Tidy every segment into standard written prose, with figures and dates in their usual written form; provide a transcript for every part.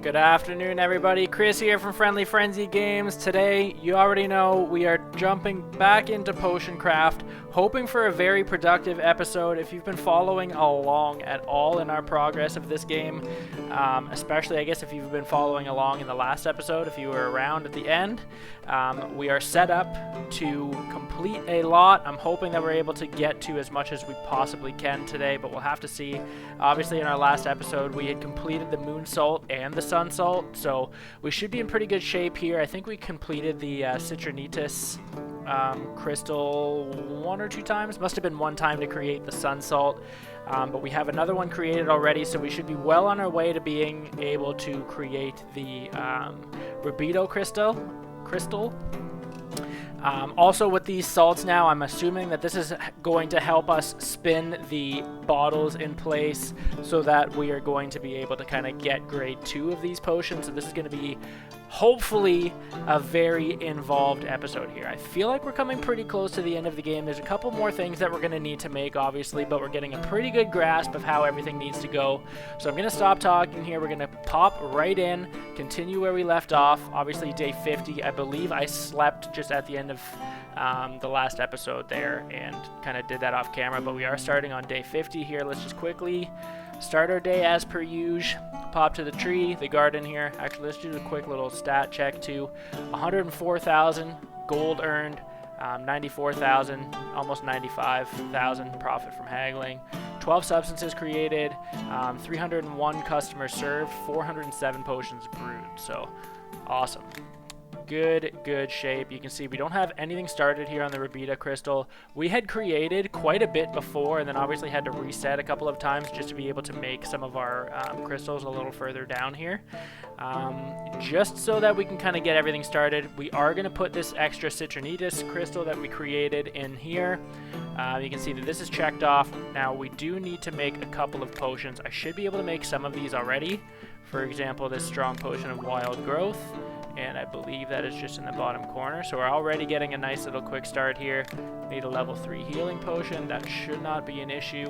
Good afternoon, everybody. Chris here from Friendly Frenzy Games. Today, you already know, we are jumping back into potion craft, hoping for a very productive episode. If you've been following along at all in our progress of this game, especially I guess if you've been following along in the last episode, if you were around at the end, we are set up to complete a lot. I'm hoping that we're able to get to as much as we possibly can today, but we'll have to see. Obviously, in our last episode, we had completed the moon salt and the sun salt, so we should be in pretty good shape here. I think we completed the citrinitas crystal one or two times. Must have been one time to create the sun salt, but we have another one created already, so we should be well on our way to being able to create the Rubedo crystal. Also with these salts now, I'm assuming that this is going to help us spin the bottles in place so that we are going to be able to kind of get grade 2 of these potions. So this is going to be hopefully a very involved episode here. I feel like we're coming pretty close to the end of the game. There's a couple more things that we're going to need to make, obviously, but we're getting a pretty good grasp of how everything needs to go. So I'm going to stop talking here. We're going to pop right in, continue where we left off. Obviously, day 50. I believe I slept just at the end of the last episode there and kind of did that off camera, but we are starting on day 50 here. Let's just quickly start our day as per usual. Pop to the tree, the garden here. Actually, let's do a quick little stat check too. 104,000 gold earned, 94,000, almost 95,000 profit from haggling. 12 substances created, 301 customers served, 407 potions brewed. So awesome. Good shape. You can see we don't have anything started here on the Rubedo crystal. We had created quite a bit before and then obviously had to reset a couple of times just to be able to make some of our crystals a little further down here. Just so that we can kind of get everything started, we are going to put this extra citrinitas crystal that we created in here. You can see that this is checked off. Now we do need to make a couple of potions. I should be able to make some of these already. For example, this strong potion of wild growth. And I believe that is just in the bottom corner. So we're already getting a nice little quick start here. Need a level 3 healing potion. That should not be an issue.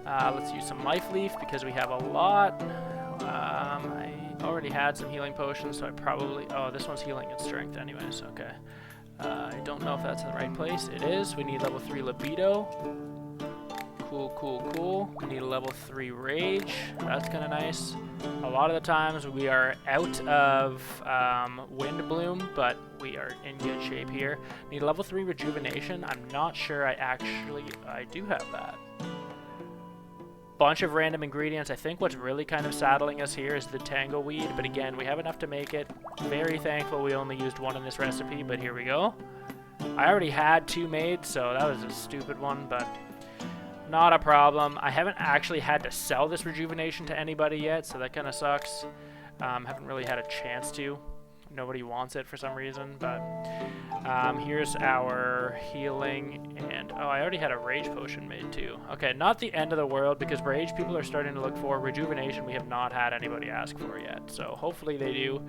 Let's use some life leaf because we have a lot. I already had some healing potions, so I probably... Oh, this one's healing and strength anyways. Okay. I don't know if that's in the right place. It is. We need level 3 libido. Cool. We need a level 3 rage. That's kind of nice. A lot of the times we are out of wind bloom, but we are in good shape here. Need a level 3 rejuvenation. I'm not sure I do have that. Bunch of random ingredients. I think what's really kind of saddling us here is the tangleweed, but again, we have enough to make it. Very thankful we only used one in this recipe, but here we go. I already had 2 made, so that was a stupid one, but not a problem. I haven't actually had to sell this rejuvenation to anybody yet, so that kind of sucks. Haven't really had a chance to. Nobody wants it for some reason, but here's our healing, and oh, I already had a rage potion made too. Okay, not the end of the world, because rage people are starting to look for. Rejuvenation we have not had anybody ask for yet, so hopefully they do.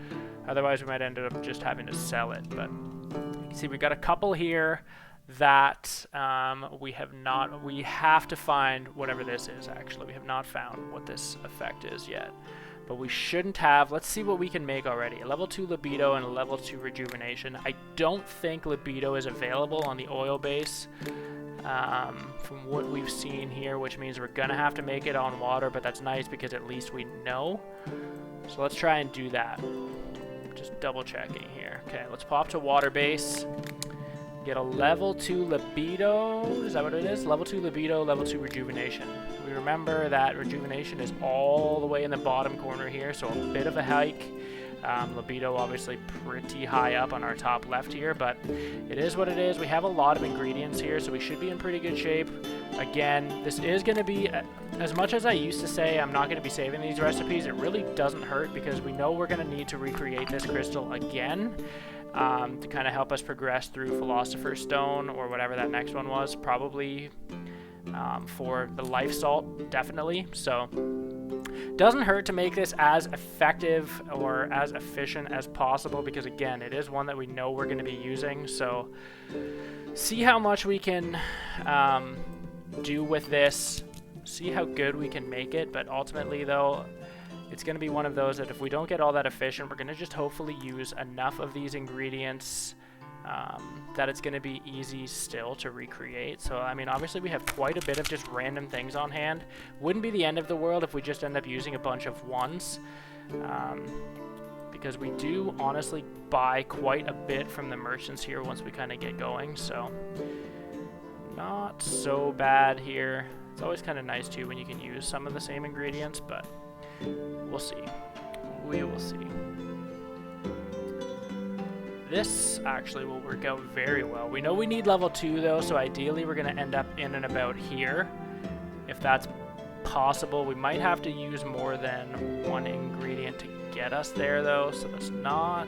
Otherwise we might end up just having to sell it, but you can see we got a couple here that we have to find whatever this is. Actually, we have not found what this effect is yet, but we shouldn't have. Let's see what we can make already. A level 2 libido and a level 2 rejuvenation. I don't think libido is available on the oil base from what we've seen here, which means we're gonna have to make it on water, but that's nice because at least we know. So let's try and do that. Just double checking here. Okay, let's pop to water base. Get a level 2 libido. Is that what it is? Level 2 libido, level 2 rejuvenation. We remember that rejuvenation is all the way in the bottom corner here, so a bit of a hike. Libido obviously pretty high up on our top left here, but it is what it is. We have a lot of ingredients here, so we should be in pretty good shape. Again, this is going to be, as much as I used to say I'm not going to be saving these recipes, it really doesn't hurt because we know we're going to need to recreate this crystal again. To kind of help us progress through Philosopher's Stone or whatever that next one was, probably for the life salt, definitely. So doesn't hurt to make this as effective or as efficient as possible because again, it is one that we know we're going to be using. So see how much we can do with this, see how good we can make it, but ultimately though, it's going to be one of those that if we don't get all that efficient, we're going to just hopefully use enough of these ingredients that it's going to be easy still to recreate. So, I mean, obviously we have quite a bit of just random things on hand. Wouldn't be the end of the world if we just end up using a bunch of ones. Because we do honestly buy quite a bit from the merchants here once we kind of get going. So, not so bad here. It's always kind of nice too when you can use some of the same ingredients, but we'll see. We will see. This actually will work out very well. We know we need level 2 though, so ideally we're going to end up in and about here. If that's possible, we might have to use more than one ingredient to get us there though, so that's not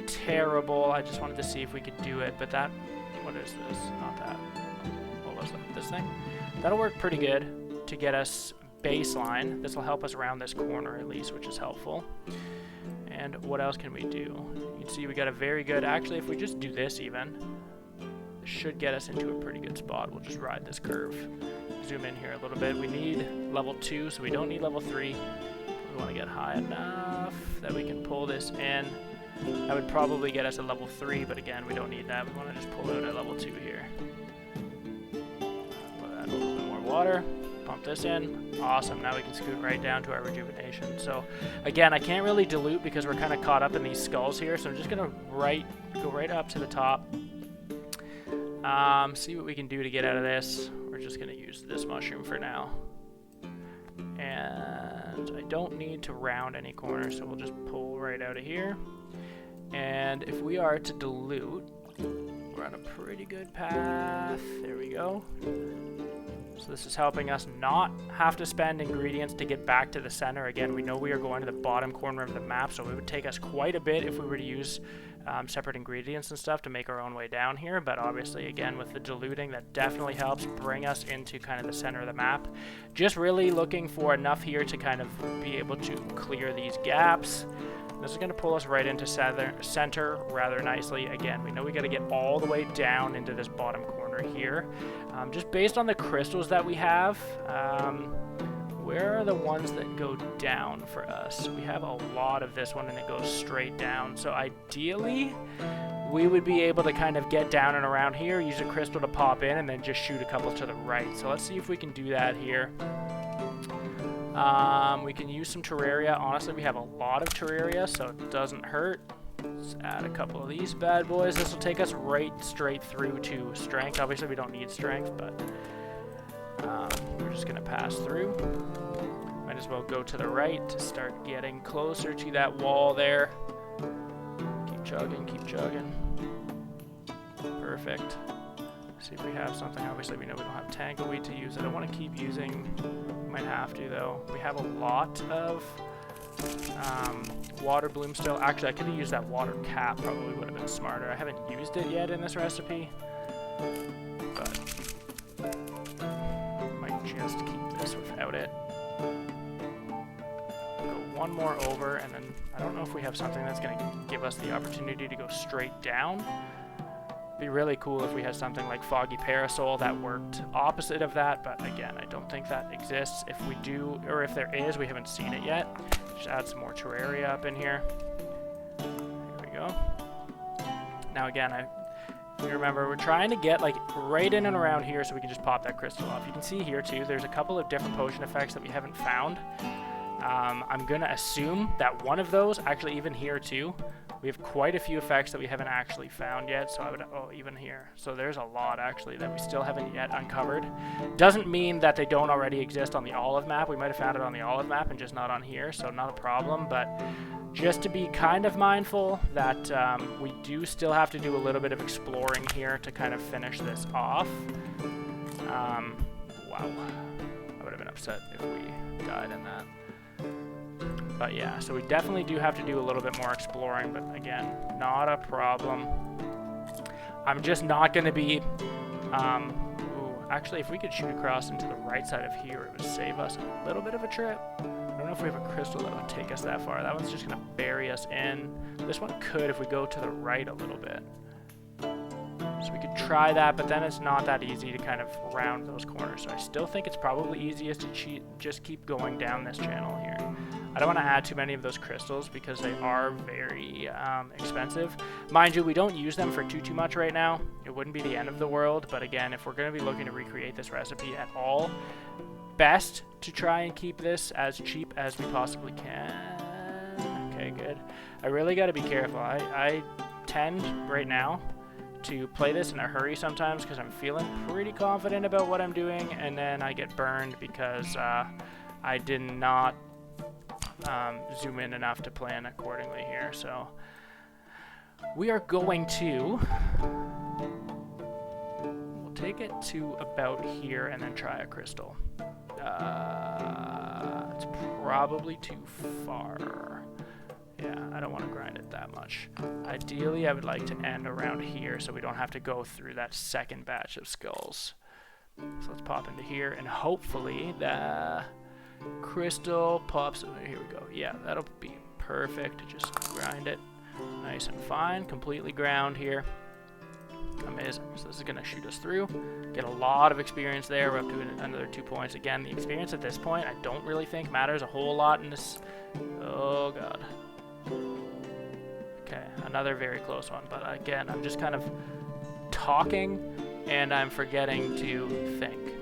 terrible. I just wanted to see if we could do it, but that, what is this? Not that. What was that? This thing? That'll work pretty good to get us baseline. This will help us around this corner at least, which is helpful. And what else can we do? You can see we got a very good, actually if we just do this even, this should get us into a pretty good spot. We'll just ride this curve. Zoom in here a little bit. We need level 2, so we don't need level 3. We want to get high enough that we can pull this in. That would probably get us a level 3, but again, we don't need that. We want to just pull out at level 2 here. We'll add a little bit more water. Pump this in. Awesome. Now we can scoot right down to our rejuvenation. So again, I can't really dilute because we're kind of caught up in these skulls here. So I'm just going to go right up to the top. See what we can do to get out of this. We're just going to use this mushroom for now. And I don't need to round any corners, so we'll just pull right out of here. And if we are to dilute, we're on a pretty good path. There we go. So this is helping us not have to spend ingredients to get back to the center. Again, we know we are going to the bottom corner of the map, so it would take us quite a bit if we were to use separate ingredients and stuff to make our own way down here. But obviously, again, with the diluting, that definitely helps bring us into kind of the center of the map. Just really looking for enough here to kind of be able to clear these gaps. This is going to pull us right into center rather nicely. Again, we know we got to get all the way down into this bottom corner here. Just based on the crystals that we have, where are the ones that go down for us? We have a lot of this one and it goes straight down. So ideally, we would be able to kind of get down and around here, use a crystal to pop in, and then just shoot a couple to the right. So let's see if we can do that here. We can use some terraria. Honestly, we have a lot of terraria, so it doesn't hurt. Let's add a couple of these bad boys. This will take us right straight through to strength. Obviously, we don't need strength, but we're just going to pass through. Might as well go to the right to start getting closer to that wall there. Keep chugging, keep chugging. Perfect. See if we have something. Obviously, we know we don't have tangleweed to use. I don't want to keep using. Might have to though. We have a lot of water bloom still. Actually, I could have used that water cap. Probably would have been smarter. I haven't used it yet in this recipe, but might just keep this without it. Go one more over, and then I don't know if we have something that's going to give us the opportunity to go straight down. Be really cool if we had something like Foggy Parasol that worked opposite of that, but again, I don't think that exists. If we do, or if there is, we haven't seen it yet. Just add some more terraria up in here. Here we go. Now again, if you remember, we're trying to get like right in and around here so we can just pop that crystal off. You can see here too, there's a couple of different potion effects that we haven't found. I'm gonna assume that one of those, actually even here too, we have quite a few effects that we haven't actually found yet, so I would, oh, even here. So there's a lot actually that we still haven't yet uncovered. Doesn't mean that they don't already exist on the olive map. We might have found it on the olive map and just not on here, so not a problem, but just to be kind of mindful that we do still have to do a little bit of exploring here to kind of finish this off. Wow, I would have been upset if we died in that. But yeah, so we definitely do have to do a little bit more exploring, but again, not a problem. I'm just not going to be... actually, if we could shoot across into the right side of here, it would save us a little bit of a trip. I don't know if we have a crystal that would take us that far. That one's just going to bury us in. This one could if we go to the right a little bit. So we could try that, but then it's not that easy to kind of round those corners. So I still think it's probably easiest to just keep going down this channel here. I don't want to add too many of those crystals because they are very expensive. Mind you, we don't use them for too much right now. It wouldn't be the end of the world, but again, if we're going to be looking to recreate this recipe at all, best to try and keep this as cheap as we possibly can. Okay, good. I really got to be careful. I tend right now to play this in a hurry sometimes because I'm feeling pretty confident about what I'm doing, and then I get burned because I did not zoom in enough to plan accordingly here. So we are going to, we'll take it to about here and then try a crystal. It's probably too far. Yeah, I don't want to grind it that much. Ideally, I would like to end around here so we don't have to go through that second batch of skulls. So let's pop into here, and hopefully the crystal pops. Here we go. Yeah, that'll be perfect. Just grind it nice and fine. Completely ground here. Amazing. So this is going to shoot us through. Get a lot of experience there. We're up to another 2 points. Again, the experience at this point I don't really think matters a whole lot in this. Oh, God. Okay, another very close one. But again, I'm just kind of talking and I'm forgetting to think.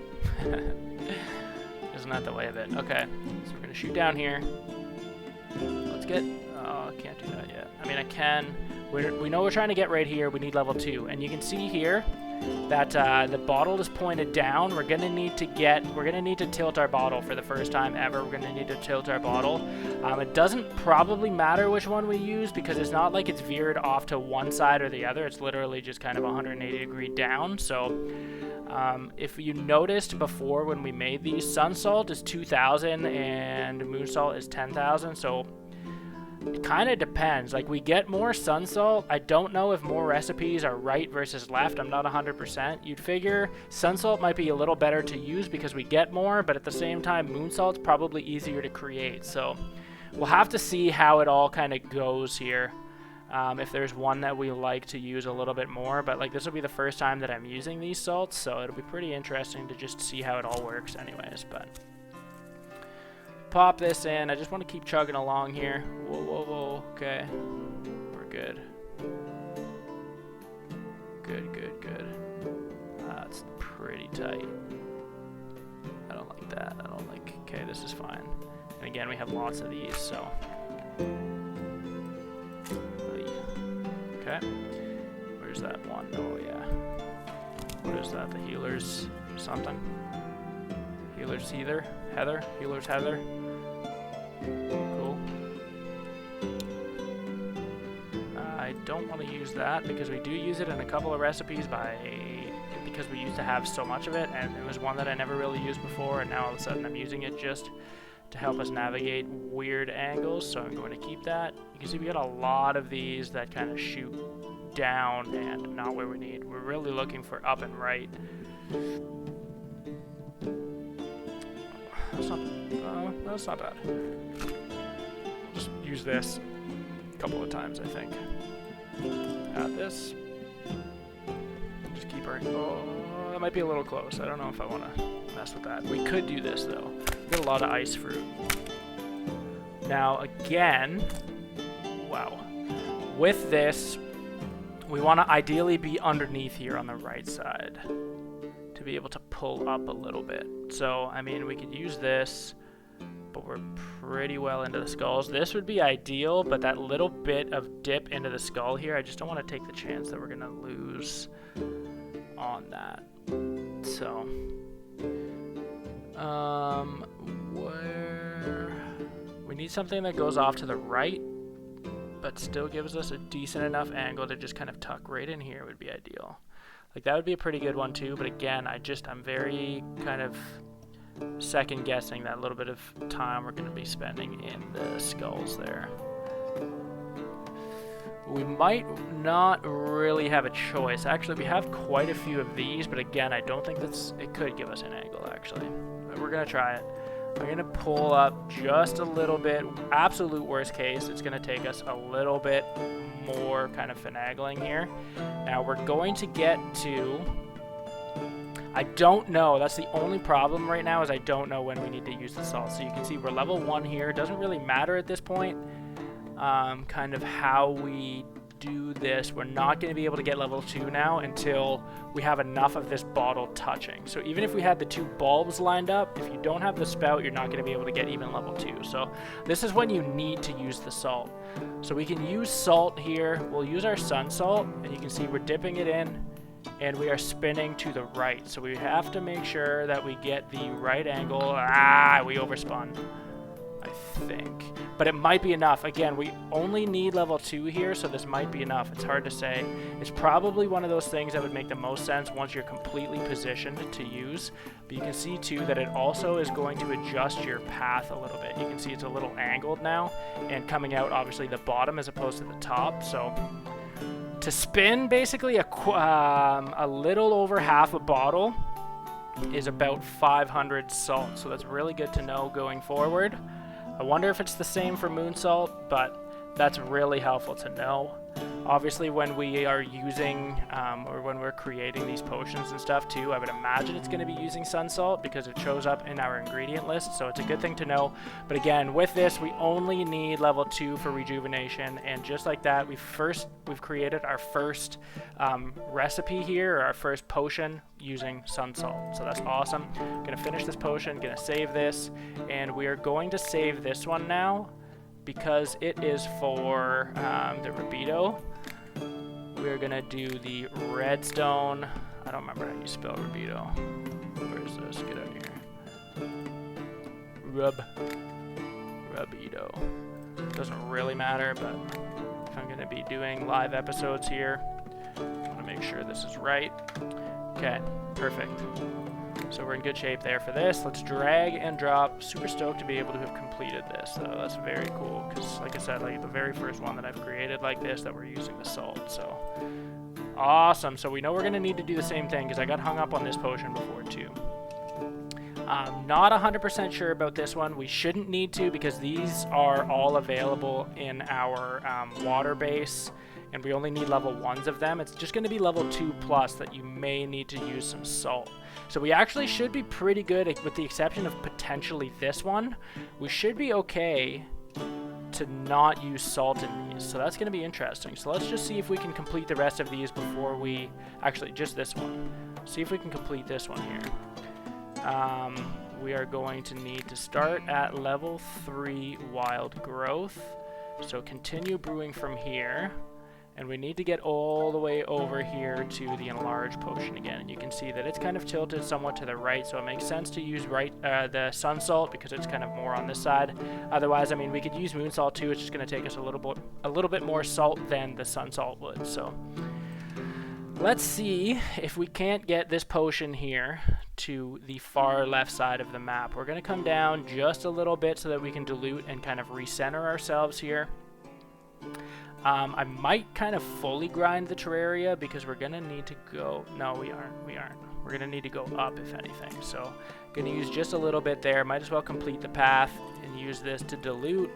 Isn't that the way of it? Okay, so we're going to shoot down here. Let's get... Oh, I can't do that yet. I mean, I can. We know we're trying to get right here. We need level 2. And you can see here that the bottle is pointed down. We're going to need to tilt our bottle for the first time ever. We're going to need to tilt our bottle. It doesn't probably matter which one we use because it's not like it's veered off to one side or the other. It's literally just kind of 180 degree down. So if you noticed before when we made these, sun salt is 2,000 and moon salt is 10,000. So it kind of depends. Like, we get more sun salt. I don't know if more recipes are right versus left. I'm not 100%. You'd figure sun salt might be a little better to use because we get more, but at the same time, moon salt's probably easier to create. So we'll have to see how it all kind of goes here. If there's one that we like to use a little bit more, but like this will be the first time that I'm using these salts, so it'll be pretty interesting to just see how it all works anyways. But pop this in. I just want to keep chugging along here. Whoa, whoa, whoa. Okay. We're good. Good, good, good. That's pretty tight. I don't like that. I don't like... Okay, this is fine. And again, we have lots of these, so... Okay. Where's that one? Oh, yeah. What is that? The healer's something? Healer's Heather? Heather? Healer's Heather? Cool. I don't want to use that because we do use it in a couple of recipes because we used to have so much of it, and it was one that I never really used before, and now all of a sudden I'm using it just to help us navigate weird angles, so I'm going to keep that. You can see we got a lot of these that kind of shoot down and not where we need. We're really looking for up and right. That's not bad. We'll just use this a couple of times, I think. Add this. Just keep our... Oh, that might be a little close. I don't know if I want to mess with that. We could do this, though. We got a lot of ice fruit. Now, again... Wow. With this, we want to ideally be underneath here on the right side to be able to pull up a little bit. So, I mean, we could use this, but we're pretty well into the skulls. This would be ideal, but that little bit of dip into the skull here, I just don't want to take the chance that we're going to lose on that. So, where we need something that goes off to the right, but still gives us a decent enough angle to just kind of tuck right in here would be ideal. Like, that would be a pretty good one too, but again, I'm very kind of second guessing that little bit of time we're going to be spending in the skulls there. We might not really have a choice. Actually, we have quite a few of these, but again, I don't think it could give us an angle, actually. But we're going to try it. I'm going to pull up just a little bit. Absolute worst case, it's going to take us a little bit more kind of finagling here. Now we're going to get to, I don't know, that's the only problem right now, is I don't know when we need to use the salt. So you can see we're level 1 here. It doesn't really matter at this point kind of how we do this. We're not going to be able to get level 2 now until we have enough of this bottle touching. So even if we had the 2 bulbs lined up, if you don't have the spout, you're not going to be able to get even level 2. So this is when you need to use the salt. So we can use salt here. We'll use our sun salt, and you can see we're dipping it in and we are spinning to the right. So we have to make sure that we get the right angle. We overspun, I think. But it might be enough. Again, we only need level 2 here, so this might be enough. It's hard to say. It's probably one of those things that would make the most sense once you're completely positioned to use. But you can see, too, that it also is going to adjust your path a little bit. You can see it's a little angled now, and coming out, obviously, the bottom as opposed to the top. So to spin, basically, a little over half a bottle is about 500 salt. So that's really good to know going forward. I wonder if it's the same for moon salt, but that's really helpful to know. Obviously, when we are using, or when we're creating these potions and stuff too, I would imagine it's going to be using sun salt because it shows up in our ingredient list, so it's a good thing to know. But again, with this, we only need level 2 for rejuvenation, and just like that, we've created our first recipe here, or our first potion using sun salt. So that's awesome. I'm going to finish this potion, going to save this, and we are going to save this one now because it is for the Rubedo. We're going to do the redstone. I don't remember how you spell Rubedo. Where is this? Get out here. Rubedo. Doesn't really matter, but if I'm going to be doing live episodes here, I want to make sure this is right. Okay, perfect. So we're in good shape there for this. Let's drag and drop. Super stoked to be able to have completed this, though. That's very cool, because like I said, like the very first one that I've created like this that we're using the salt. So awesome. So we know we're going to need to do the same thing, because I got hung up on this potion before too. Not 100% sure about this one. We shouldn't need to, because these are all available in our water base, and we only need level 1s of them. It's just going to be level 2 plus that you may need to use some salt. So we actually should be pretty good, with the exception of potentially this one. We should be okay to not use salt in these. So that's going to be interesting. So let's just see if we can complete the rest of these before we... Actually, just this one. See if we can complete this one here. We are going to need to start at level 3 wild growth. So continue brewing from here. And we need to get all the way over here to the enlarged potion again. And you can see that it's kind of tilted somewhat to the right, so it makes sense to use the sun salt because it's kind of more on this side. Otherwise, I mean, we could use moon salt too. It's just going to take us a little bit more salt than the sun salt would. So let's see if we can't get this potion here to the far left side of the map. We're going to come down just a little bit so that we can dilute and kind of recenter ourselves here. I might kind of fully grind the Terraria because we're going to need to go... No, we aren't. We're going to need to go up, if anything. So, going to use just a little bit there. Might as well complete the path and use this to dilute.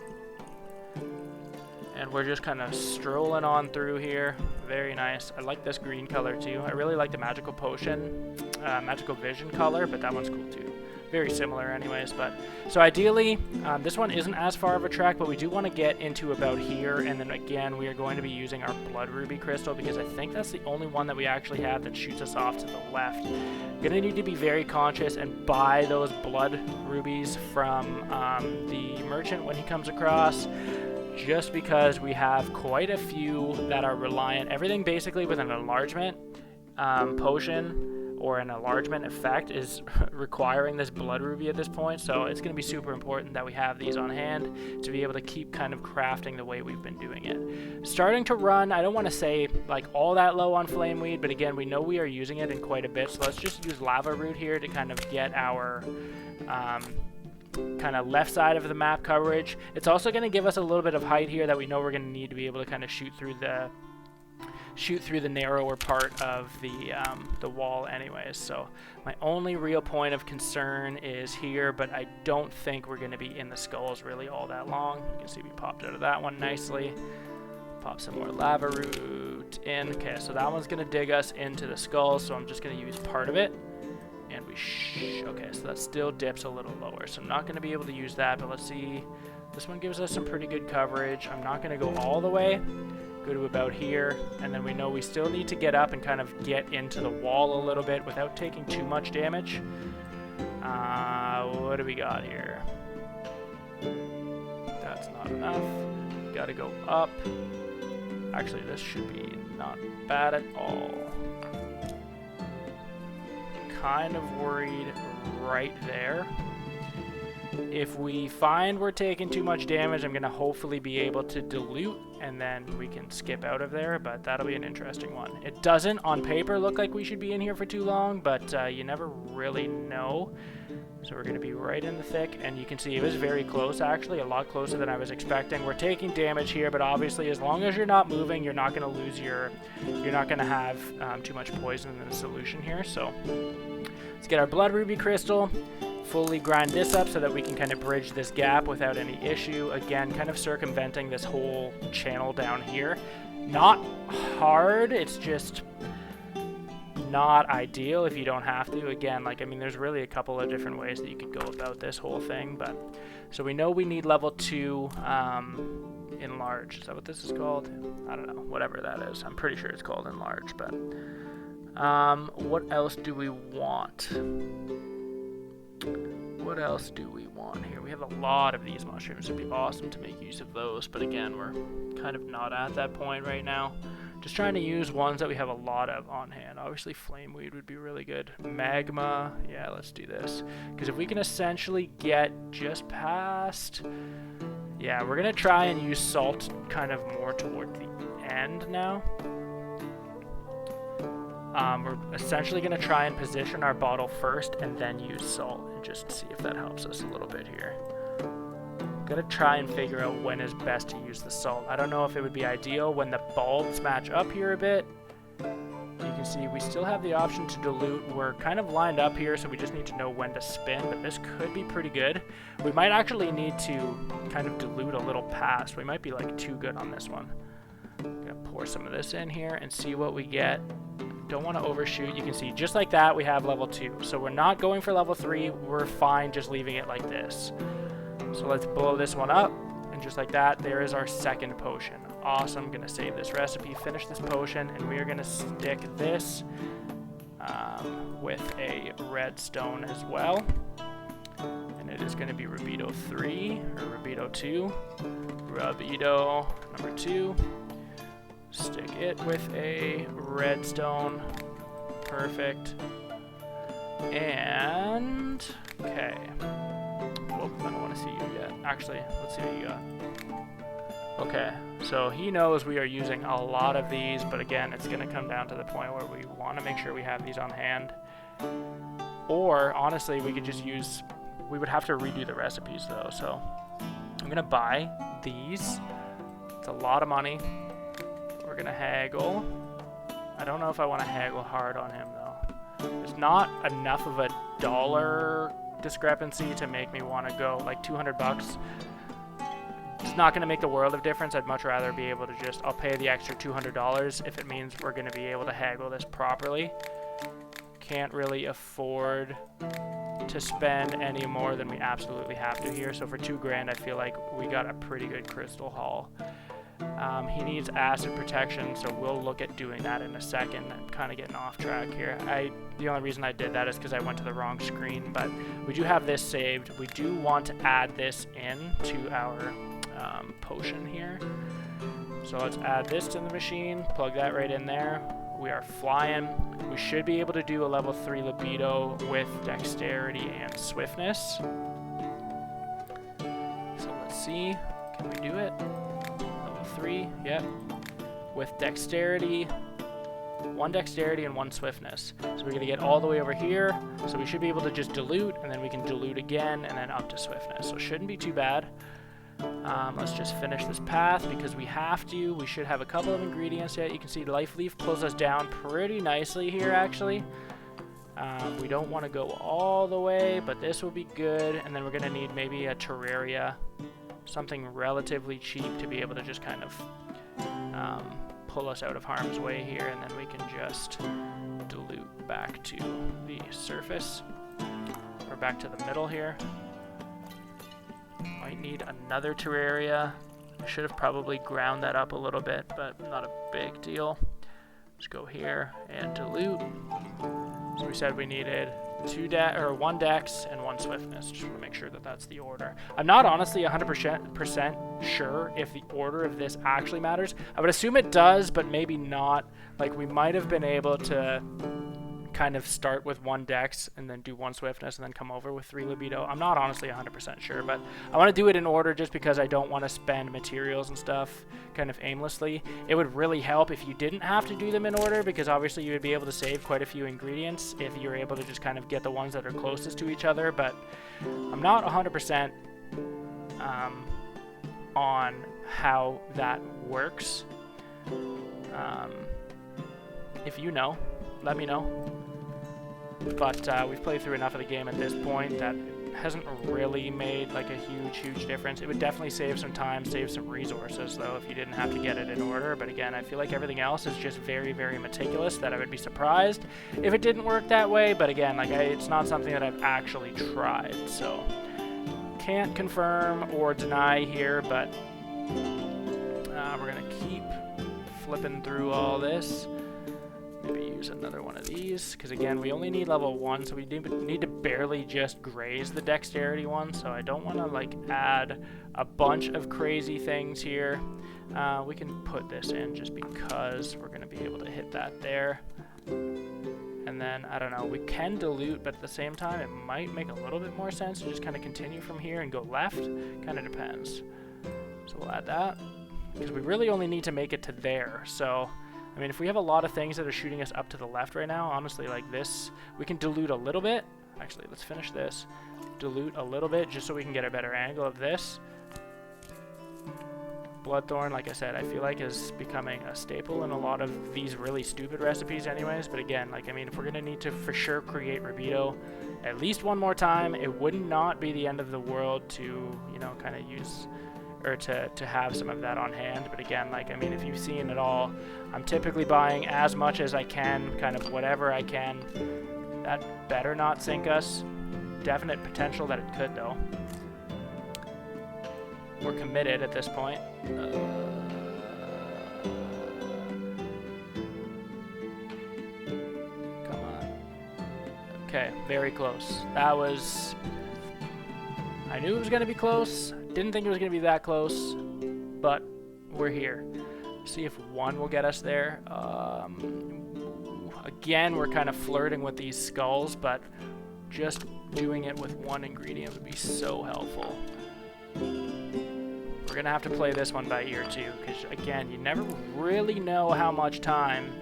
And we're just kind of strolling on through here. Very nice. I like this green color, too. I really like the magical potion, magical vision color, but that one's cool, too. Very similar anyways, but so ideally this one isn't as far of a track, but we do want to get into about here, and then again we are going to be using our blood ruby crystal because I think that's the only one that we actually have that shoots us off to the left. Gonna need to be very conscious and buy those blood rubies from the merchant when he comes across, just because we have quite a few that are reliant, everything basically with an enlargement potion or an enlargement effect is requiring this blood ruby at this point, so it's going to be super important that we have these on hand to be able to keep kind of crafting the way we've been doing it. Starting to run, I don't want to say like all that low on flame weed, but again, we know we are using it in quite a bit, so let's just use lava root here to kind of get our kind of left side of the map coverage. It's also going to give us a little bit of height here that we know we're going to need to be able to kind of shoot through the narrower part of the wall anyways. So my only real point of concern is here, but I don't think we're going to be in the skulls really all that long. You can see we popped out of that one nicely. Pop some more lava root in. Okay, so that one's gonna dig us into the skull, so I'm just gonna use part of it. And we okay, so that still dips a little lower, so I'm not gonna be able to use that, but let's see. This one gives us some pretty good coverage. I'm not gonna go all the way. Go to about here, and then we know we still need to get up and kind of get into the wall a little bit without taking too much damage. What do we got here? That's not enough. Gotta go up. Actually, this should be not bad at all. Kind of worried right there. If we find we're taking too much damage, I'm going to hopefully be able to dilute, and then we can skip out of there, but that'll be an interesting one. It doesn't, on paper, look like we should be in here for too long, but you never really know. So we're going to be right in the thick, and you can see it was very close, actually, a lot closer than I was expecting. We're taking damage here, but obviously as long as you're not moving, you're not going to lose you're not going to have too much poison in the solution here. So let's get our blood ruby crystal. Fully grind this up so that we can kind of bridge this gap without any issue. Again, kind of circumventing this whole channel down here. Not hard, it's just not ideal if you don't have to. Again, like, I mean, there's really a couple of different ways that you could go about this whole thing, but so we know we need level 2 enlarge. Is that what this is called? I don't know, whatever that is. I'm pretty sure it's called enlarge, but what else do we want? What else do we want here? We have a lot of these mushrooms. It'd be awesome to make use of those, but again, we're kind of not at that point right now. Just trying to use ones that we have a lot of on hand. Obviously, flameweed would be really good. Magma, yeah, let's do this. Because if we can essentially get just past... Yeah, we're going to try and use salt kind of more toward the end now. We're essentially going to try and position our bottle first and then use salt and just see if that helps us a little bit here. I'm going to try and figure out when is best to use the salt. I don't know if it would be ideal when the bulbs match up here a bit. You can see we still have the option to dilute. We're kind of lined up here, so we just need to know when to spin, but this could be pretty good. We might actually need to kind of dilute a little past. We might be like too good on this one. I'm going to pour some of this in here and see what we get. Don't want to overshoot. You can see just like that we have level 2. So we're not going for level 3. We're fine just leaving it like this. So let's blow this one up, and just like that, there is our second potion. Awesome. Gonna save this recipe, finish this potion, and we are gonna stick this with a redstone as well. And it is gonna be Rubedo 3 or Rubedo 2. Rubedo number 2. Stick it with a redstone. Perfect. And okay. Oh, I don't want to see you yet. Actually, let's see what you got. Okay, so he knows we are using a lot of these, but again, it's going to come down to the point where we want to make sure we have these on hand. Or, honestly, we could just use... We would have to redo the recipes, though, so... I'm going to buy these. It's a lot of money. We're going to haggle. I don't know if I want to haggle hard on him, though. There's not enough of a dollar discrepancy to make me want to go like 200 bucks. It's not going to make the world of difference. I'd much rather be able to just, I'll pay the extra $200 if it means we're going to be able to haggle this properly. Can't really afford to spend any more than we absolutely have to here. So for $2,000, I feel like we got a pretty good crystal haul. He needs acid protection, so we'll look at doing that in a second. I'm kind of getting off track here. The only reason I did that is because I went to the wrong screen, but we do have this saved. We do want to add this in to our potion here. So let's add this to the machine, plug that right in there. We are flying. We should be able to do a level 3 libido with dexterity and swiftness. So let's see, can we do it? 3, yep. With dexterity, 1 dexterity and 1 swiftness. So we're going to get all the way over here. So we should be able to just dilute, and then we can dilute again, and then up to swiftness. So it shouldn't be too bad. Let's just finish this path because we have to. We should have a couple of ingredients yet. You can see Life Leaf pulls us down pretty nicely here, actually. We don't want to go all the way, but this will be good. And then we're going to need maybe a Terraria. Something relatively cheap to be able to just kind of pull us out of harm's way here, and then we can just dilute back to the surface, or back to the middle here. Might need another terraria. I should have probably ground that up a little bit, but not a big deal. Let's go here and dilute. So we said we needed 1 dex and 1 swiftness. Just want to make sure that that's the order. I'm not honestly 100% sure if the order of this actually matters. I would assume it does, but maybe not. Like, we might have been able to kind of start with 1 dex and then do 1 swiftness and then come over with 3 libido. I'm not honestly 100% sure, but I want to do it in order just because I don't want to spend materials and stuff kind of aimlessly. It would really help if you didn't have to do them in order, because obviously you would be able to save quite a few ingredients if you're able to just kind of get the ones that are closest to each other, but I'm not 100% on how that works. If you know, let me know. But we've played through enough of the game at this point that it hasn't really made like a huge difference. It would definitely save some time, save some resources though, if you didn't have to get it in order. But again, I feel like everything else is just very meticulous, that I would be surprised if it didn't work that way. But again, like it's not something that I've actually tried, so can't confirm or deny here. But we're gonna keep flipping through all this. Maybe use another one of these, because again, we only need level 1, so we need to barely just graze the dexterity one, so I don't want to like add a bunch of crazy things here. We can put this in just because we're going to be able to hit that there. And then, I don't know, we can dilute, but at the same time, it might make a little bit more sense to just kind of continue from here and go left. Kind of depends. So we'll add that, because we really only need to make it to there, so I mean, if we have a lot of things that are shooting us up to the left right now, honestly, like this, we can dilute a little bit. Actually, let's finish this. Dilute a little bit just so we can get a better angle of this. Bloodthorn, like I said, I feel like is becoming a staple in a lot of these really stupid recipes anyways. But again, like, I mean, if we're going to need to for sure create Rubedo at least one more time, it would not be the end of the world to, you know, kind of use... or to have some of that on hand. But again, like, I mean, if you've seen it all, I'm typically buying as much as I can, kind of whatever I can. That better not sink us. Definite potential that it could, though. We're committed at this point. Come on. Okay, very close. That was... I knew it was going to be close. Didn't think it was going to be that close, but we're here. See if 1 will get us there. Again, we're kind of flirting with these skulls, but just doing it with 1 ingredient would be so helpful. We're going to have to play this one by ear too, because again, you never really know how much time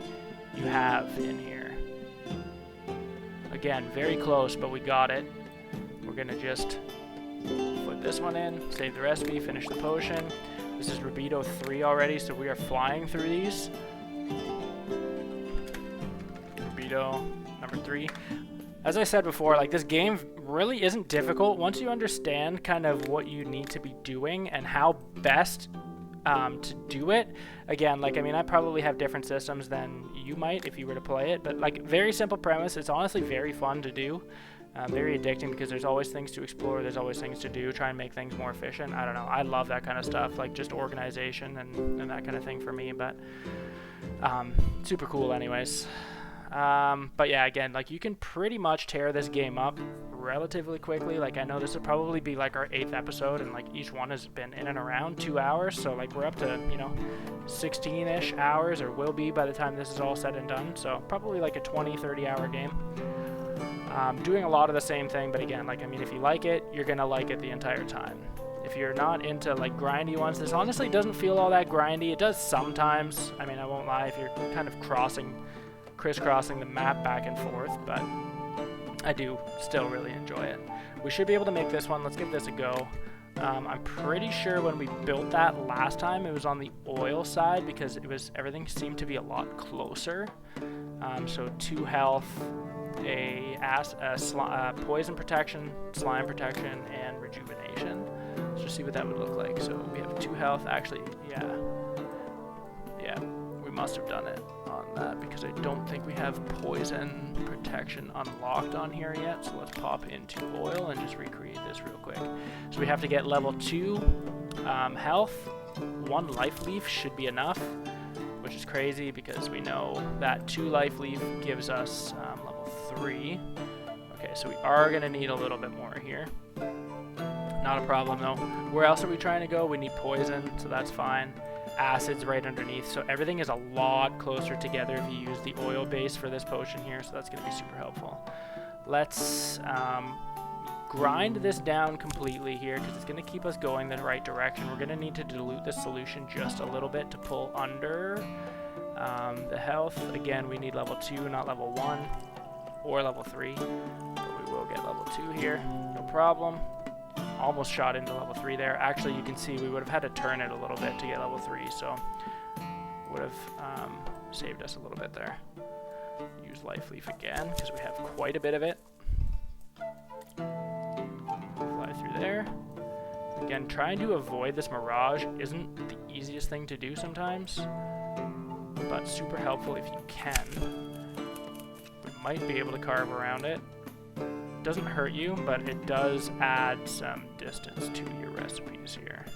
you have in here. Again, very close, but we got it. We're going to just... put this one in, save the recipe, finish the potion. This is Rubedo 3 already, so we are flying through these. Rubedo number 3. As I said before, like, this game really isn't difficult once you understand kind of what you need to be doing and how best to do it. Again, like, I mean, I probably have different systems than you might if you were to play it, but like, very simple premise. It's honestly very fun to do. Very addicting because there's always things to explore, there's always things to do, try and make things more efficient. I don't know, I love that kind of stuff, like just organization and that kind of thing for me, but super cool anyways. But yeah, again, like, you can pretty much tear this game up relatively quickly. Like, I know this will probably be like our 8th episode, and like each one has been in and around 2 hours, so like we're up to, you know, 16-ish hours, or will be by the time this is all said and done, so probably like a 20-30 hour game. Doing a lot of the same thing, but again, like, I mean, if you like it, you're gonna like it the entire time. If you're not into like grindy ones, this honestly doesn't feel all that grindy. It does sometimes. I mean, I won't lie, if you're kind of crisscrossing the map back and forth, but I do still really enjoy it. We should be able to make this one. Let's give this a go. I'm pretty sure when we built that last time, it was on the oil side because everything seemed to be a lot closer. So 2 health, poison protection, slime protection, and rejuvenation. Let's just see what that would look like. So we have 2 health. Actually, yeah, must have done it on that because I don't think we have poison protection unlocked on here yet. So let's pop into oil and just recreate this real quick. So we have to get level 2 health. 1 life leaf should be enough, which is crazy because we know that 2 life leaf gives us level 3. Okay, so we are going to need a little bit more here. Not a problem though. Where else are we trying to go? We need poison, so that's fine. Acid's right underneath, so everything is a lot closer together if you use the oil base for this potion here, so that's going to be super helpful. Let's grind this down completely here because it's going to keep us going the right direction. We're going to need to dilute this solution just a little bit to pull under the health. Again, we need level 2, not level 1 or level 3, but we will get level 2 here, no problem. Almost shot into level 3 there. Actually, you can see we would have had to turn it a little bit to get level 3, so would have saved us a little bit there. Use life leaf again because we have quite a bit of it. Fly through there. Again, trying to avoid this mirage isn't the easiest thing to do sometimes, but super helpful if you can. We might be able to carve around it. Doesn't hurt you, but it does add some distance to your recipes here.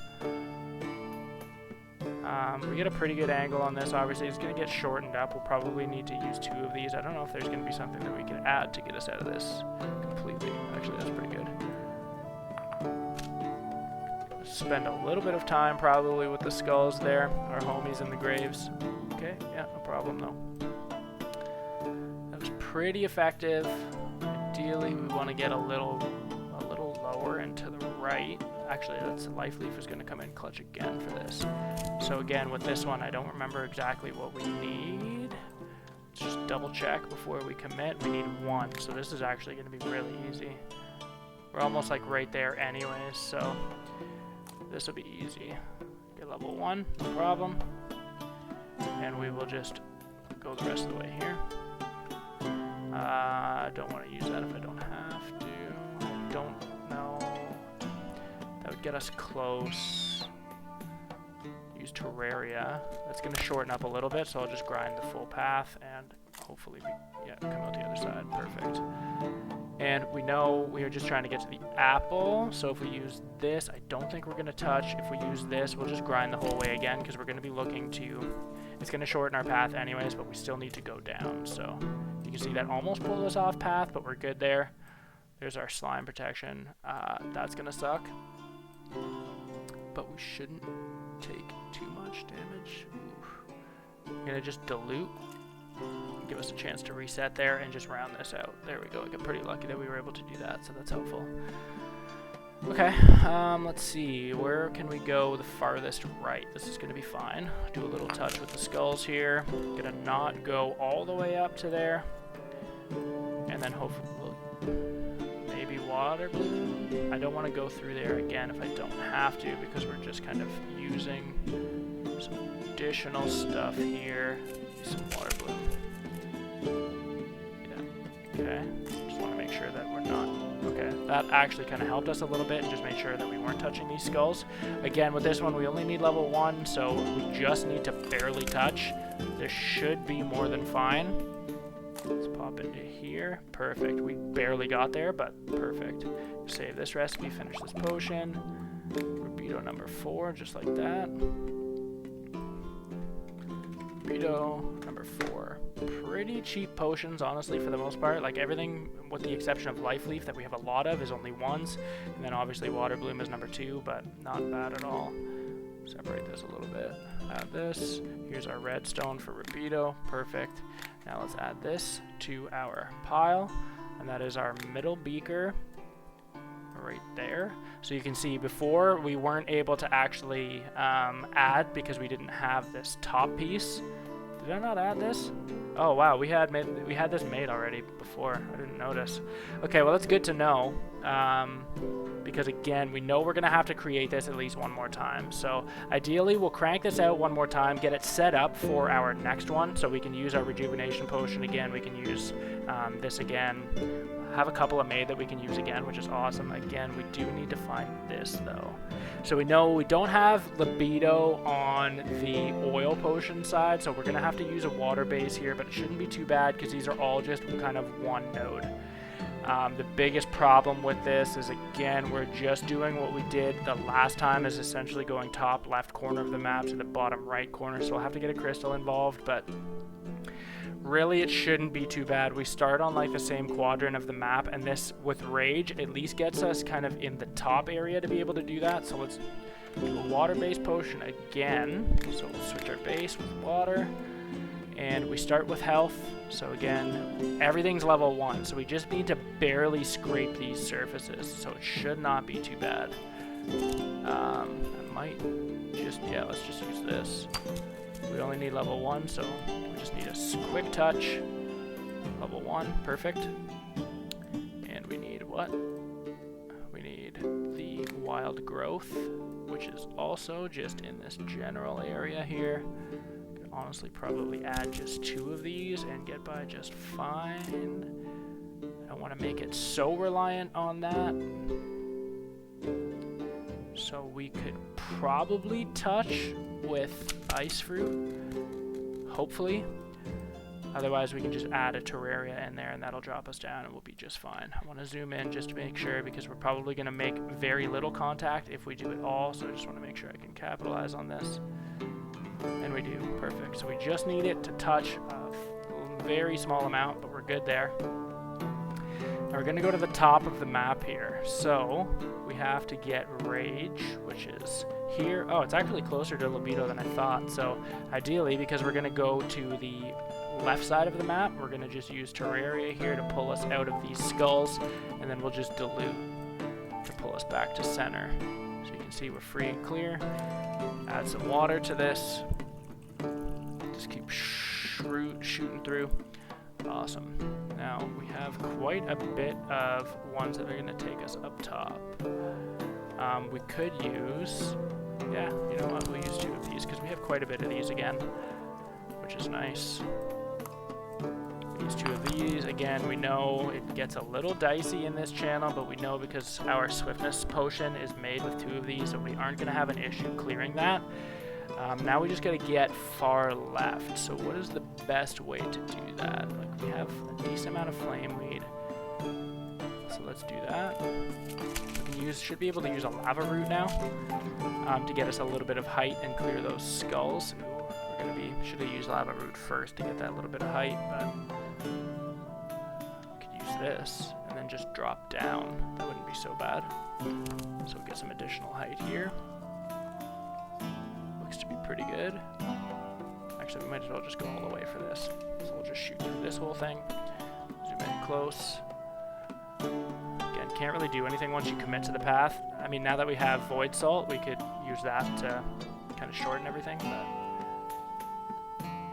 We get a pretty good angle on this. Obviously, it's going to get shortened up. We'll probably need to use 2 of these. I don't know if there's going to be something that we can add to get us out of this completely. Actually, that's pretty good. Spend a little bit of time probably with the skulls there. Our homies in the graves. Okay, yeah, no problem though. That was pretty effective. Ideally, we want to get a little lower and to the right. Actually, that's life leaf is going to come in clutch again for this. So again, with this one, I don't remember exactly what we need. Let's just double check before we commit. We need 1, so this is actually going to be really easy. We're almost like right there anyways, so this will be easy. Get level 1, no problem. And we will just go the rest of the way here. I don't want to use that if I don't have to. I don't know. That would get us close. Use Terraria. That's going to shorten up a little bit, so I'll just grind the full path and hopefully come out the other side. Perfect. And we know we are just trying to get to the apple, so if we use this, I don't think we're going to touch. If we use this, we'll just grind the whole way again because we're going to be looking to... It's going to shorten our path anyways, but we still need to go down, so... You can see that almost pulled us off path, but we're good there. There's our slime protection. That's going to suck. But we shouldn't take too much damage. Oof. I'm going to just dilute. Give us a chance to reset there and just round this out. There we go. I got pretty lucky that we were able to do that, so that's helpful. Okay, let's see. Where can we go the farthest right? This is going to be fine. Do a little touch with the skulls here. Gonna not go all the way up to there. And then hopefully maybe water bloom. I don't want to go through there again if I don't have to because we're just kind of using some additional stuff here. Some water bloom. Yeah, okay. Just want to make sure that we're not... Okay, that actually kind of helped us a little bit and just made sure that we weren't touching these skulls. Again, with this one, we only need level 1, so we just need to barely touch. This should be more than fine. Let's pop into here. Perfect. We barely got there, but perfect. Save this recipe, finish this potion. Rubedo number 4, just like that. Rubedo number 4. Pretty cheap potions, honestly, for the most part. Like everything, with the exception of life leaf that we have a lot of, is only 1s. And then obviously water bloom is number 2, but not bad at all. Separate this a little bit. Add this. Here's our redstone for Rubedo. Perfect. Now let's add this to our pile. And that is our middle beaker right there. So you can see before we weren't able to actually add because we didn't have this top piece. Did I not add this? Oh wow, we had this made already before. I didn't notice. Okay, well that's good to know. Because again, we know we're gonna have to create this at least one more time. So ideally, we'll crank this out one more time, get it set up for our next one, so we can use our rejuvenation potion again. We can use this again. have a couple of made that we can use again, which is awesome. Again, we do need to find this though. So we know we don't have libido on the oil potion side, so we're gonna have to use a water base here, but it shouldn't be too bad because these are all just kind of one node. The biggest problem with this is, again, we're just doing what we did the last time, is essentially going top left corner of the map to the bottom right corner, so we'll have to get a crystal involved, but really it shouldn't be too bad. We start on like the same quadrant of the map, and this, with Rage, at least gets us kind of in the top area to be able to do that. So let's do a water-based potion again. So we'll switch our base with water. And we start with health, so again, everything's level 1, so we just need to barely scrape these surfaces, so it should not be too bad. I might just, yeah, let's just use this. We only need level 1, so we just need a quick touch. Level 1, perfect. And we need what? We need the wild growth, which is also just in this general area here. Honestly, probably add just 2 of these and get by just fine. I don't want to make it so reliant on that. So we could probably touch with ice fruit, hopefully. Otherwise, we can just add a Terraria in there and that'll drop us down and we'll be just fine. I want to zoom in just to make sure, because we're probably going to make very little contact if we do it all. So I just want to make sure I can capitalize on this. And we do. Perfect. So we just need it to touch a very small amount, but we're good there. Now we're going to go to the top of the map here. So we have to get Rage, which is here. Oh, it's actually closer to Libido than I thought. So ideally, because we're going to go to the left side of the map, we're going to just use Terraria here to pull us out of these skulls, and then we'll just dilute to pull us back to center. So you can see we're free and clear. Add some water to this. Just keep shooting through. Awesome. Now we have quite a bit of ones that are going to take us up top. We could use, yeah, you know what, we'll use 2 of these because we have quite a bit of these again, which is nice. Use 2 of these. Again, we know it gets a little dicey in this channel, but we know because our swiftness potion is made with 2 of these, so we aren't going to have an issue clearing that. Now we just got to get far left. So what is the best way to do that? Like, we have a decent amount of flame weed, so let's do that. We should be able to use a lava root now to get us a little bit of height and clear those skulls. Ooh, we're gonna be, should have used lava root first to get that little bit of height, but we could use this and then just drop down. That wouldn't be so bad. So we'll get some additional height here. Looks to be pretty good. Actually, we might as well just go all the way for this. So we'll just shoot through this whole thing. Zoom in close. Again, can't really do anything once you commit to the path. I mean, now that we have Void Salt, we could use that to kind of shorten everything, but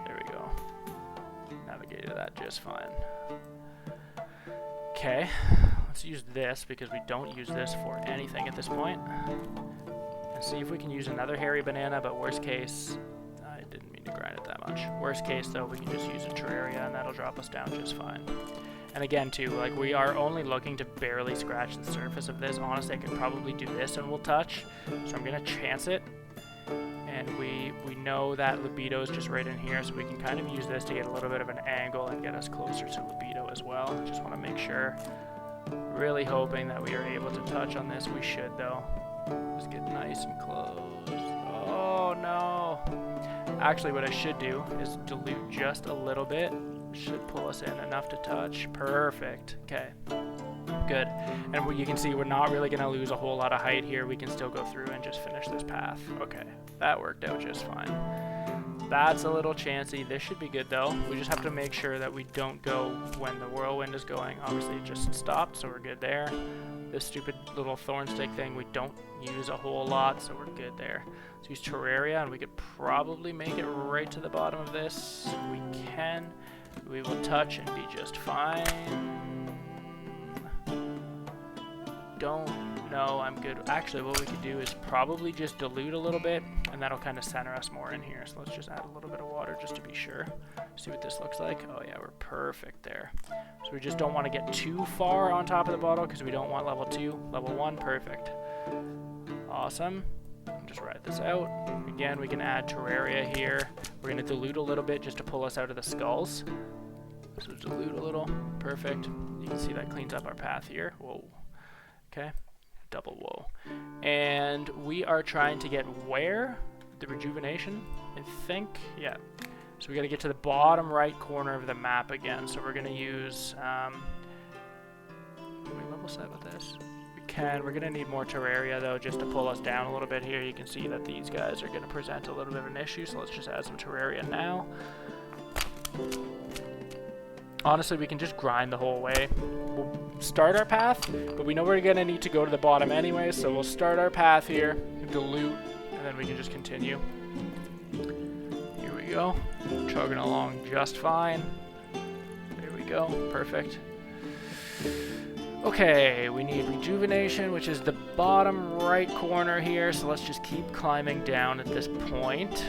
there we go. Navigated that just fine. Okay, let's use this because we don't use this for anything at this point. And see if we can use another hairy banana, but worst case, I didn't mean to grind it that much. Worst case though, we can just use a Terraria and that'll drop us down just fine. And again too, like, we are only looking to barely scratch the surface of this. Honestly, I could probably do this and we'll touch. So I'm gonna chance it. And we know that Libido is just right in here, so we can kind of use this to get a little bit of an angle and get us closer to Libido as well. Just want to make sure. Really hoping that we are able to touch on this. We should though. Just get nice and close. Oh no! Actually, what I should do is dilute just a little bit. Should pull us in enough to touch. Perfect. Okay. Good. And you can see we're not really going to lose a whole lot of height here. We can still go through and just finish this path. Okay. That worked out just fine. That's a little chancy. This should be good though. We just have to make sure that we don't go when the whirlwind is going. Obviously it just stopped, so we're good there. This stupid little thorn stick thing we don't use a whole lot, so we're good there. Let's use Terraria, and we could probably make it right to the bottom of this. We can. We will touch and be just fine. Don't No, I'm good. Actually, what we could do is probably just dilute a little bit, and that'll kind of center us more in here. So let's just add a little bit of water just to be sure. See what this looks like. Oh yeah, we're perfect there. So we just don't want to get too far on top of the bottle because we don't want level 2. Level 1, perfect. Awesome. Just ride this out. Again, we can add Terraria here. We're going to dilute a little bit just to pull us out of the skulls. So dilute a little. Perfect. You can see that cleans up our path here. Whoa. Okay. Double whoa. And we are trying to get where? The rejuvenation? I think. Yeah. So we got to get to the bottom right corner of the map again. So we're going to use... can we level set with this? We're going to need more Terraria though just to pull us down a little bit here. You can see that these guys are going to present a little bit of an issue, so let's just add some Terraria now. Honestly, we can just grind the whole way. We'll start our path, but we know we're going to need to go to the bottom anyway, so we'll start our path here, dilute, and then we can just continue. Here we go. Chugging along just fine. There we go. Perfect. Okay, we need rejuvenation, which is the bottom right corner here, so let's just keep climbing down at this point.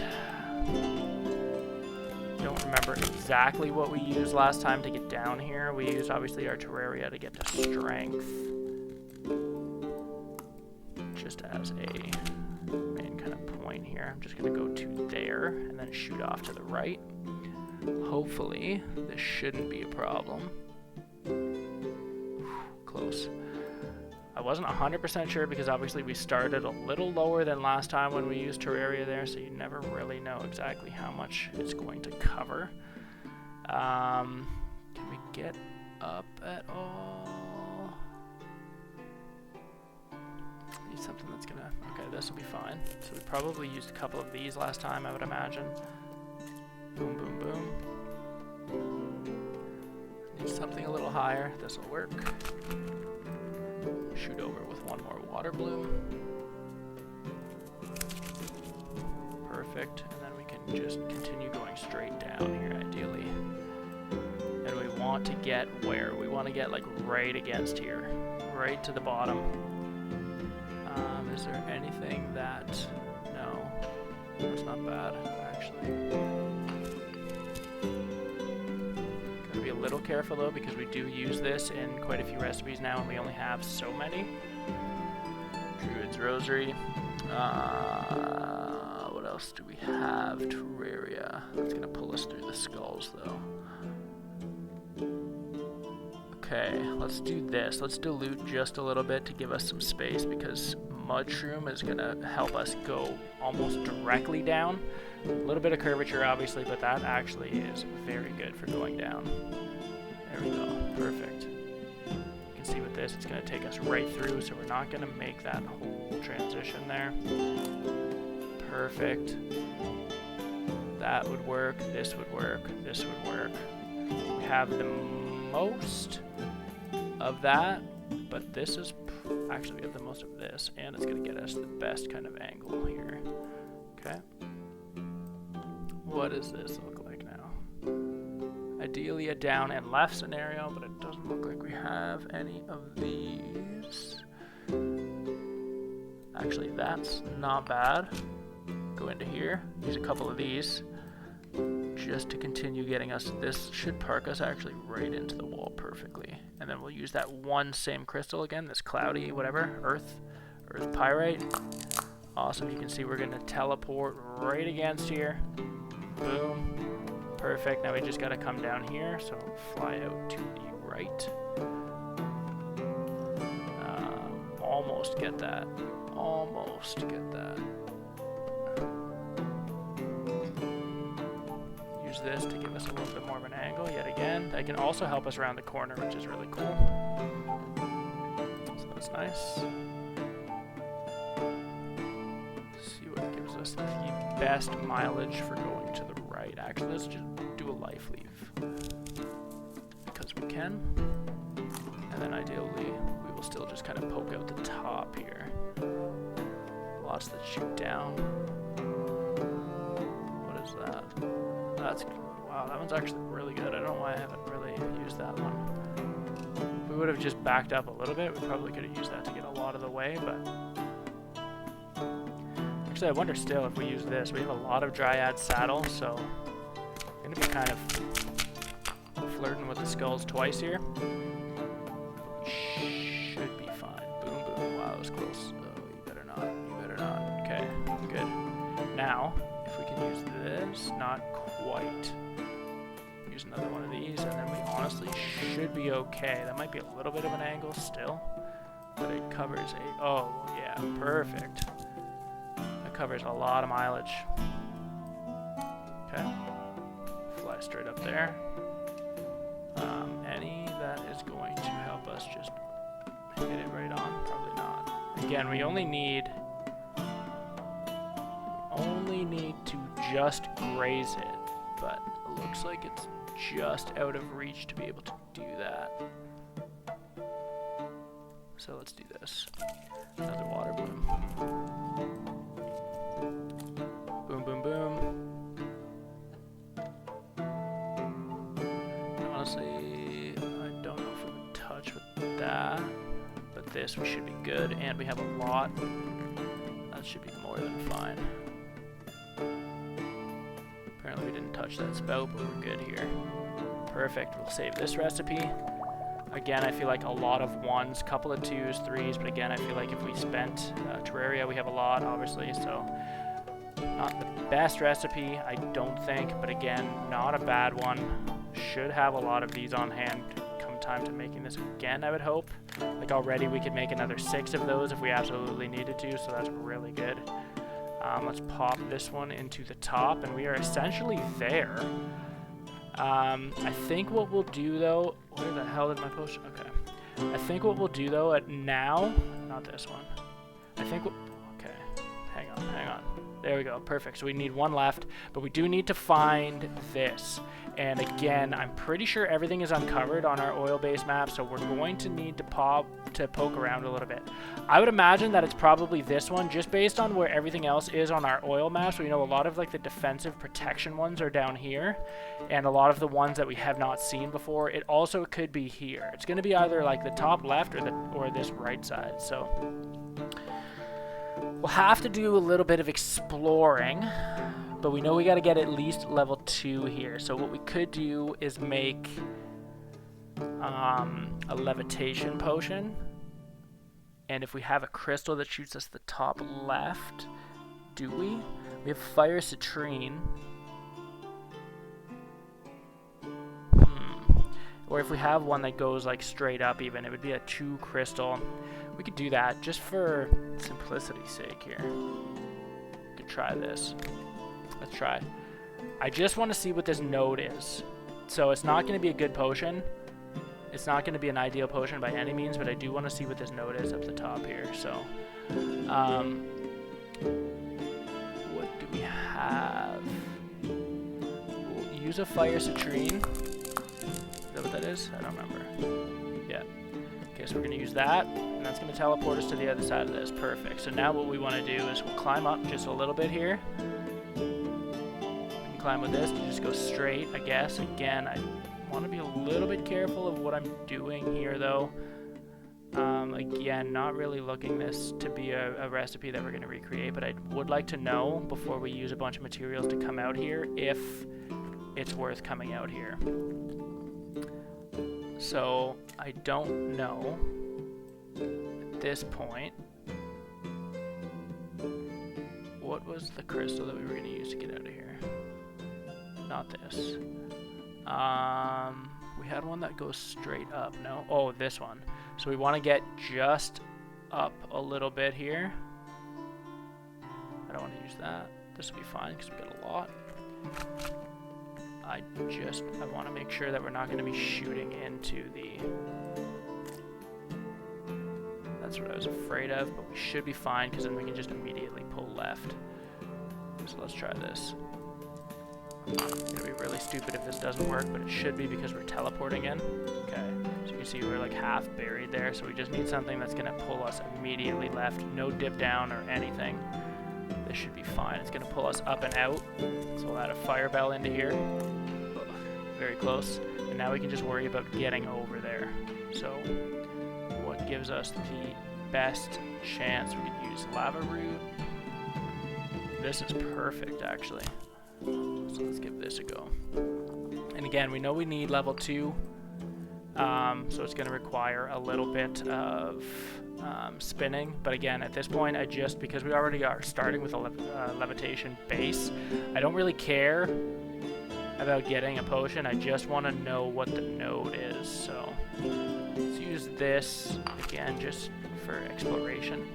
Don't remember exactly what we used last time to get down here. We used obviously our Terraria to get to strength. Just as a main kind of point here. I'm just going to go to there and then shoot off to the right. Hopefully, this shouldn't be a problem. Close. I wasn't 100% sure because obviously we started a little lower than last time when we used Terraria there, so you never really know exactly how much it's going to cover. Can we get up at all? Need something that's gonna... Okay, this will be fine. So we probably used a couple of these last time, I would imagine. Boom, boom, boom. Need something a little higher. This will work. Shoot over with one more water bloom. Perfect. And then we can just continue going straight down here, ideally. And we want to get where? We want to get like right against here. Right to the bottom. Is there anything that... No. That's not bad, actually. Be a little careful though because we do use this in quite a few recipes now and we only have so many. Druid's Rosary. What else do we have? Terraria. That's gonna pull us through the skulls though. Okay, let's do this. Let's dilute just a little bit to give us some space because Mushroom is gonna help us go almost directly down. A little bit of curvature obviously, but that actually is very good for going down. There we go, perfect. You can see with this, it's gonna take us right through, so we're not gonna make that whole transition there. Perfect. That would work, this would work, this would work. We have the most of that, but this is, actually we have the most of this, and it's gonna get us the best kind of angle here. Okay. What does this look like now? Ideally a down and left scenario, but it doesn't look like we have any of these. Actually, that's not bad. Go into here, use a couple of these, just to continue getting us, this should park us actually right into the wall perfectly. And then we'll use that one same crystal again, this cloudy, whatever, earth pyrite. Awesome, you can see we're gonna teleport right against here. Boom. Perfect. Now we just got to come down here, so fly out to the right. Almost get that. Almost get that. Use this to give us a little bit more of an angle yet again. That can also help us around the corner, which is really cool. So that's nice. See what gives us the best mileage for going to the right. Actually, let's just do a life leave because we can, and then ideally we will still just kind of poke out the top here. Lots that shoot down. What is that? That's, wow, that one's actually really good. I don't know why I haven't really used that one. we would have just backed up a little bit, we probably could have used that to get a lot of the way, but... Actually, I wonder still if we use this. We have a lot of Dryad saddle, so... I'm going to be kind of flirting with the skulls twice here. Should be fine. Boom, boom. Wow, that was close. Oh, you better not. You better not. Okay, good. Now, if we can use this, not quite. Use another one of these, and then we honestly should be okay. That might be a little bit of an angle still, but it covers a... Oh, yeah, perfect. That covers a lot of mileage. Okay. Fly straight up there. Any that is going to help us just hit it right on? Probably not. Again, we only need to just graze it, but it looks like it's just out of reach to be able to do that. So let's do this. Another water bloom. Boom, boom, boom. Honestly, I don't know if we would touch with that, but this we should be good, and we have a lot. That should be more than fine. Apparently we didn't touch that spout, but we're good here. Perfect. We'll save this recipe. Again, I feel like a lot of ones, couple of twos, threes, but again, I feel like if we spent Terraria, we have a lot, obviously, so not the best recipe, I don't think, but again, not a bad one. Should have a lot of these on hand come time to making this again, I would hope. Like already we could make another 6 of those if we absolutely needed to, so that's really good. Let's pop this one into the top, and we are essentially there. I think what we'll do though, where the hell did my potion? Okay. I think what we'll do though now, not this one. I think okay, hang on. There we go, perfect. So we need one left, but we do need to find this. And again, I'm pretty sure everything is uncovered on our oil-based map, so we're going to need to poke around a little bit. I would imagine that it's probably this one, just based on where everything else is on our oil map. So we know a lot of like the defensive protection ones are down here, and a lot of the ones that we have not seen before. It also could be here. It's going to be either like the top left or this right side. So we'll have to do a little bit of exploring, but we know we got to get at least level 2 here. So what we could do is make a levitation potion, and if we have a crystal that shoots us the top left, do we? We have fire citrine. Or if we have one that goes like straight up even, it would be a 2 crystal. We could do that just for simplicity's sake here. We could try this. Let's try. I just want to see what this node is. So it's not going to be a good potion. It's not going to be an ideal potion by any means, but I do want to see what this node is up the top here. So, what do we have? We'll use a fire citrine. Is that what that is? I don't remember. Yeah. Okay, so we're going to use that, and that's going to teleport us to the other side of this. Perfect. So now what we want to do is we'll climb up just a little bit here. We can climb with this to just go straight, I guess. Again, I want to be a little bit careful of what I'm doing here, though. Again, not really looking this to be a recipe that we're going to recreate, but I would like to know before we use a bunch of materials to come out here if it's worth coming out here. So I don't know at this point what was the crystal that we were going to use to get out of here. Not this. We had one that goes straight up, no? Oh, this one. So we want to get just up a little bit here. I don't want to use that. This will be fine because we got a lot. I want to make sure that we're not going to be shooting into the... That's what I was afraid of, but we should be fine because then we can just immediately pull left. So let's try this. It's going to be really stupid if this doesn't work, but it should be because we're teleporting in. Okay, so you can see we're like half buried there, so we just need something that's going to pull us immediately left. No dip down or anything. This should be fine. It's going to pull us up and out. So we'll add a fire bell into here. Very close. And now we can just worry about getting over there. So what gives us the best chance? We could use lava root. This is perfect, actually. So let's give this a go. And again, we know we need level 2. So it's going to require a little bit of spinning. But again, at this point, because we already are starting with a levitation base, I don't really care about getting a potion. I just want to know what the node is. So let's use this again just for exploration.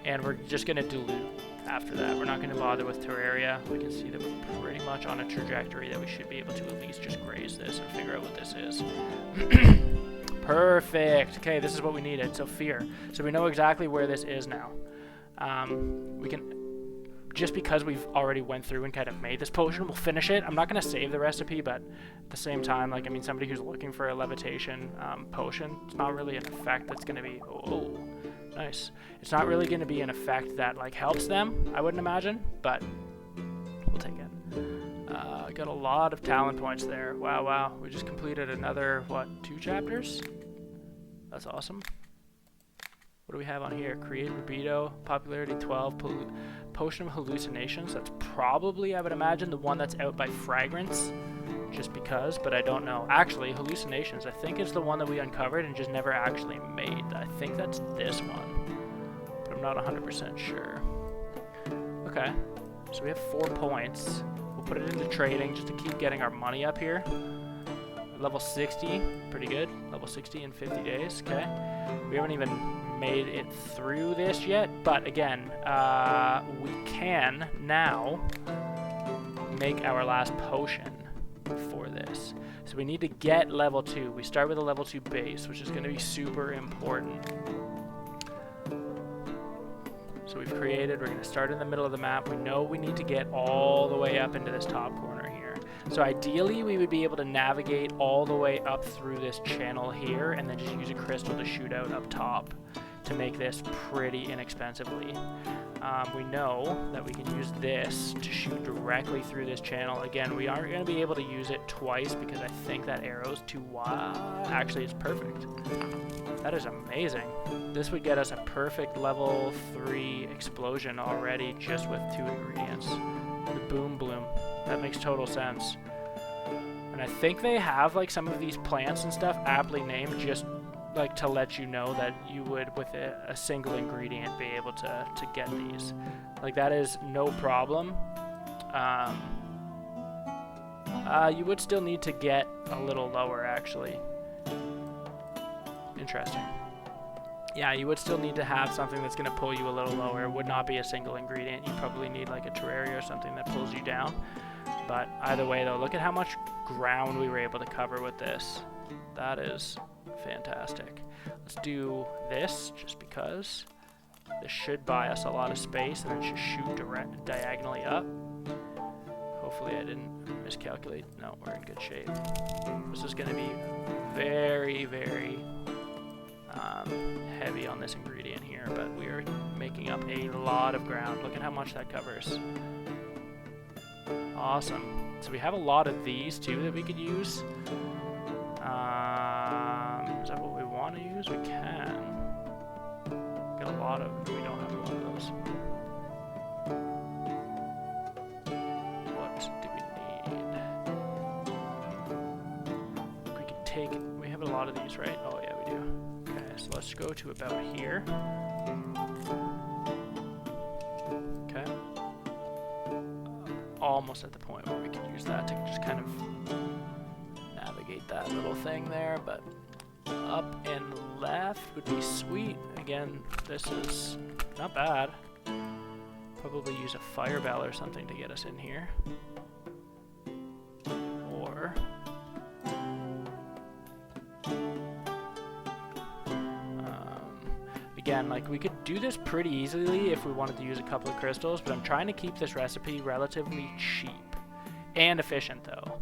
And we're just going to dilute after that. We're not going to bother with Terraria. We can see that we're pretty much on a trajectory that we should be able to at least just graze this and figure out what this is. Perfect. Okay, this is what we needed. So fear. So we know exactly where this is now. We can, just because we've already went through and kind of made this potion, we'll finish it. I'm not going to save the recipe, but at the same time, like, I mean, somebody who's looking for a levitation potion, it's not really an effect that's going to be, oh, nice. It's not really going to be an effect that, like, helps them, I wouldn't imagine, but we'll take it. Got a lot of talent points there. Wow, wow. We just completed another, what, 2 chapters? That's awesome. What do we have on here? Create Rubedo, popularity 12, potion of hallucinations. That's probably, I would imagine, the one that's out by fragrance, just because, but I don't know. Actually, hallucinations, I think is the one that we uncovered and just never actually made. I think that's this one, but I'm not 100% sure. Okay, so we have 4 points. We'll put it into trading just to keep getting our money up here. Level 60, pretty good. Level 60 in 50 days, okay. We haven't even made it through this yet, but again, we can now make our last potion for this. So we need to get level 2. We start with a level 2 base, which is going to be super important. So we've created, we're going to start in the middle of the map. We know we need to get all the way up into this top corner here. So ideally we would be able to navigate all the way up through this channel here and then just use a crystal to shoot out up top to make this pretty inexpensively. We know that we can use this to shoot directly through this channel. Again, we aren't going to be able to use it twice because I think that arrow's too wide. Actually, it's perfect. That is amazing. This would get us a perfect level 3 explosion already just with 2 ingredients. The boom bloom. That makes total sense. And I think they have like some of these plants and stuff aptly named just like to let you know that you would with a single ingredient be able to get these. Like that is no problem. You would still need to get a little lower actually. Interesting. Yeah, you would still need to have something that's going to pull you a little lower. It would not be a single ingredient. You probably need like a Terraria or something that pulls you down. But either way though, look at how much ground we were able to cover with this. That is fantastic. Let's do this just because this should buy us a lot of space and then should shoot diagonally up. Hopefully I didn't miscalculate. No, we're in good shape. This is going to be very, very heavy on this ingredient here, but we are making up a lot of ground. Look at how much that covers. Awesome. So we have a lot of these too that we could use. Is that what we want to use? We can. Got a lot of. We don't have a lot of those. What do we need? We can take. We have a lot of these, right? Oh yeah, we do. Okay, so let's go to about here. Okay. Almost at the point where we can use that to just kind of navigate that little thing there, but up and left would be sweet. Again, this is not bad. Probably use a fire bell or something to get us in here. Or again, like we could do this pretty easily if we wanted to use a couple of crystals, but I'm trying to keep this recipe relatively cheap and efficient though.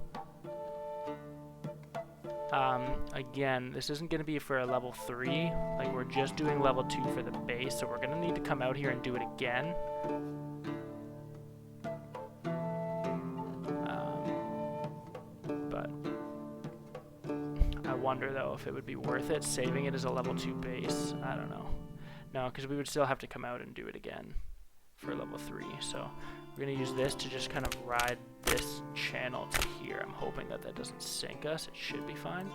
Again, this isn't going to be for a level 3, like we're just doing level 2 for the base, so we're going to need to come out here and do it again. But wonder though if it would be worth it saving it as a level 2 base. I don't know. No, because we would still have to come out and do it again for level 3. So we're going to use this to just kind of ride this channel to here. I'm hoping that that doesn't sink us. It should be fine.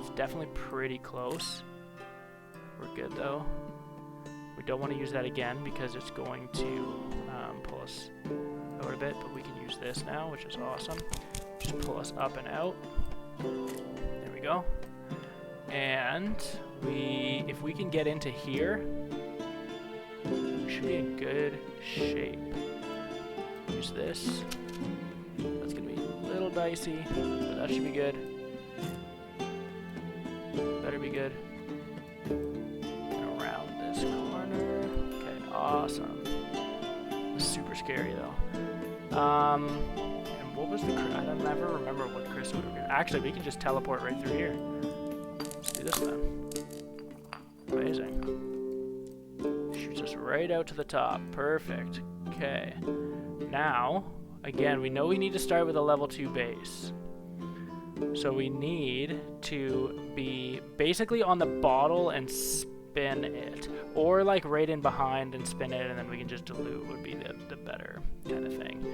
It's definitely pretty close. We're good though. We don't want to use that again because it's going to pull us out a bit, but we can use this now, which is awesome. Just pull us up and out. There we go. And if we can get into here, we should be in good shape. Use this. That's going to be a little dicey, but that should be good. Better be good. And around this corner. Okay, awesome. It was super scary though. And what was the? I don't ever remember what crystal we were gonna. Actually, we can just teleport right through here. Let's do this then. Amazing. Shoots us right out to the top. Perfect. Okay. Now, again, we know we need to start with a level 2 base. So we need to be basically on the bottle and spin it. Or like right in behind and spin it, and then we can just dilute would be the better kind of thing.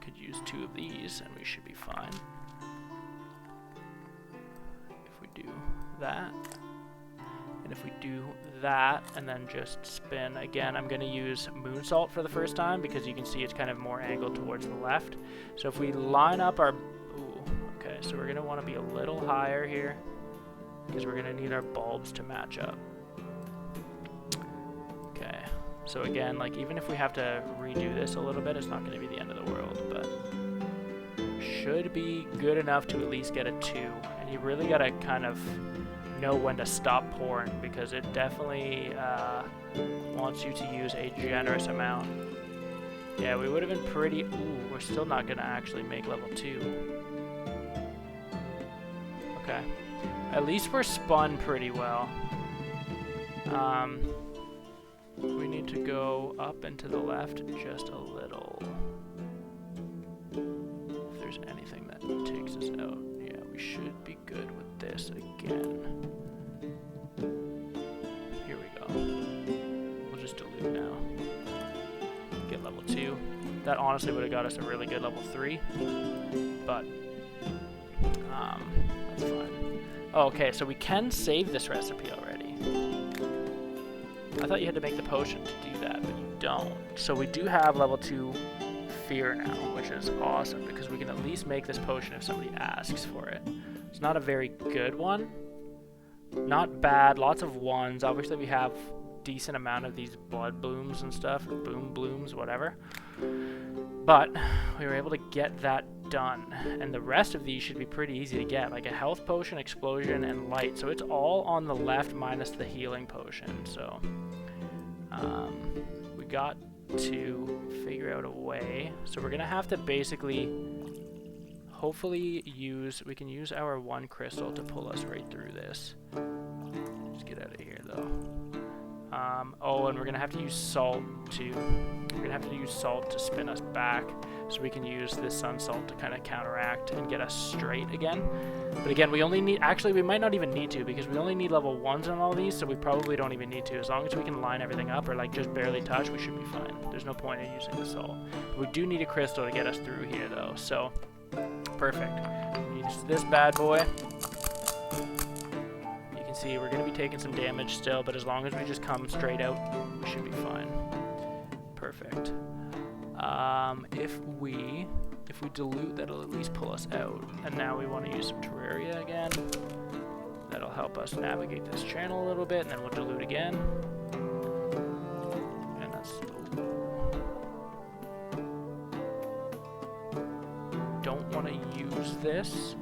Could use 2 of these and we should be fine. If we do that. And if we do that and then just spin again, I'm going to use moonsault for the first time because you can see it's kind of more angled towards the left. So if we line up our... Ooh, okay, so we're going to want to be a little higher here because we're going to need our bulbs to match up. Okay, so again, like even if we have to redo this a little bit, it's not going to be the end of the world, but should be good enough to at least get a 2. And you really got to kind of know when to stop pouring because it definitely wants you to use a generous amount. Yeah, we would have been pretty... Ooh, we're still not going to actually make level 2. Okay. At least we're spun pretty well. We need to go up and to the left just a little. If there's anything that takes us out. Yeah, we should be good with this again. Here we go. We'll just dilute now. Get level 2. That honestly would have got us a really good level 3. But, that's fine. Oh, okay, so we can save this recipe already. I thought you had to make the potion to do that, but you don't. So we do have level 2 fear now, which is awesome because we can at least make this potion if somebody asks for it. It's not a very good one. Not bad, lots of 1s. Obviously we have decent amount of these blood blooms and stuff, or boom blooms, whatever. But we were able to get that done. And the rest of these should be pretty easy to get, like a health potion, explosion, and light. So it's all on the left minus the healing potion. So we got to figure out a way. So we're going to have to basically hopefully we can use our 1 crystal to pull us right through this. Let's get out of here though. Oh, and we're gonna have to use salt to spin us back, so we can use this sun salt to kind of counteract and get us straight again. But again, we only need, actually we might not even need to because we only need level 1s on all these, so we probably don't even need to. As long as we can line everything up or like just barely touch, we should be fine. There's no point in using the salt. But we do need a crystal to get us through here though, so perfect. Use this bad boy. See, we're going to be taking some damage still, but as long as we just come straight out, we should be fine. Perfect. If we dilute, that'll at least pull us out. And now we want to use some Terraria again. That'll help us navigate this channel a little bit, and then we'll dilute again. And that's... Don't want to use this.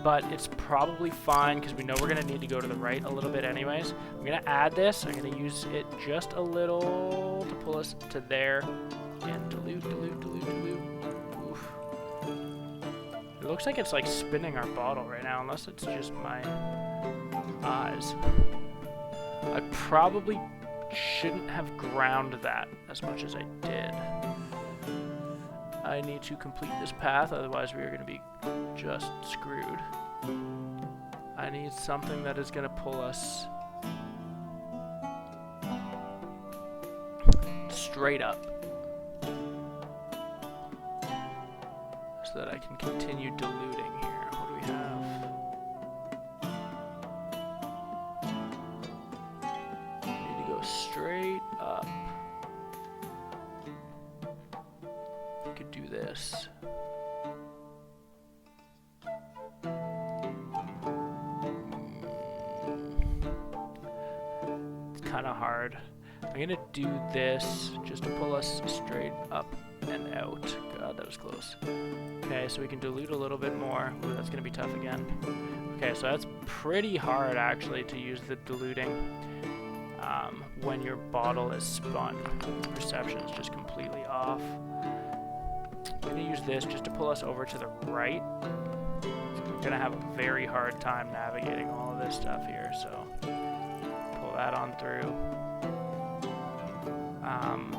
But it's probably fine because we know we're going to need to go to the right a little bit anyways. I'm going to add this. I'm going to use it just a little to pull us to there. And dilute. Oof. It looks like it's like spinning our bottle right now, unless it's just my eyes. I probably shouldn't have ground that as much as I did. I need to complete this path, otherwise we are going to be just screwed. I need something that is going to pull us straight up so that I can continue diluting here. What do we have? We need to go straight up. We could do this. It's kind of hard. I'm gonna do this just to pull us straight up and out. God, that was close. Okay, so we can dilute a little bit more. Ooh, that's gonna be tough again. Okay, so that's pretty hard actually to use the diluting when your bottle is spun. Perception is just completely off. I'm gonna use this just to pull us over to the right. So we're gonna have a very hard time navigating all of this stuff here, so pull that on through.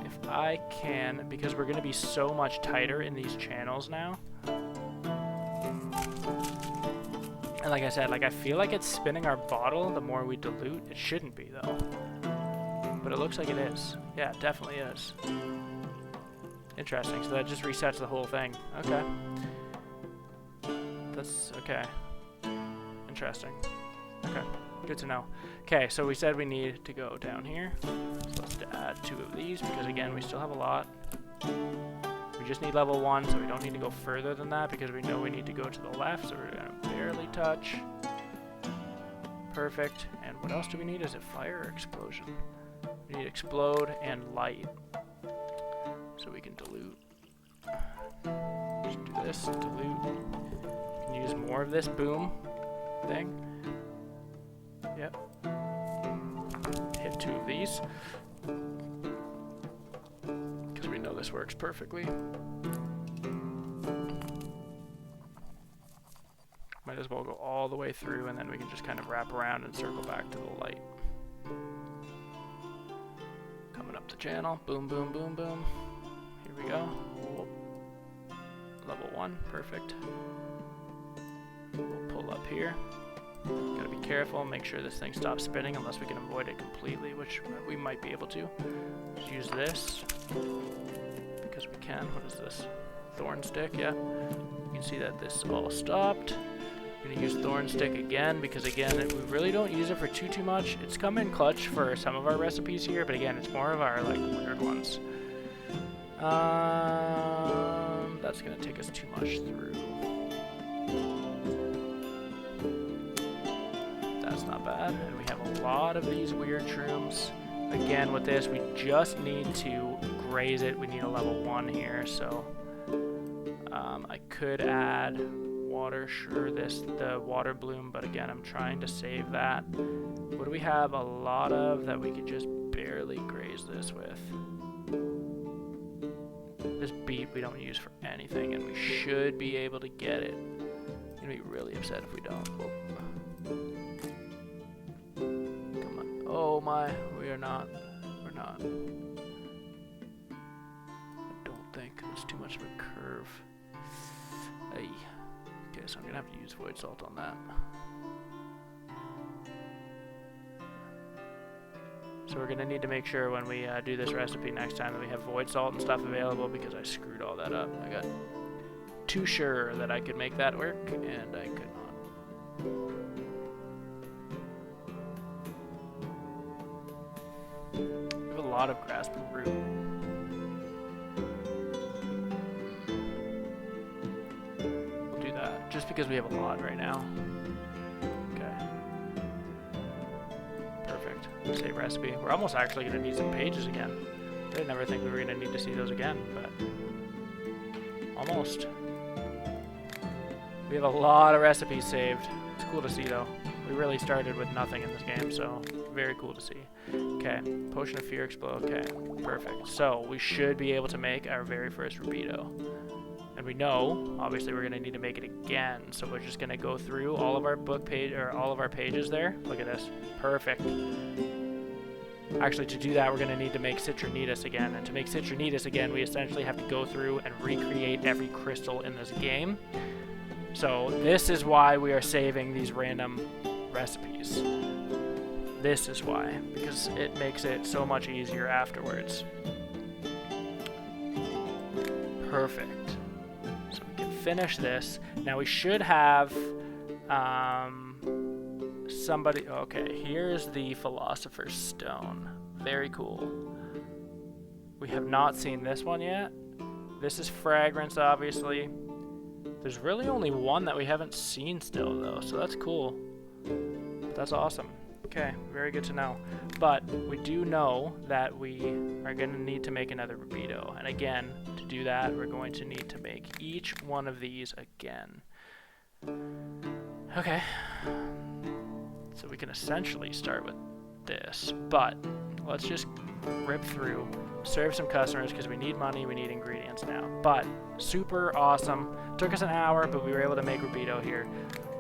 If I can, because we're going to be so much tighter in these channels now. And like I said, like I feel like it's spinning our bottle the more we dilute. It shouldn't be though. But it looks like it is. Yeah, it definitely is. Interesting. So that just resets the whole thing. Okay. That's okay. Interesting. Okay. Good to know. Okay, so we said we need to go down here. So let's add 2 of these because again, we still have a lot. We just need level 1, so we don't need to go further than that because we know we need to go to the left, so we're gonna barely touch. Perfect. And what else do we need? Is it fire or explosion? We need explode and light. So we can dilute. Just do this, dilute. We can use more of this boom thing. Yep. Hit 2 of these. Because we know this works perfectly. Might as well go all the way through and then we can just kind of wrap around and circle back to the light. Coming up the channel. Boom, boom, boom, boom. Here we go. Whoop. Level 1. Perfect. We'll pull up here. Gotta be careful, make sure this thing stops spinning unless we can avoid it completely, which we might be able to. Just use this, because we can. What is this? Thorn stick, yeah. You can see that this all stopped. I'm gonna use thorn stick again, because again, we really don't use it for too much. It's come in clutch for some of our recipes here, but again, it's more of our like weird ones. That's gonna take us too much through. That's not bad, and we have a lot of these weird shrooms. Again, with this, we just need to graze it. We need a level 1 here, so I could add water, sure, the water bloom, but again, I'm trying to save that. What do we have a lot of that we could just barely graze this with? This beet we don't use for anything, and we should be able to get it. I'm gonna be really upset if we don't. Whoa. Oh my, we are not. We're not. I don't think. It's too much of a curve. Hey. Okay, so I'm gonna have to use void salt on that. So we're gonna need to make sure when we do this recipe next time that we have void salt and stuff available because I screwed all that up. I got too sure that I could make that work, and I could not. A lot of grasp root. We'll do that just because we have a lot right now. Okay. Perfect. Save recipe. We're almost actually going to need some pages again. I didn't ever think we were going to need to see those again, but almost. We have a lot of recipes saved. It's cool to see though. We really started with nothing in this game, so very cool to see. Okay, Potion of Fear Explode. Okay, perfect. So we should be able to make our very first Rubedo. And we know, obviously, we're going to need to make it again. So we're just going to go through all of our book page, or all of our pages there. Look at this. Perfect. Actually, to do that, we're going to need to make Citronitas again. And to make Citronitas again, we essentially have to go through and recreate every crystal in this game. So this is why we are saving these random recipes. This is why, because it makes it so much easier afterwards. Perfect. So we can finish this. Now we should have somebody. Okay, here's the Philosopher's Stone. Very cool. We have not seen this one yet. This is Fragrance, obviously. There's really only one that we haven't seen still, though, so that's cool. That's awesome. Okay, very good to know. But we do know that we are going to need to make another Rubedo. And again, to do that, we're going to need to make each one of these again. Okay. So we can essentially start with this, but let's just rip through, serve some customers because we need money, we need ingredients now. But super awesome. Took us an hour, but we were able to make Rubedo here.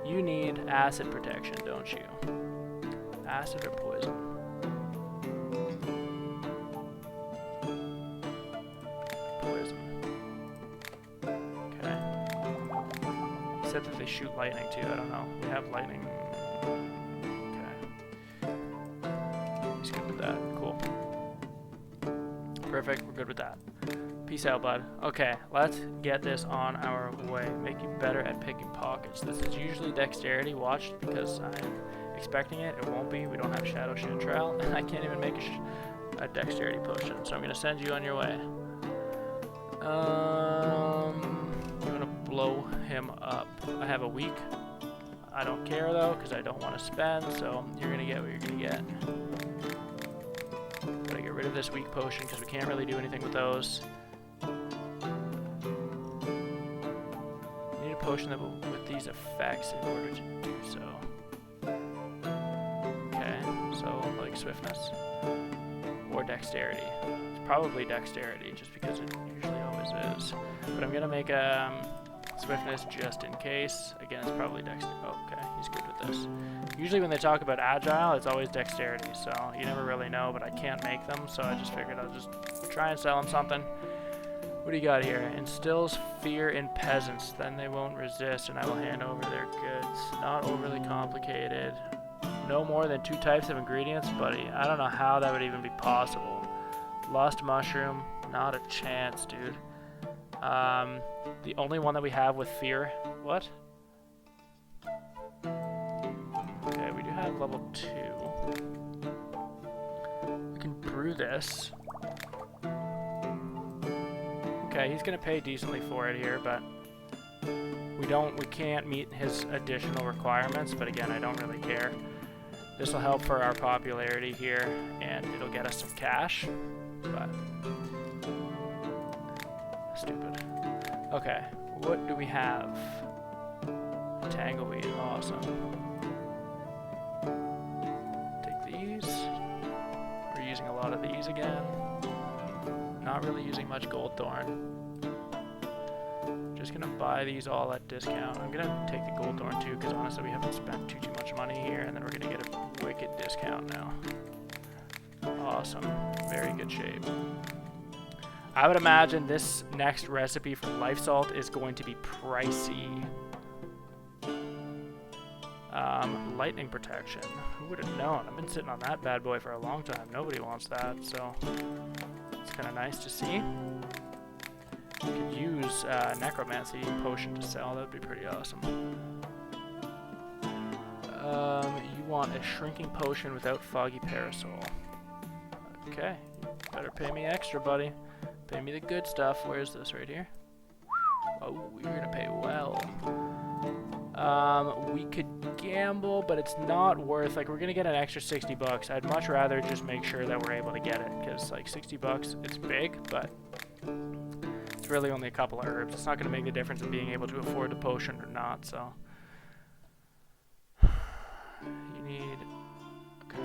You need acid protection, don't you? Acid or poison? Poison. Okay. He said that they shoot lightning too. I don't know. We have lightning. Okay. He's good with that. Cool. Perfect. We're good with that. Peace out, bud. Okay, let's get this on our way. Make you better at picking pockets. This is usually dexterity. Watch, because I'm expecting it. It won't be. We don't have Shadow Chanterelle. I can't even make a dexterity potion, so I'm going to send you on your way. I'm going to blow him up. I have a week. I don't care, though, because I don't want to spend, so you're going to get what you're going to get. Gotta get rid of this weak potion, because we can't really do anything with those. Need a potion that will, with these effects in order to do so. Okay, so like swiftness or dexterity. It's probably dexterity, just because it usually always is. But I'm gonna make swiftness just in case. Again, it's probably dexterity. Oh, okay, he's good with this. Usually when they talk about agile, it's always dexterity, so you never really know, but I can't make them, so I just figured I'll just try and sell him something. What do you got here? Instills fear in peasants, then they won't resist, and I will hand over their goods. Not overly complicated. No more than 2 types of ingredients, buddy. I don't know how that would even be possible. Lost mushroom, not a chance, dude. The only one that we have with fear. What? Okay, we do have level 2. We can brew this. Okay, he's gonna pay decently for it here, but we can't meet his additional requirements, but again, I don't really care. This will help for our popularity here, and it'll get us some cash, but stupid. Okay, what do we have? Tangleweed, awesome. Take these. We're using a lot of these again. Not really using much gold thorn. Just gonna buy these all at discount. I'm gonna take the gold thorn too, because honestly we haven't spent too much money here, and then we're gonna get a wicked discount now. Awesome, very good shape. I would imagine this next recipe for life salt is going to be pricey. Lightning protection. Who would have known? I've been sitting on that bad boy for a long time. Nobody wants that, so it's kind of nice to see. You could use necromancy potion to sell. That would be pretty awesome. You want a shrinking potion without foggy parasol. Okay, you better pay me extra, buddy. Pay me the good stuff. Where's this? Right here? Oh, you're gonna pay well. We could gamble, but it's not worth, like, we're gonna get an extra 60 bucks. I'd much rather just make sure that we're able to get it, because like 60 bucks, it's big, but it's really only a couple of herbs. It's not gonna make the difference in being able to afford the potion or not, so. You need, okay.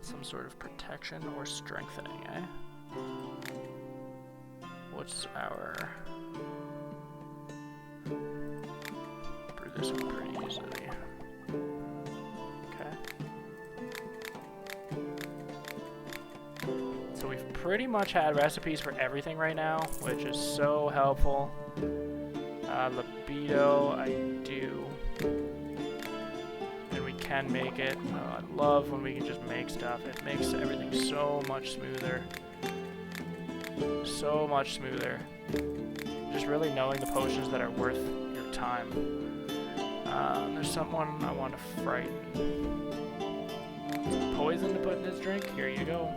Some sort of protection or strengthening, eh? What's our... Brew this one pretty easily. Okay. pretty much had recipes for everything right now, which is so helpful. Libido, I do. And we can make it. Oh, I love when we can just make stuff. It makes everything so much smoother. So much smoother. Just really knowing the potions that are worth your time. There's someone I want to frighten. Poison to put in his drink? Here you go.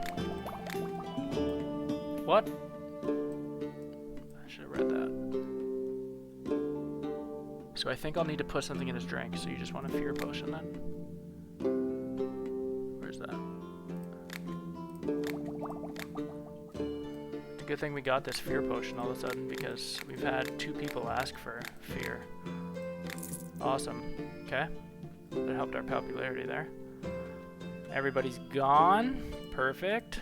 What? I should have read that. So I think I'll need to put something in his drink, so you just want a fear potion then? Where's that? It's a good thing we got this fear potion all of a sudden, because we've had 2 people ask for fear. Awesome. Okay. That helped our popularity there. Everybody's gone. Perfect.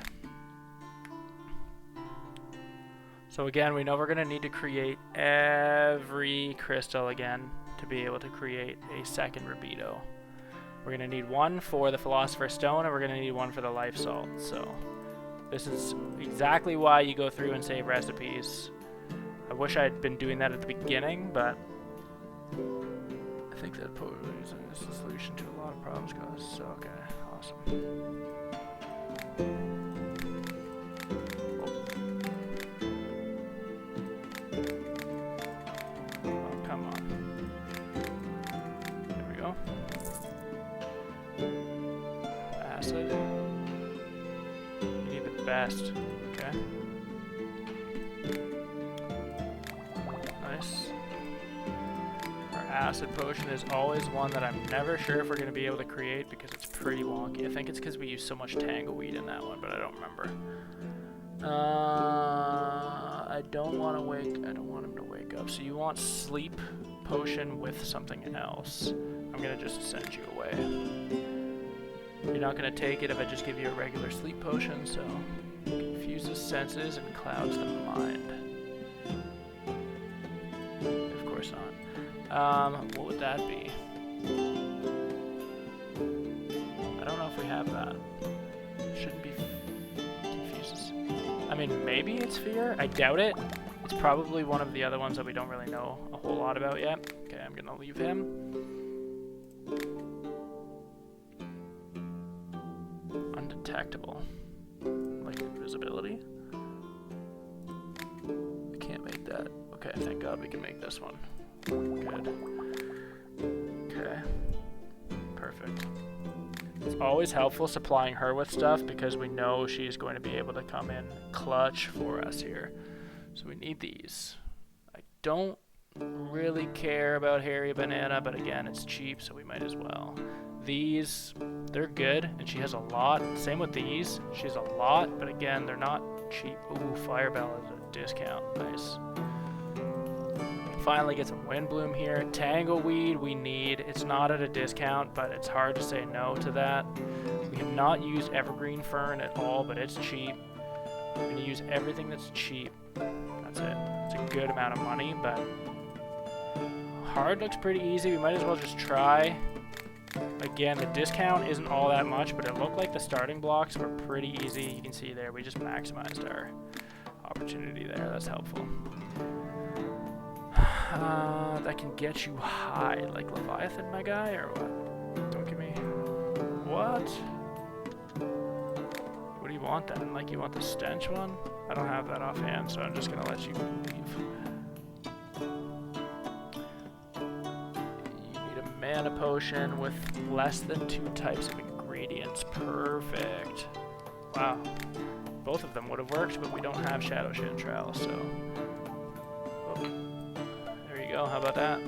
So again, we know we're going to need to create every crystal again to be able to create a second Rubedo. We're going to need 1 for the Philosopher's Stone, and we're going to need 1 for the Life Salt. So this is exactly why you go through and save recipes. I wish I had been doing that at the beginning, but I think that probably is the solution to a lot of problems, guys. So, okay, awesome. Best. Okay. Nice. Our acid potion is always one that I'm never sure if we're going to be able to create because it's pretty wonky. I think it's because we use so much tangleweed in that one, but I don't remember. I don't want him to wake up. So you want sleep potion with something else. I'm going to just send you away. You're not going to take it if I just give you a regular sleep potion, so confuses senses and clouds the mind. Of course not. What would that be? I don't know if we have that. Shouldn't be confuses. I mean, maybe it's fear? I doubt it. It's probably one of the other ones that we don't really know a whole lot about yet. Okay, I'm going to leave him. Undetectable. Like invisibility. I can't make that. Okay, thank God we can make this one. Good. Okay. Perfect. It's always helpful supplying her with stuff because we know she's going to be able to come in clutch for us here. So we need these. I don't really care about Hairy Banana, but again, it's cheap, so we might as well. These, they're good, and she has a lot. Same with these. She has a lot, but again, they're not cheap. Ooh, Firebell is a discount. Nice. Finally get some Windbloom here. Tangleweed we need. It's not at a discount, but it's hard to say no to that. We have not used Evergreen Fern at all, but it's cheap. We're going to use everything that's cheap. That's it. It's a good amount of money, but hard looks pretty easy. We might as well just try. Again, the discount isn't all that much, but it looked like the starting blocks were pretty easy. You can see there, we just maximized our opportunity there. That's helpful. That can get you high, like Leviathan, my guy, or what? Don't give me... What? What do you want then? Like, you want the stench one? I don't have that offhand, so I'm just gonna let you leave. Mana potion with less than 2 types of ingredients. Perfect. Wow. Both of them would have worked, but we don't have Shadow Chantrell, so... Oh. There you go. How about that?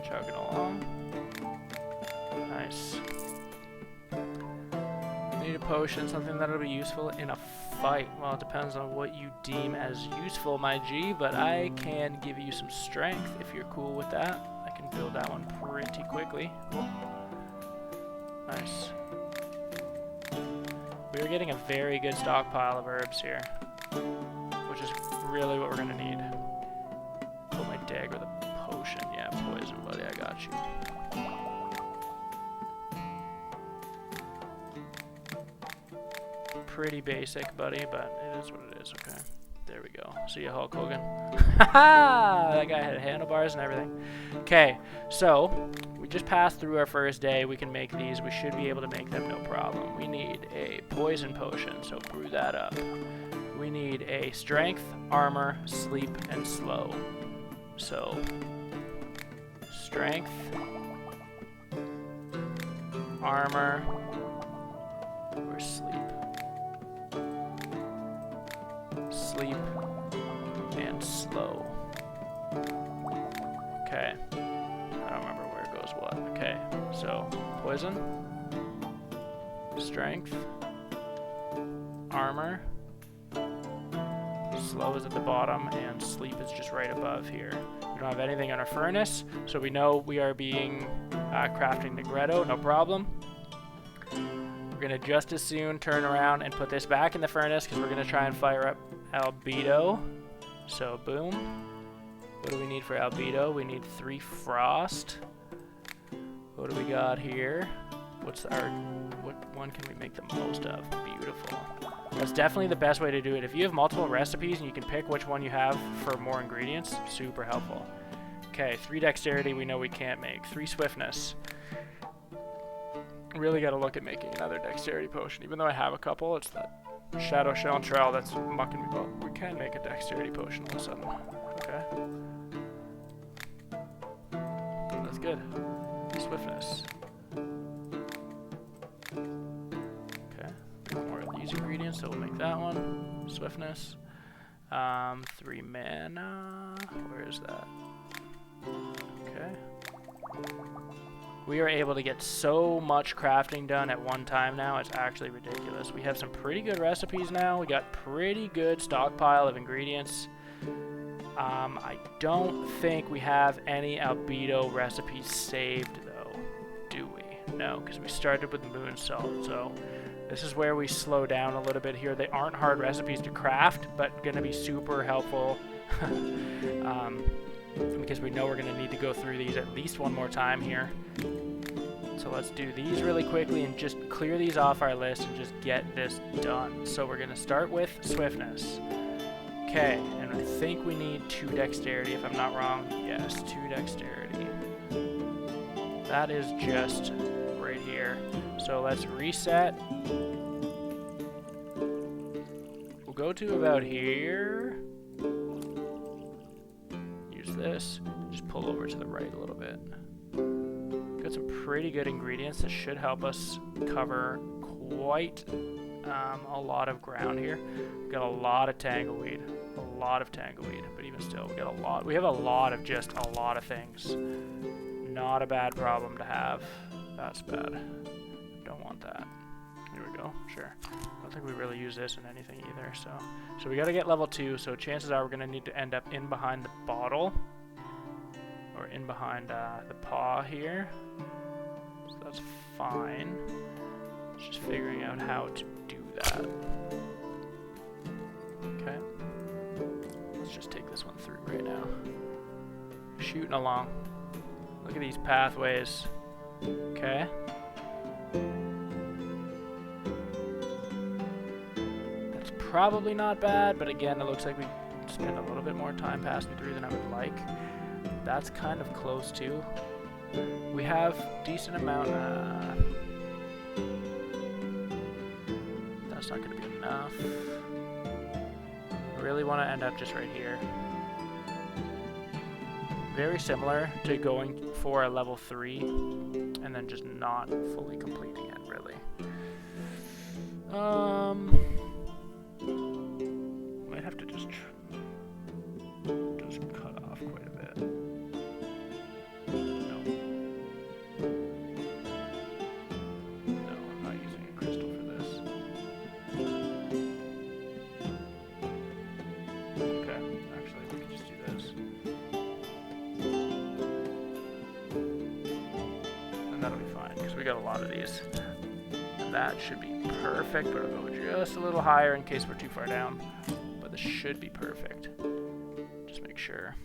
Chugging along. Nice. Need a potion, something that'll be useful in a fight. Well, it depends on what you deem as useful, my G, but I can give you some strength if you're cool with that. I can build that one pretty quickly. Nice. We're getting a very good stockpile of herbs here, which is really what we're gonna need. Put my dagger with a potion. Yeah, poison, buddy, I got you. pretty basic, buddy, but it is what it is, okay. There we go. See ya, Hulk Hogan. Haha! That guy had handlebars and everything. Okay, so we just passed through our first day. We can make these. We should be able to make them no problem. We need a poison potion, so brew that up. We need a strength, armor, sleep, and slow. So, strength, armor, or sleep. Sleep, and slow. Okay. I don't remember where it goes what. Okay, so poison, strength, armor, slow is at the bottom, and sleep is just right above here. We don't have anything on our furnace, so we know we are being crafting the Rubedo, no problem. We're going to just as soon turn around and put this back in the furnace because we're going to try and fire up albedo. So boom. What do we need for albedo? We need 3 frost. What do we got here? What one can we make the most of? Beautiful. That's definitely the best way to do it. If you have multiple recipes and you can pick which one you have for more ingredients, super helpful. Okay, 3 dexterity we know we can't make. 3 swiftness. Really got to look at making another dexterity potion. Even though I have a couple, it's that shadow shell and trowel that's mucking me up. We can make a dexterity potion all of a sudden. Okay. That's good. Swiftness. Okay. Make more of these ingredients, so we'll make that one. Swiftness. 3 mana. Where is that? Okay. We are able to get so much crafting done at one time now, it's actually ridiculous. We have some pretty good recipes now. We got pretty good stockpile of ingredients. I don't think we have any albedo recipes saved though, do we? No, because we started with moon salt, so this is where we slow down a little bit here. They aren't hard recipes to craft, but gonna be super helpful. Because we know we're going to need to go through these at least one more time here. So let's do these really quickly and just clear these off our list and just get this done. So we're going to start with swiftness. Okay, and I think we need 2 dexterity if I'm not wrong. Yes, 2 dexterity. That is just right here. So let's reset. We'll go to about here. This, just pull over to the right a little bit. Got some pretty good ingredients that should help us cover quite a lot of ground here. We've got a lot of tangleweed, but even still, we got a lot. We have a lot of just a lot of things. Not a bad problem to have. That's bad. Don't want that. Here we go. Sure. I don't think we really use this in anything either. So we got to get level 2. So chances are we're going to need to end up in behind the bottle, or in behind the paw here. So that's fine. It's just figuring out how to do that. Okay. Let's just take this one through right now. Shooting along. Look at these pathways. Okay. Probably not bad, but again, it looks like we spend a little bit more time passing through than I would like. That's kind of close too. We have decent amount. That's not going to be enough. I really want to end up just right here. Very similar to going for a level 3 and then just not fully completing it, really. Might have to just cut off quite a bit. No, I'm not using a crystal for this. Okay, actually, we can just do this. And that'll be fine, because we got a lot of these. And that should be perfect, but I'll go just a little higher in case we're too far down. But this should be perfect. Just make sure.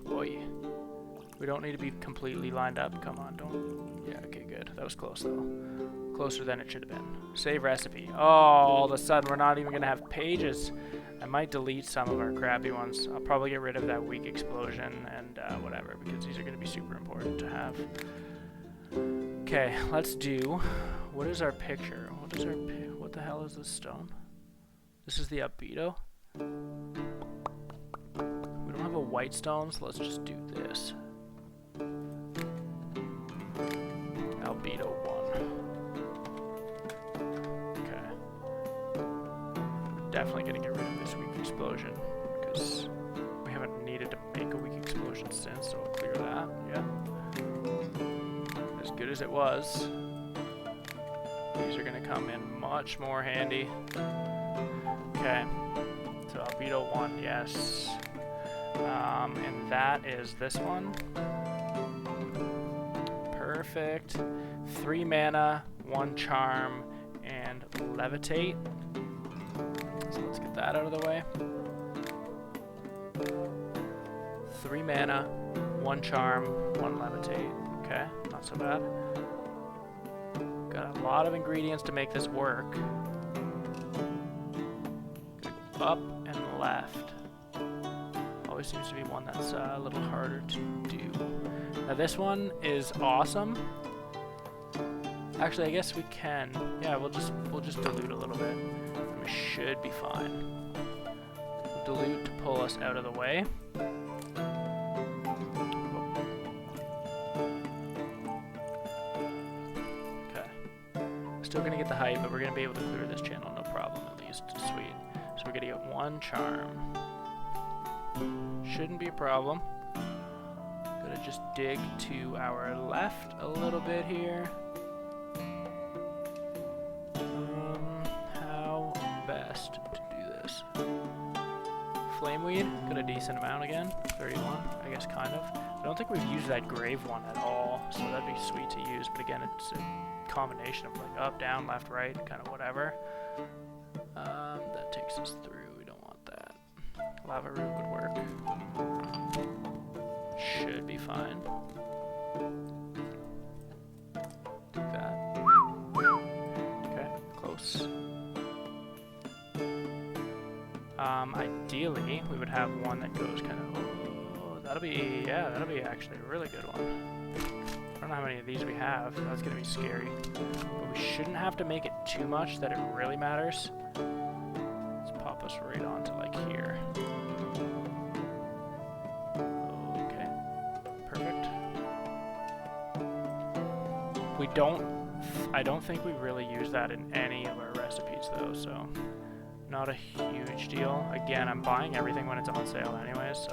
Boy. We don't need to be completely lined up. Come on, don't. Yeah, okay, good. That was close, though. Closer than it should have been. Save recipe. Oh, all of a sudden we're not even going to have pages. I might delete some of our crappy ones. I'll probably get rid of that weak explosion and whatever, because these are going to be super important to have. Okay, let's do... What is our picture? What the hell is this stone? This is the Albedo. We don't have a white stone, so let's just do this. Albedo 1. Okay. Definitely gonna get rid of this weak explosion, because we haven't needed to make a weak explosion since, so we'll clear that. Yeah. As good as it was. These are gonna come in much more handy. Okay. So Albedo 1, yes. And that is this one. Perfect. 3 mana, 1 charm, and levitate. So let's get that out of the way. 3 mana, 1 charm, 1 levitate. Okay, not so bad. Got a lot of ingredients to make this work. Gonna go up and left. Always seems to be one that's a little harder to do. Now this one is awesome. Actually, I guess we can. Yeah, we'll just dilute a little bit. And we should be fine. We'll dilute to pull us out of the way. Okay. Still gonna get the height, but we're gonna be able to clear this channel, no problem at least. Sweet. So we're gonna get 1 charm. Shouldn't be a problem. Gonna just dig to our left a little bit here. How best to do this? Flameweed, got a decent amount again. 31, I guess, kind of. I don't think we've used that grave one at all, so that'd be sweet to use. But again, it's a combination of like up, down, left, right, kind of whatever. That takes us through. We don't want that. Lava root would work. Should be fine. Do that. Okay, close. Ideally, we would have one that goes kind of. Oh, that'll be actually a really good one. I don't know how many of these we have. That's gonna be scary. But we shouldn't have to make it too much that it really matters. Let's pop us right on to like here. Okay, perfect. I don't think we really use that in any of our recipes though, so not a huge deal. Again, I'm buying everything when it's on sale anyways, so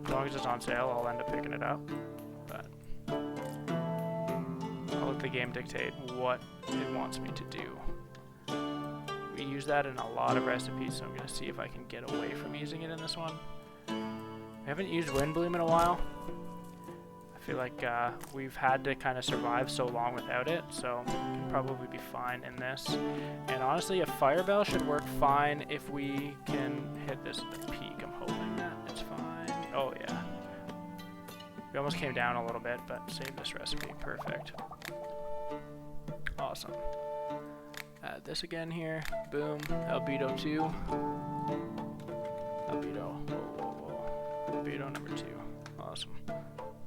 as long as it's on sale, I'll end up picking it up. But I'll let the game dictate what it wants me to do. We use that in a lot of recipes, so I'm going to see if I can get away from using it in this one. I haven't used Windbloom in a while. I feel like we've had to kind of survive so long without it, so we can probably be fine in this. And honestly, a Fire Bell should work fine if we can hit this at the peak. I'm hoping that it's fine. Oh yeah. We almost came down a little bit, but save this recipe. Perfect. Awesome. Add this again here. Boom. Albedo 2. Albedo. Whoa, whoa, whoa. Albedo number 2. Awesome.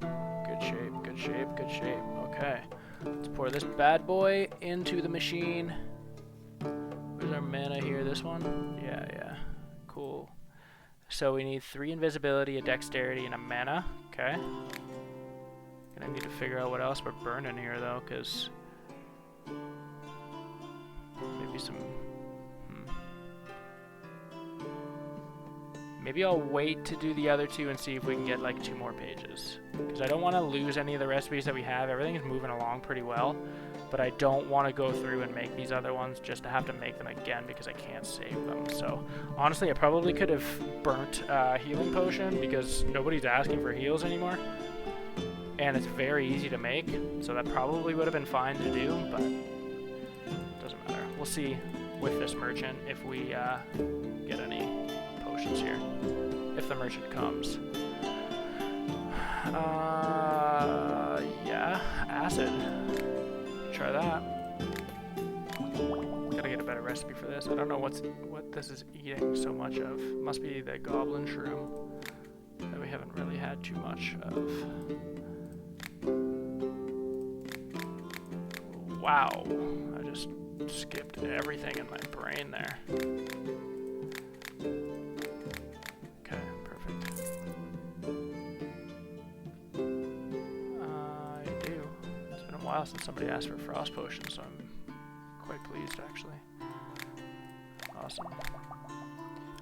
Good shape, good shape, good shape. Okay. Let's pour this bad boy into the machine. Where's our mana here? This one? Yeah, yeah. Cool. So we need 3 invisibility, a dexterity, and a mana. Okay. Gonna need to figure out what else we're burning here though, because maybe some. Maybe I'll wait to do the other 2 and see if we can get like 2 more pages. Because I don't want to lose any of the recipes that we have. Everything is moving along pretty well. But I don't want to go through and make these other ones just to have to make them again because I can't save them. So honestly, I probably could have burnt healing potion because nobody's asking for heals anymore. And it's very easy to make. So that probably would have been fine to do, but it doesn't matter. We'll see with this merchant if we get any potions here, if the merchant comes. Yeah, acid. Try that. recipe for this. I don't know what this is eating so much of. Must be the goblin shroom that we haven't really had too much of. Wow, I just skipped everything in my brain there. Okay, perfect. I do. It's been a while since somebody asked for a frost potion, so I'm quite pleased actually. Awesome.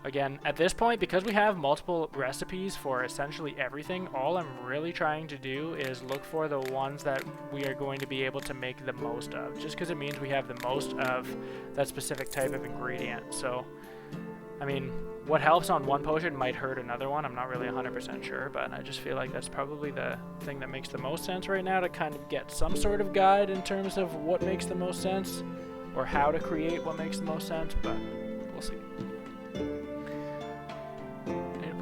Again, at this point, because we have multiple recipes for essentially everything, all I'm really trying to do is look for the ones that we are going to be able to make the most of, just because it means we have the most of that specific type of ingredient. So, I mean, what helps on one potion might hurt another one. I'm not really 100% sure, but I just feel like that's probably the thing that makes the most sense right now, to kind of get some sort of guide in terms of what makes the most sense, or how to create what makes the most sense, but we'll see.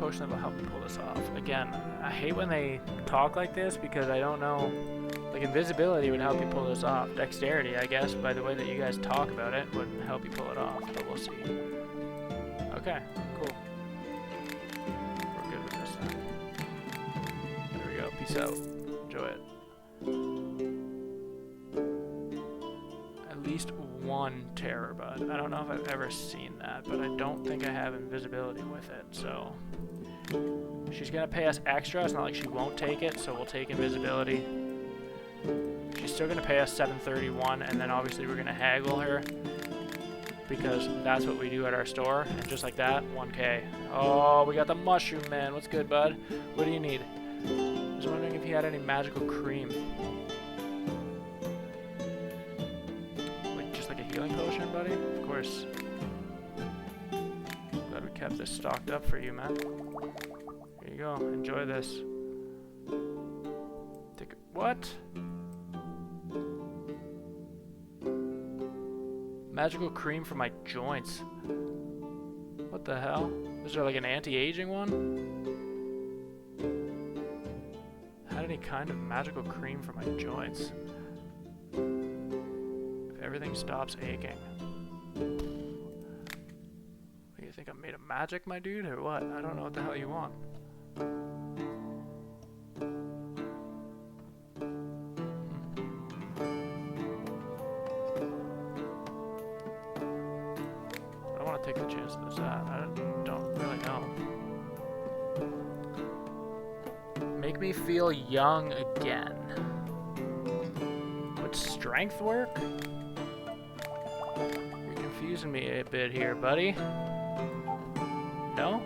Potion that will help me pull this off. Again, I hate when they talk like this because I don't know. Like, invisibility would help you pull this off. Dexterity, I guess, by the way that you guys talk about it, would help you pull it off, but we'll see. Okay, cool. We're good with this then. There we go. Peace out. Enjoy it. At least one terror bud. I don't know if I've ever seen that, but I don't think I have invisibility with it, so she's gonna pay us extra. It's not like she won't take it, so we'll take invisibility. She's still gonna pay us 731, and then obviously we're gonna haggle her because that's what we do at our store. And just like that, 1K. Oh, we got the mushroom man. What's good, bud? What do you need? I was wondering if you had any magical cream. Like just like a healing potion, buddy? Of course. Glad we kept this stocked up for you, man. Here you go. Enjoy this. Take what? Magical cream for my joints. What the hell? Is there like an anti-aging one? Had any kind of magical cream for my joints? If everything stops aching. What do you think, I'm made of magic, my dude, or what? I don't know what the hell you want. I don't want to take the chance that there's that. I don't really know. Make me feel young again. Would strength work? You're confusing me a bit here, buddy. No?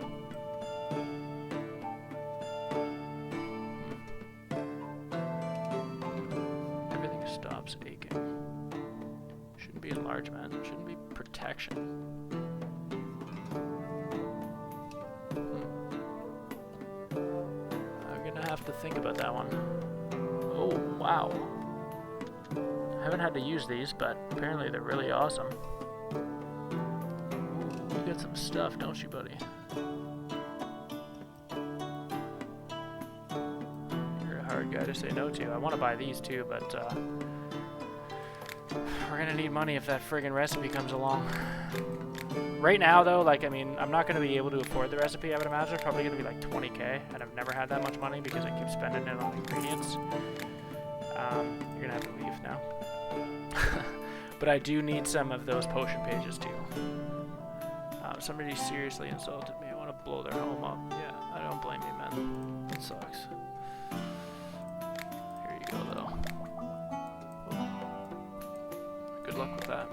Everything stops aching. Shouldn't be enlargement. Shouldn't be protection. I'm gonna have to think about that one. Oh, wow. I haven't had to use these, but apparently they're really awesome. Ooh, you got some stuff, don't you, buddy? You're a hard guy to say no to. I want to buy these too, but we're gonna need money if that friggin' recipe comes along. Right now, though, like, I mean, I'm not gonna be able to afford the recipe, I would imagine. It's probably gonna be like 20K, and I've never had that much money because I keep spending it on ingredients. You're gonna have to leave now. But I do need some of those potion pages too. Somebody seriously insulted me. I want to blow their home up. Yeah, I don't blame you, man. It sucks. Here you go, though. Oh. Good luck with that.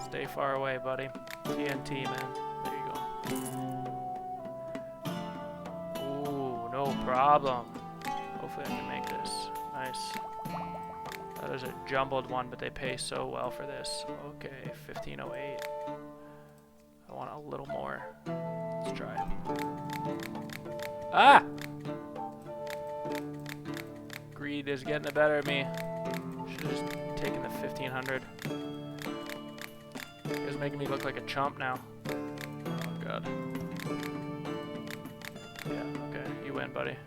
Stay far away, buddy. TNT, man. There you go. Ooh, no problem. Hopefully I can make this. Nice. That is a jumbled one, but they pay so well for this. Okay, 1508. I want a little more. Let's try. Ah! Greed is getting the better of me. Should have just taken the 1500. It's making me look like a chump now. Oh god. Yeah, okay, you win, buddy.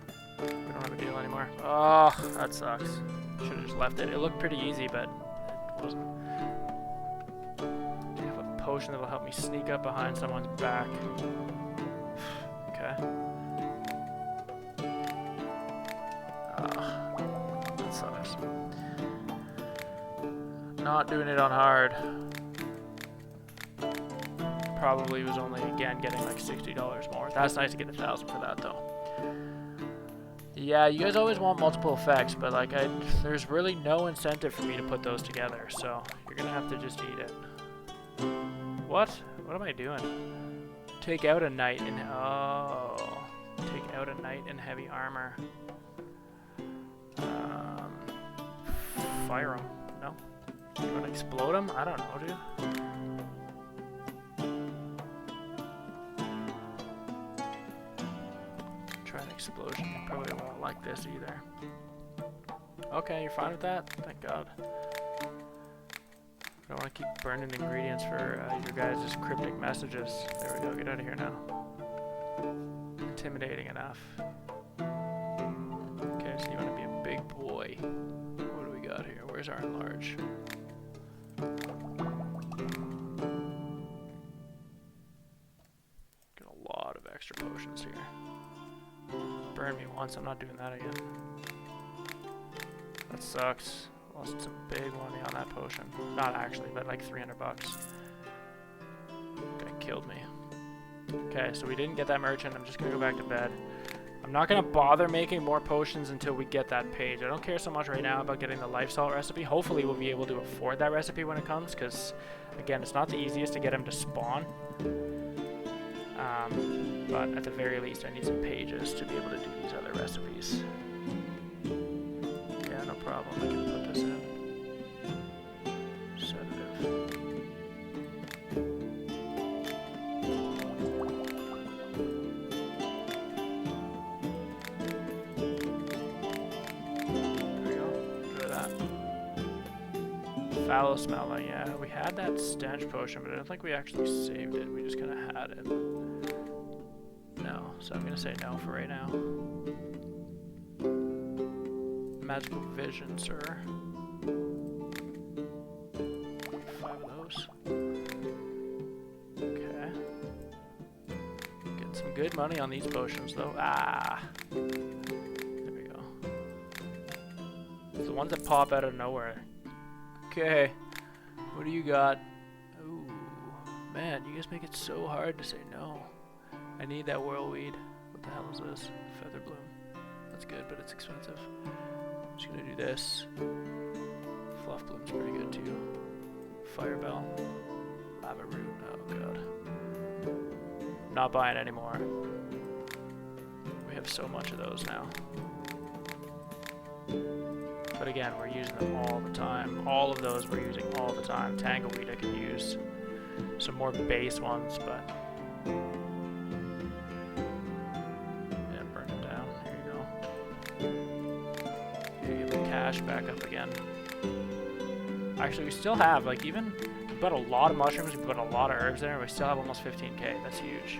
We don't have a deal anymore. Oh, that sucks. Should have just left it. It looked pretty easy, but it wasn't. potion that'll help me sneak up behind someone's back. Okay. That sucks. Not doing it on hard. Probably was only, again, getting like $60 more. That's nice to get 1,000 for that, though. Yeah, you guys always want multiple effects, but like, there's really no incentive for me to put those together, so you're gonna have to just eat it. What? What am I doing? Take out a knight in... Oh. Take out a knight in heavy armor. Fire him. No? You wanna explode him? I don't know, dude. Try an explosion. You probably won't like this either. Okay, you're fine with that? Thank God. I don't want to keep burning ingredients for your guys' cryptic messages. There we go, get out of here now. Intimidating enough. Okay, so you want to be a big boy. What do we got here? Where's our enlarge? Get a lot of extra potions here. Burn me once, I'm not doing that again. That sucks. Lost some big money on that potion. Not actually, but like 300 bucks. Guy killed me. Okay, so we didn't get that merchant. I'm just gonna go back to bed. I'm not gonna bother making more potions until we get that page. I don't care so much right now about getting the life salt recipe. Hopefully we'll be able to afford that recipe when it comes, because again, it's not the easiest to get him to spawn. But at the very least, I need some pages to be able to do these other recipes. Yeah, no problem. I can put this in. Sedative. There we go. Enjoy that. Foul smelling. Yeah, we had that stench potion, but I don't think we actually saved it. We just kind of had it. No, so I'm gonna say no for right now. Magical vision, sir. 5 of those. Okay. Getting some good money on these potions, though. Ah! There we go. It's the ones that pop out of nowhere. Okay. What do you got? Ooh. Man, you guys make it so hard to say no. I need that whirlweed. What the hell is this? Feather bloom. That's good, but it's expensive. I'm just gonna do this. Fluff bloom's pretty good too. Firebell. Lava root. Oh god. Not buying anymore. We have so much of those now. But again, we're using them all the time. All of those we're using all the time. Tangleweed I can use. Some more base ones, but... back up again. Actually, we still have, like, even, we bought a lot of mushrooms, we bought a lot of herbs there, and we still have almost 15k. That's huge.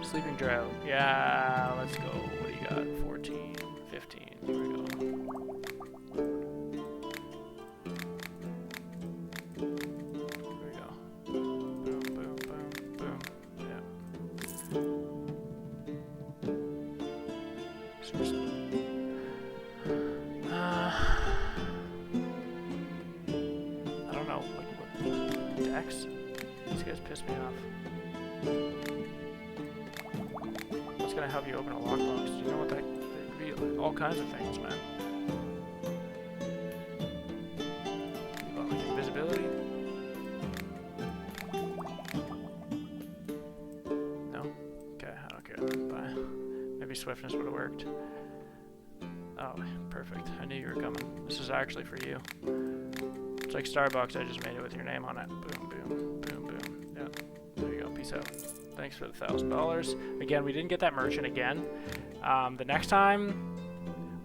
Sleeping Drought. Yeah, let's go. What do you got? 14, 15. Here we go. Here we go. Boom, boom, boom, boom. Yeah. So just these guys piss me off. What's gonna help you open a lockbox? You know what that could be? Like, all kinds of things, man. About like invisibility? No? Okay, I don't care then. Bye. Maybe swiftness would have worked. Oh, perfect. I knew you were coming. This is actually for you. It's like Starbucks, I just made it with your name on it. Boom, boom, boom, boom. Yeah, there you go, peace out. Thanks for the $1,000. Again, we didn't get that merchant again. The next time,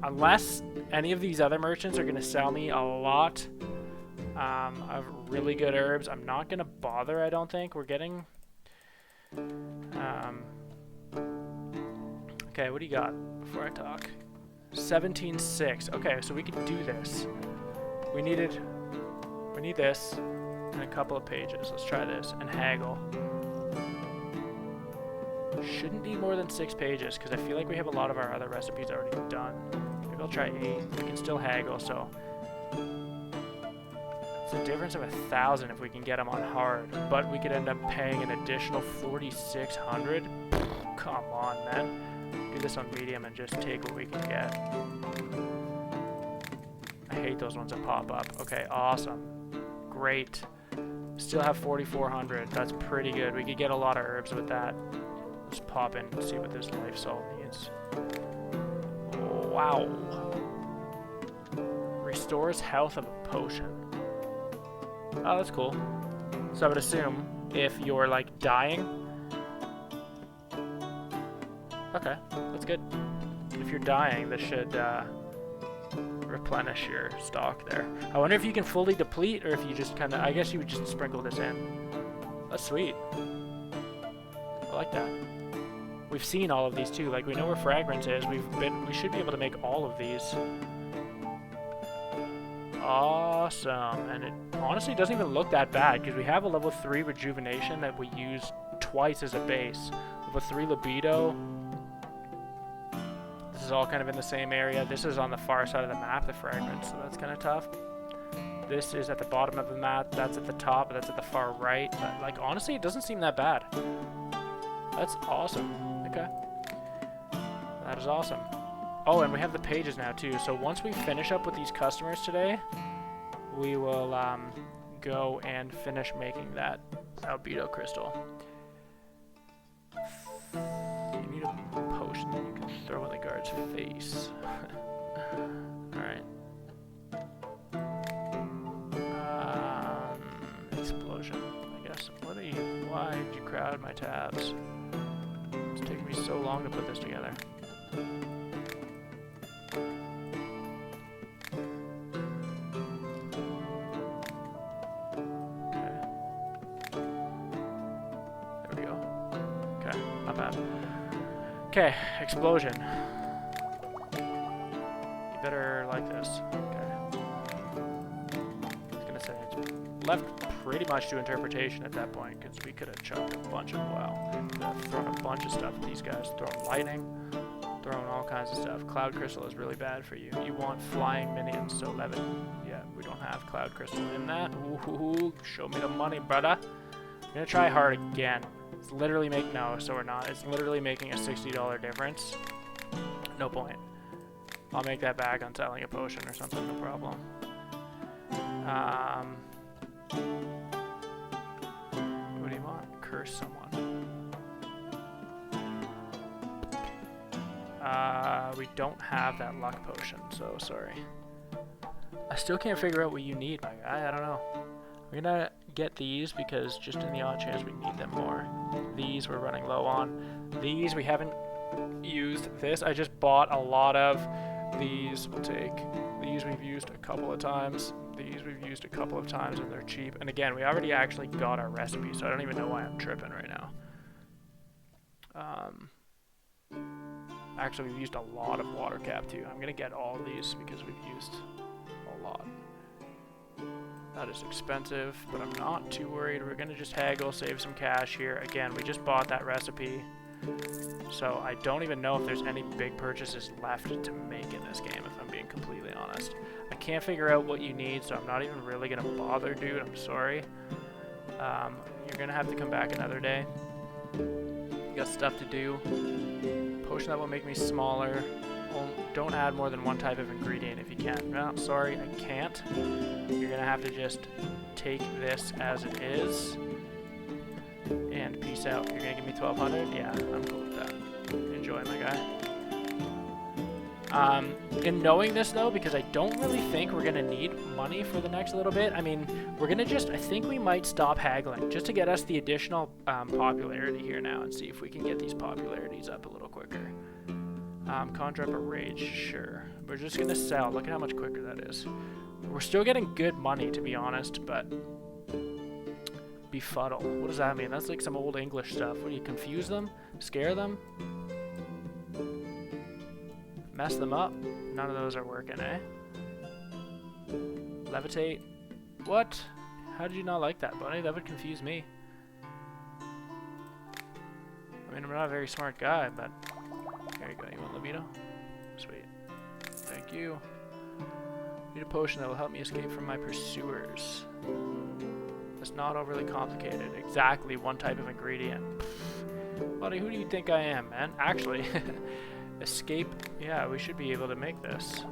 unless any of these other merchants are gonna sell me a lot of really good herbs, I'm not gonna bother, I don't think. We're getting, okay, what do you got before I talk? 17.6, okay, so we can do this. We need this. and a couple of pages. Let's try this. And haggle. Shouldn't need more than 6 pages, because I feel like we have a lot of our other recipes already done. Maybe I'll try 8. We can still haggle, so... It's a difference of 1,000 if we can get them on hard, but we could end up paying an additional 4,600. Come on, man. Do this on medium and just take what we can get. I hate those ones that pop up. Okay, awesome. Great. Still have 4,400. That's pretty good. We could get a lot of herbs with that. Let's pop in and see what this life salt needs. Wow. Restores health of a potion. Oh, that's cool. So I would assume if you're like dying. Okay, that's good. If you're dying, this should replenish your stock there. I wonder if you can fully deplete or if you just kind of, I guess you would just sprinkle this in. That's sweet. I like that. We've seen all of these too. Like, we know where fragrance is. We should be able to make all of these. Awesome. And it honestly doesn't even look that bad because we have a level 3 rejuvenation that we use twice as a base. Level 3 libido. This is all kind of in the same area. This is on the far side of the map, the fragrance, so that's kind of tough. This is at the bottom of the map. That's at the top. That's at the far right. But, like, honestly, it doesn't seem that bad. That's awesome. Okay. That is awesome. Oh, and we have the pages now, too. So once we finish up with these customers today, we will go and finish making that albedo crystal. You need a potion that you can throw in the guard's face. Alright. Explosion, I guess. Why did you crowd my tabs? It's taking me so long to put this together. Okay, explosion. You better like this. Okay. I was gonna say, it's left pretty much to interpretation at that point, because we could have chucked a bunch of, wow, could have thrown a bunch of stuff at these guys. Thrown lightning, thrown all kinds of stuff. Cloud crystal is really bad for you. You want flying minions, so levitt. Yeah, we don't have cloud crystal in that. Ooh, show me the money, brother. I'm gonna try hard again. It's literally no, so we're not. It's literally making a $60 difference. No point. I'll make that back on selling a potion or something, no problem. What do you want? Curse someone. We don't have that luck potion, so sorry. I still can't figure out what you need, my guy. I don't know. We're gonna get these because just in the odd chance we need them more. These we're running low on. These we haven't used. This I just bought a lot of. These we'll take. These we've used a couple of times. These we've used a couple of times and they're cheap. And again, we already actually got our recipe, so I don't even know why I'm tripping right now. Actually, we've used a lot of water cap too. I'm gonna get all of these because we've used a lot. That is expensive, but I'm not too worried. We're gonna just haggle, save some cash here. Again, we just bought that recipe, so I don't even know if there's any big purchases left to make in this game, if I'm being completely honest. I can't figure out what you need, so I'm not even really gonna bother, dude. I'm sorry. You're gonna have to come back another day. You got stuff to do. Potion that will make me smaller. Don't add more than one type of ingredient if you can. No, sorry, I can't. You're gonna have to just take this as it is and peace out. You're gonna give me 1,200? Yeah, I'm cool with that. Enjoy, my guy. In knowing this though, because I don't really think we're gonna need money for the next little bit. I mean, we're gonna I think we might stop haggling just to get us the additional popularity here now and see if we can get these popularities up a little quicker. Conjure up a rage, sure. We're just gonna sell. Look at how much quicker that is. We're still getting good money, to be honest, but befuddle. What does that mean? That's like some old English stuff. What do you confuse them? Scare them? Mess them up? None of those are working, eh? Levitate? What? How did you not like that, buddy? That would confuse me. I mean, I'm not a very smart guy, but... There you go. You want libido? Sweet. Thank you. Need a potion that will help me escape from my pursuers. It's not overly complicated. Exactly one type of ingredient. Buddy, who do you think I am, man? Actually, escape. Yeah, we should be able to make this.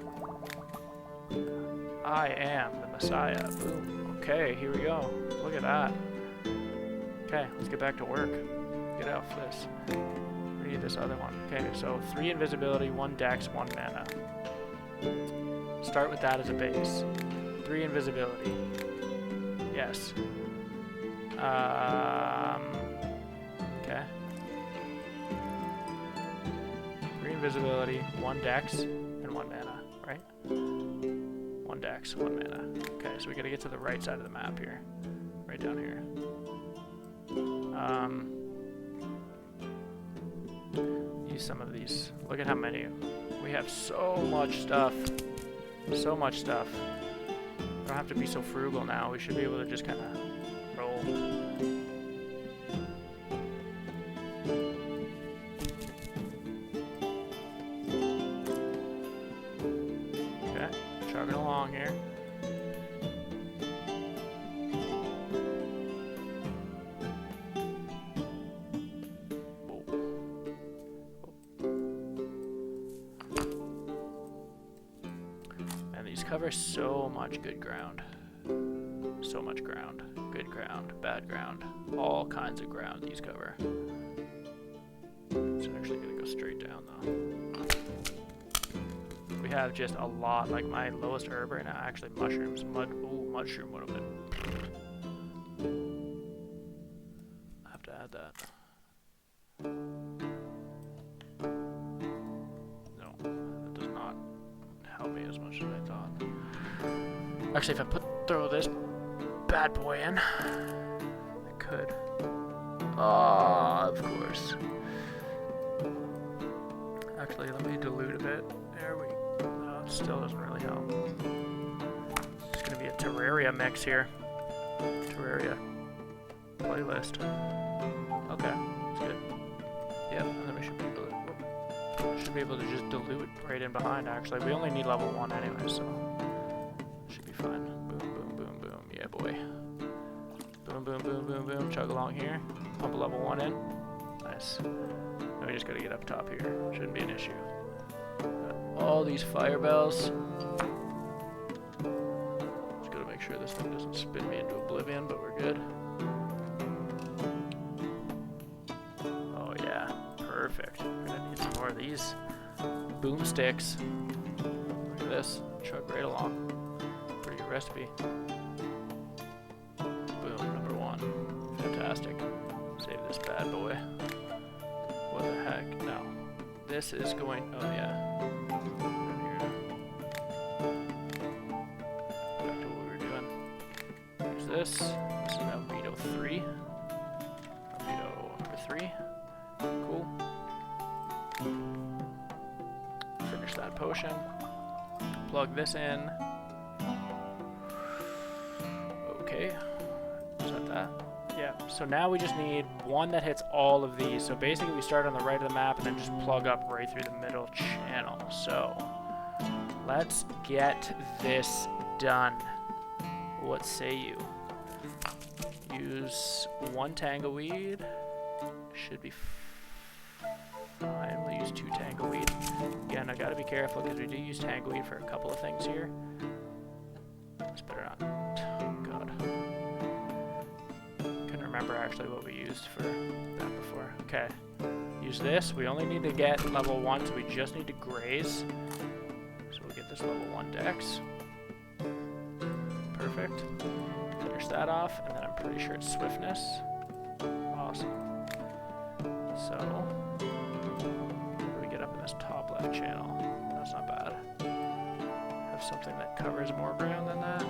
I am the Messiah. Boom. Okay, here we go. Look at that. Okay, let's get back to work. Get out for this. We need this other one. Okay, so 3 invisibility, 1 dex, 1 mana. Start with that as a base. 3 invisibility. Yes. Okay. 3 invisibility, 1 dex, and 1 mana, right? 1 dex, 1 mana. Okay, so we gotta get to the right side of the map here. Right down here. Use some of these. Look at how many. We have so much stuff. So much stuff. We don't have to be so frugal now. We should be able to just kind of roll. Okay, chugging along here. Cover so much good ground. So much ground. Good ground, bad ground. All kinds of ground these cover. It's actually gonna go straight down though. We have just a lot, like my lowest herb right now, actually mushrooms. Mushroom would have been. I have to add that. No, that does not help me as much as I thought. Actually, if I throw this bad boy in, I could. Oh, of course. Actually, let me dilute a bit. There we go. No, it still doesn't really help. It's going to be a Terraria mix here. Terraria playlist. Okay, that's good. Yep, and then we should be able to just dilute right in behind, actually. We only need level 1 anyway, so should be fine. Boom, boom, boom, boom. Yeah, boy. Boom, boom, boom, boom, boom. Chug along here. Pump a level 1 in. Nice. Now we just gotta get up top here. Shouldn't be an issue. Got all these fire bells. Just gotta make sure this thing doesn't spin me into oblivion, but we're good. Oh yeah, perfect. We're gonna need some more of these boomsticks. Look at this. Chug right along. Pretty good recipe. Boom, number 1. Fantastic. Save this bad boy. What the heck? No. This is going... Oh, yeah. Right here. Back to what we were doing. Use this. This is Rubedo 3. Rubedo number 3. Cool. Finish that potion. Plug this in. Okay. Is that? Yeah. So now we just need one that hits all of these. So basically we start on the right of the map and then just plug up right through the middle channel. So let's get this done. What say you? Use 1 tangleweed. Should be fine. We'll use 2 tangleweed. Again, I gotta be careful because we do use tangleweed for a couple of things here. It's better not. Oh, God. Couldn't remember actually what we used for that before. Okay. Use this. We only need to get level 1, so we just need to graze. So we'll get this level 1 dex. Perfect. Finish that off, and then I'm pretty sure it's swiftness. Awesome. So, we get up in this top left channel. That's not bad. Have something that covers more ground than that.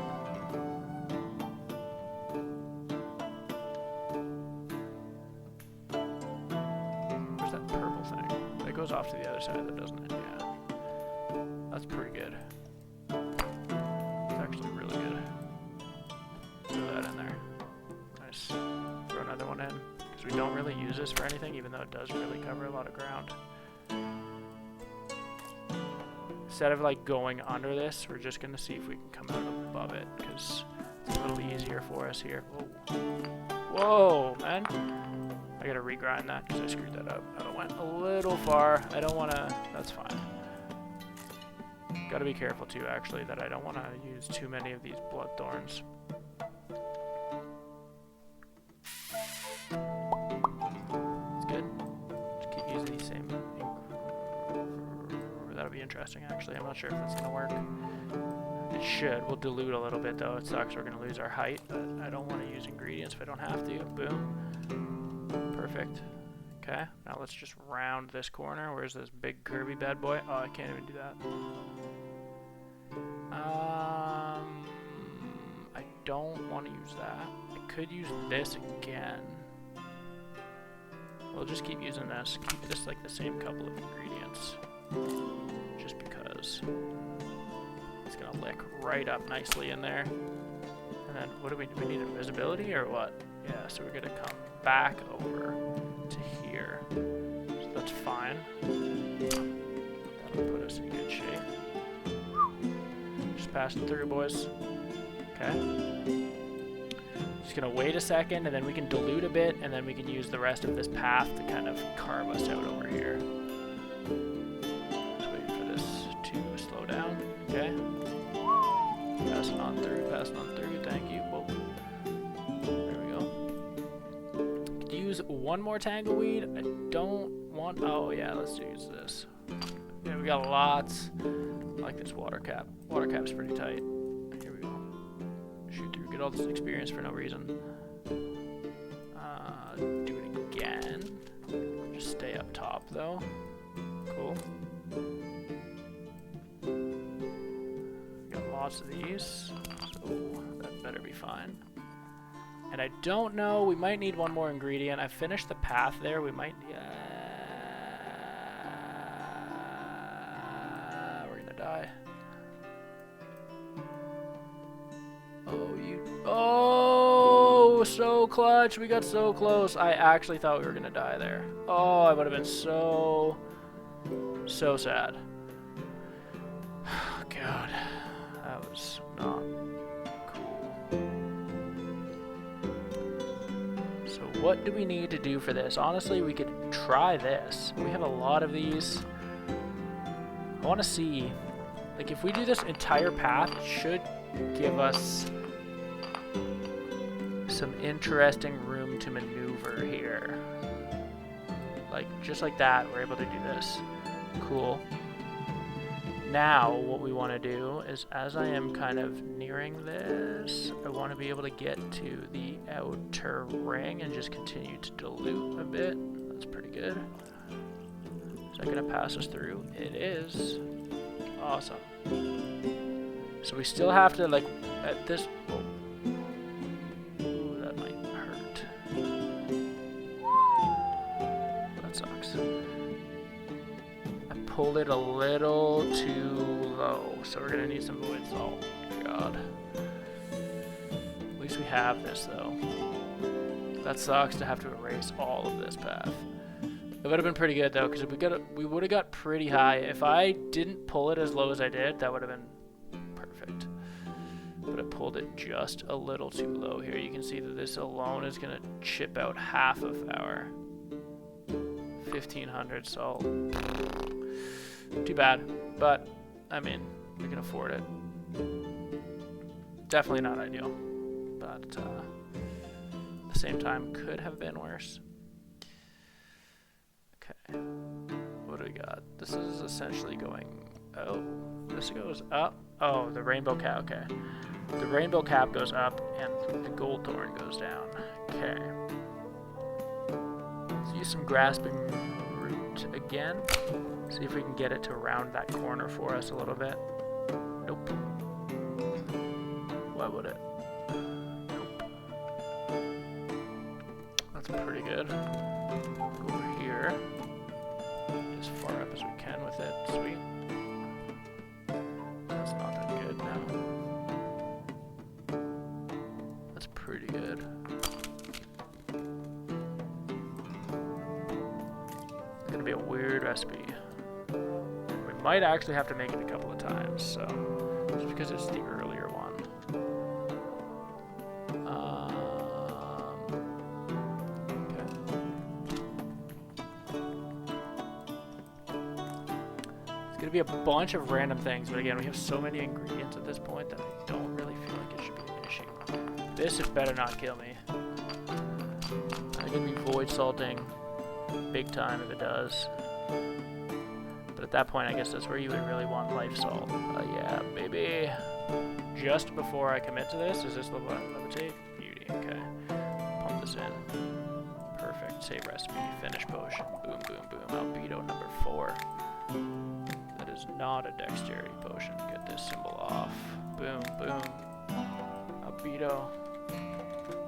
Where's that purple thing? That goes off to the other side, that doesn't it? Yeah. That's pretty good. It's actually really good. Throw that in there. use this for anything, even though it does really cover a lot of ground. Instead of like going under this, we're just gonna see if we can come out above it, because it's a little easier for us here. Whoa, whoa, man! I gotta regrind that because I screwed that up. I went a little far. I don't wanna. That's fine. Gotta be careful too, actually, that I don't want to use too many of these bloodthorns. It's good. Just keep using these same. That'll be interesting, actually. I'm not sure if that's gonna work. It should. We'll dilute a little bit, though. It sucks. We're gonna lose our height, but I don't want to use ingredients if I don't have to. Boom. Perfect. Okay. Now let's just round this corner. Where's this big curvy bad boy? Oh, I can't even do that. I don't want to use that. I could use this again. We'll just keep using this. Keep this like the same couple of ingredients. Just because. It's gonna lick right up nicely in there. And then what do we need invisibility or what? Yeah, so we're gonna come back over to here. So that's fine. That'll put us in good shape. Just passing through, boys. Okay. Just gonna wait a second, and then we can dilute a bit, and then we can use the rest of this path to kind of carve us out over here. Just wait for this to slow down. Okay. Passing on through, thank you. Whoa. There we go. Could use one more tangleweed. I don't want, oh yeah, let's use this. Yeah, we got lots. I like this water cap. Water cap's pretty tight. Here we go. Shoot through, get all this experience for no reason. Do it again. Just stay up top though. Cool. Got lots of these, so that better be fine. And I don't know, we might need one more ingredient. I finished the path there, we might, we're gonna die. Oh, so clutch, we got so close. I actually thought we were gonna die there. Oh, I would have been so sad. God, that was not cool. So what do we need to do for this? Honestly, we could try this. We have a lot of these. I want to see, like, if we do this entire path, it should give us some interesting room to maneuver here. Like, just like that, we're able to do this. Cool. Now, what we want to do is, as I am kind of nearing this, I want to be able to get to the outer ring and just continue to dilute a bit. That's pretty good. Is that going to pass us through? It is. Awesome. So we still have to, like, at this... Whoa. Ooh, that might hurt. That sucks. Pulled it a little too low, so we're gonna need some void salt. Oh, God. At least we have this, though. That sucks to have to erase all of this path. It would have been pretty good, though, because we would have got pretty high. If I didn't pull it as low as I did, that would have been perfect. But I pulled it just a little too low here. You can see that this alone is gonna chip out half of our 1500 salt. Too bad, but I mean, we can afford it. Definitely not ideal, but at the same time, could have been worse. Okay, what do we got? This is essentially going, oh, this goes up. Oh, the rainbow cap, okay. The rainbow cap goes up and the gold thorn goes down. Okay. Let's use some grasping root again. See if we can get it to round that corner for us a little bit. Nope. Why would it? Nope. That's pretty good. Go over here. As far up as we can with it. Sweet. That's not that good now. That's pretty good. weird recipe. We might actually have to make it a couple of times, so just because it's the earlier one. Okay. It's gonna be a bunch of random things, but again, we have so many ingredients at this point that I don't really feel like it should be an issue. This had better not kill me. I'm gonna be void salting big time if it does. But at that point, I guess that's where you would really want life salt. Yeah, baby. Just before I commit to this, is this levitate? Beauty, okay. Pump this in. Perfect. Save recipe. Finish potion. Boom, boom, boom. Albedo number 4. That is not a dexterity potion. Get this symbol off. Boom, boom. Albedo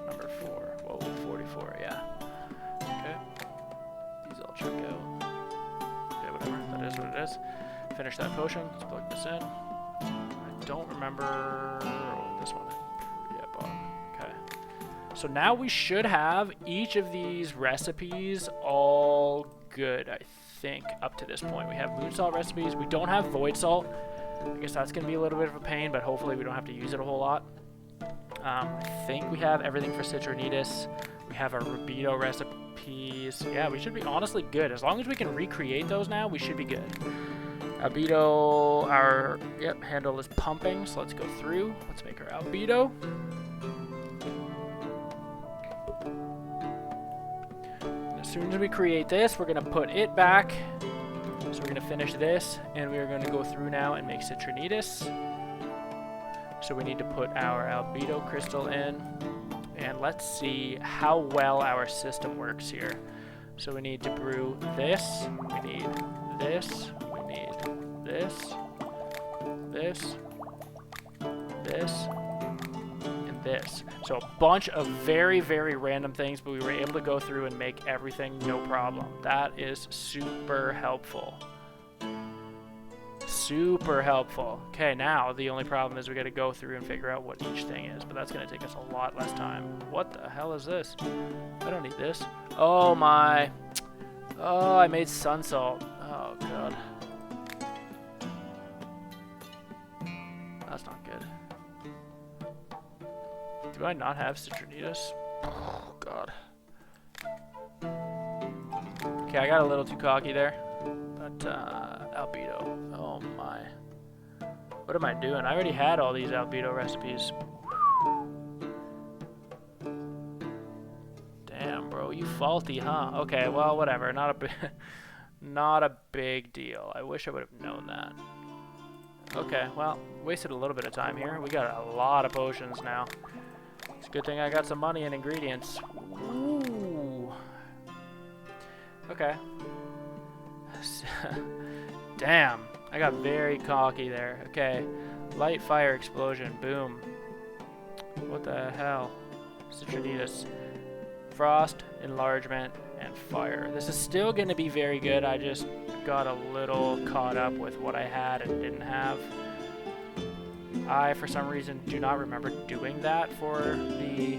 number 4. Whoa, 44, yeah. Okay. These all check out. Okay, whatever. That is what it is. Finish that potion. Let's plug this in. I don't remember... Oh, this one. Yeah, bottom. Okay. So now we should have each of these recipes all good, I think, up to this point. We have moon salt recipes. We don't have void salt. I guess that's going to be a little bit of a pain, but hopefully we don't have to use it a whole lot. I think we have everything for citronitis. We have our Rubedo recipes. Yeah, we should be honestly good. As long as we can recreate those now, we should be good. Albedo, our handle is pumping, so let's go through. Let's make our Albedo. As soon as we create this, we're going to put it back. So we're going to finish this, and we're going to go through now and make citronitis. So we need to put our Albedo crystal in, and let's see how well our system works here. So we need to brew this, we need this, we need this, this, this, and this. So a bunch of very, very random things, but we were able to go through and make everything no problem. That is super helpful. Super helpful. Okay, now the only problem is we got to go through and figure out what each thing is, but that's going to take us a lot less time. What the hell is this? I don't need this. Oh my. Oh, I made sun salt. Oh god. That's not good. Do I not have citronitis? Oh god. Okay, I got a little too cocky there. But, Albedo. Oh my. What am I doing? I already had all these Albedo recipes. Damn, bro. You faulty, huh? Okay, well, whatever. Not a big deal. I wish I would have known that. Okay, well, wasted a little bit of time here. We got a lot of potions now. It's a good thing I got some money and ingredients. Ooh. Okay. Damn, I got very cocky there. Okay, light, fire, explosion, boom. What the hell? Citronitis, frost, enlargement, and fire. This is still going to be very good. I just got a little caught up with what I had and didn't have. I, for some reason, do not remember doing that for the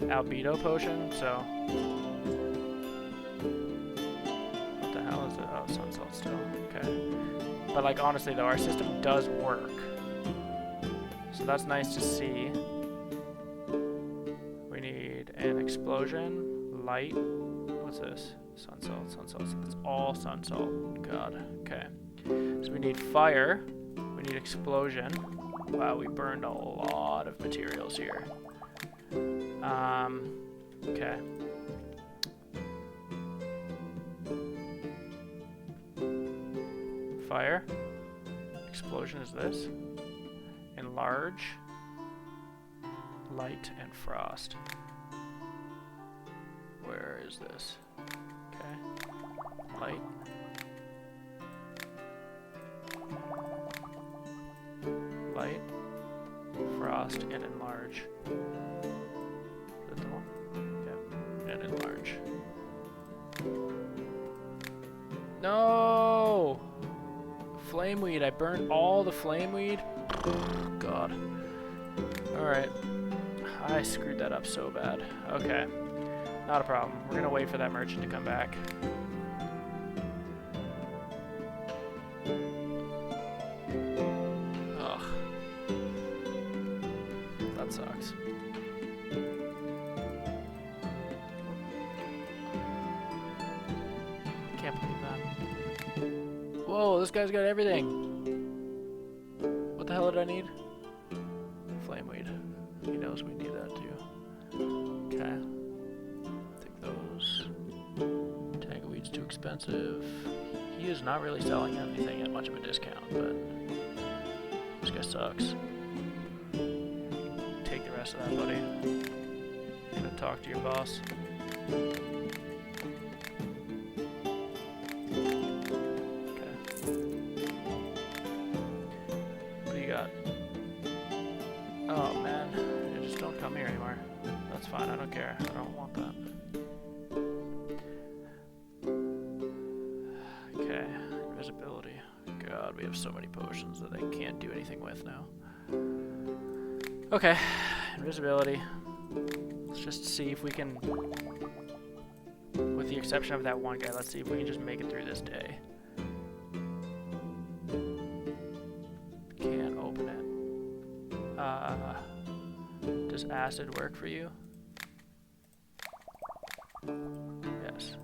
Albedo potion, so... What the hell is it? Oh, sun salt still. Okay. But, like, honestly, though, our system does work. So that's nice to see. We need an explosion, light. What's this? Sun salt, sun salt. It's all sun salt. God. Okay. So we need fire. We need explosion. Wow, we burned a lot of materials here. Okay. Fire. Explosion is this. Enlarge. Light and frost. Where is this? Okay. Light. Light. Frost and enlarge. Is that the one? Yeah. And enlarge. No! Flameweed. I burned all the flameweed. God. Alright. I screwed that up so bad. Okay. Not a problem. We're gonna wait for that merchant to come back. Ugh. That sucks. Can't believe that. Whoa, this guy's got everything. What the hell did I need? Flameweed. He knows we need that too. Okay. Take those. Tangleweed's too expensive. He is not really selling anything at much of a discount, but this guy sucks. Take the rest of that, buddy. I'm gonna talk to your boss. Oh man, you just don't come here anymore. That's fine, I don't care. I don't want that. Okay, invisibility. God, we have so many potions that I can't do anything with now. Okay, invisibility. Let's just see if we can, with the exception of that one guy, let's see if we can just make it through this day. Can't open it. Does acid work for you? Yes.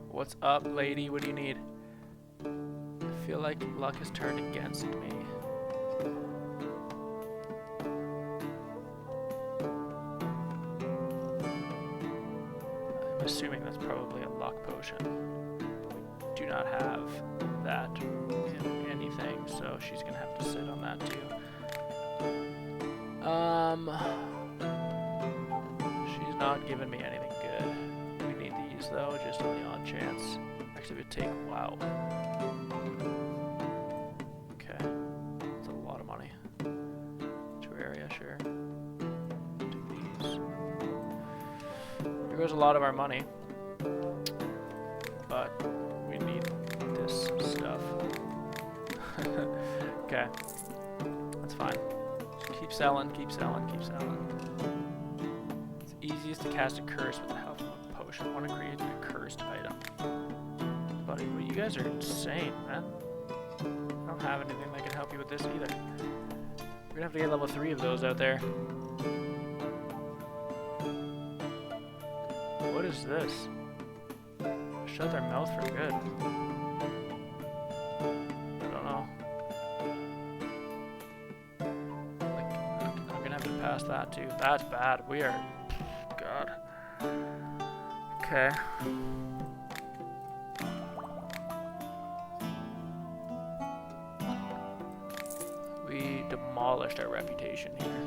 What's up, lady? What do you need? I feel like luck has turned against me. I'm assuming that's probably a luck potion. We do not have that in anything, so she's gonna have to sit on that too. She's not giving me anything good. We need these though, just on the odd chance. Actually, it would take, wow. Okay, that's a lot of money. Terraria, sure. Take these. Here goes a lot of our money. But we need this stuff. Okay, that's fine. Just keep selling, keep selling, keep selling. It's easiest to cast a curse with the help of a potion. I want to create a cursed item. Buddy, well, you guys are insane, man. I don't have anything that can help you with this either. We're gonna have to get level 3 of those out there. What is this? Shut their mouth for good. I don't know. Like, I'm gonna have to pass that too. That's bad. We are... God. Okay. We demolished our reputation here.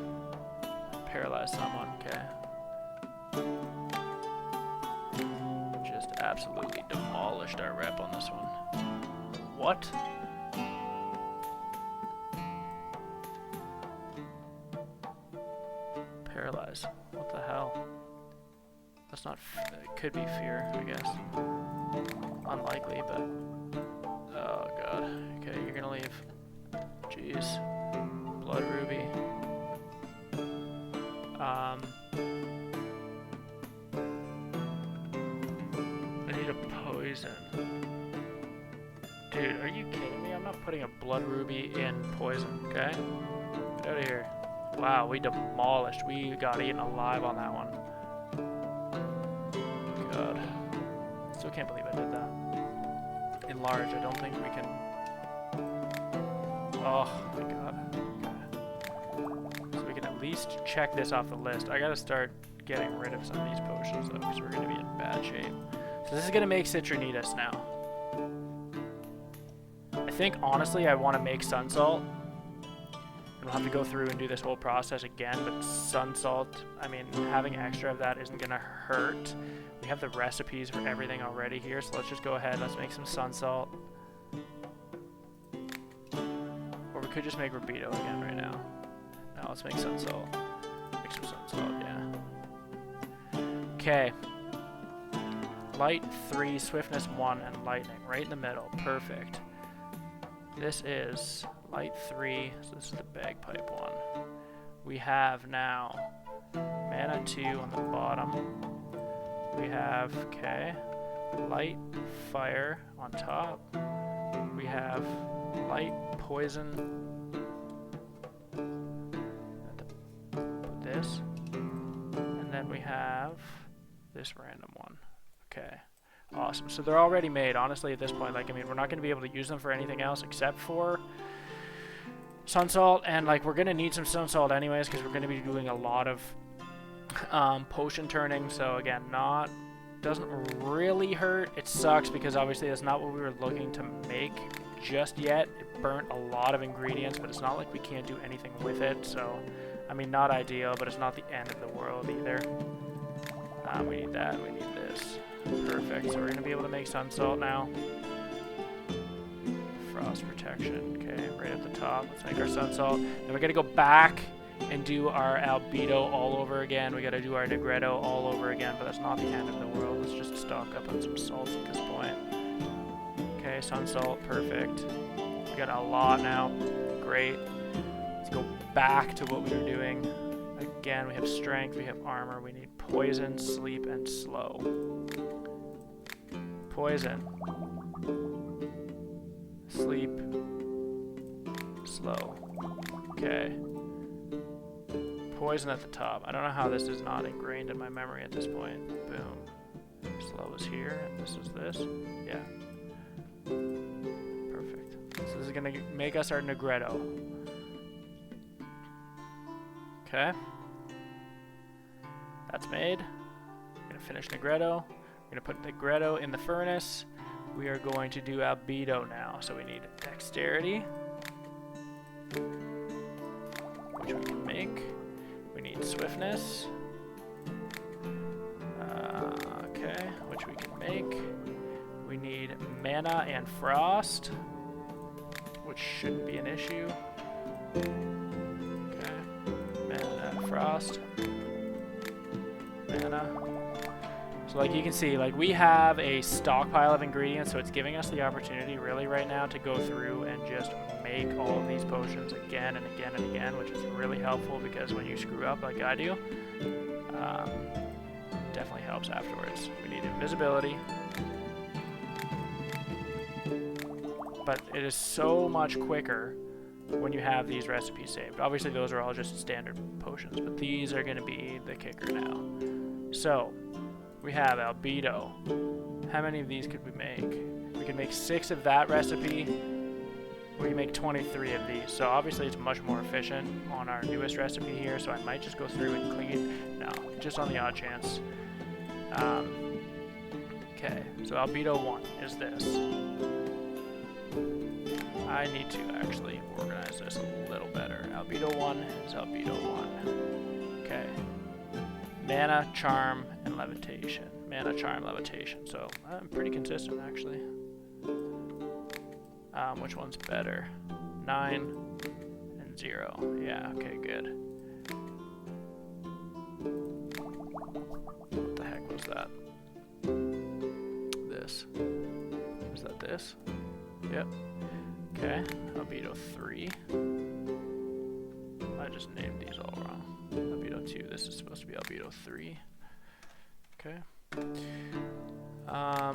Paralyzed someone, okay. Just absolutely demolished our rep on this one. What? Paralyzed. What the hell? That's not... it could be fear, I guess. Unlikely, but... oh god. Okay, you're gonna leave. Jeez. Blood ruby. I need a poison. Dude, are you kidding me? I'm not putting a blood ruby in poison, okay? Get out of here. Wow, we demolished. We got eaten alive on that one. God. Still can't believe I did that. Enlarge, I don't think we can... oh my god. Okay. So we can at least check this off the list. I gotta start getting rid of some of these potions though, because we're gonna be in bad shape. So this is gonna make Citronitas now. I think honestly I want to make Sun Salt. And we'll have to go through and do this whole process again, but Sun Salt, I mean, having extra of that isn't gonna hurt. We have the recipes for everything already here, so let's just go ahead, let's make some Sun Salt. Or we could just make Rubedo again right now. No, let's make Sun Salt. Make some Sun Salt, yeah. Okay. Light 3, Swiftness 1, and Lightning. Right in the middle. Perfect. This is Light 3, so this is the Bagpipe one. We have now mana 2 on the bottom. We have, okay, light, fire on top. We have light, poison. Put this. And then we have this random one. Okay. Awesome. So they're already made, honestly, at this point. Like, I mean, we're not going to be able to use them for anything else except for sun salt. And, like, we're going to need some sun salt anyways because we're going to be doing a lot of potion turning. So, again, doesn't really hurt. It sucks because, obviously, that's not what we were looking to make just yet. It burnt a lot of ingredients, but it's not like we can't do anything with it. So, I mean, not ideal, but it's not the end of the world either. We need that. We need this. Perfect. So we're going to be able to make sun salt now. Frost protection. Okay, right at the top. Let's make our sun salt. Then we're going to go back and do our albedo all over again. We got to do our negredo all over again, but that's not the end of the world. Let's just stock up on some salts at this point. Okay, sun salt. Perfect. We got a lot now. Great. Let's go back to what we were doing. Again, we have strength, we have armor, we need poison, sleep, and slow. Poison. Sleep. Slow. Okay. Poison at the top. I don't know how this is not ingrained in my memory at this point. Boom. Slow is here, and this is this. Yeah. Perfect. So this is going to make us our negredo. Okay. That's made. We're going to finish negredo. We're going to put negredo in the furnace. We are going to do albedo now. So we need dexterity, which we can make. We need swiftness. Okay, which we can make. We need mana and frost, which shouldn't be an issue. Frost, mana. So like you can see, like we have a stockpile of ingredients, so it's giving us the opportunity really right now to go through and just make all of these potions again and again and again, which is really helpful because when you screw up like I do, definitely helps afterwards. We need invisibility. But it is so much quicker when you have these recipes saved. Obviously those are all just standard potions, but these are going to be the kicker now. So we have albedo. How many of these could we make? We could make 6 of that recipe. We can make 23 of these. So obviously it's much more efficient on our newest recipe here, so I might just go through and clean. No, just on the odd chance. Okay, so albedo 1 is this. I need to actually organize this a little better. Albedo 1 is albedo 1. Okay. Mana, charm, and levitation. Mana, charm, levitation. So I'm pretty consistent actually. Which one's better? 9 and 0. Yeah, okay, good. What the heck was that? This. Is that this? Yep. Okay, albedo 3. I just named these all wrong. Albedo 2, this is supposed to be albedo 3. Okay.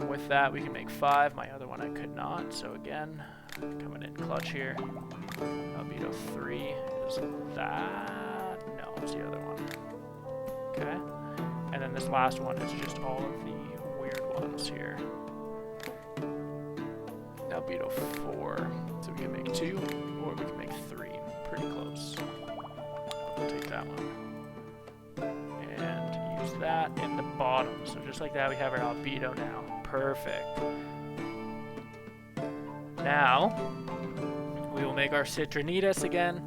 With that, we can make 5. My other one I could not, so again, coming in clutch here. Albedo 3 is that. No, it's the other one. Okay. And then this last one is just all of the weird ones here. Albedo 4. So we can make 2, or we can make 3. Pretty close. We'll take that one. And use that in the bottom. So just like that, we have our albedo now. Perfect. Now, we will make our citrinitas again.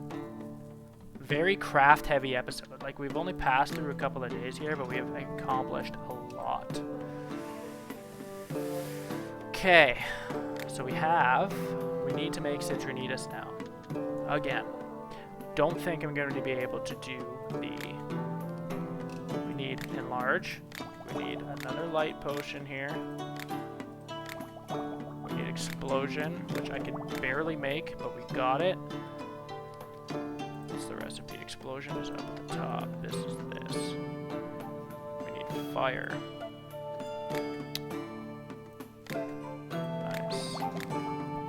Very craft-heavy episode. Like, we've only passed through a couple of days here, but we have accomplished a lot. Okay. So we need to make citrinitas now. Again, don't think I'm going to be able to do we need enlarge. We need another light potion here. We need explosion, which I can barely make, but we got it. What's the recipe? Explosion is up at the top. This is this. fire. Nice.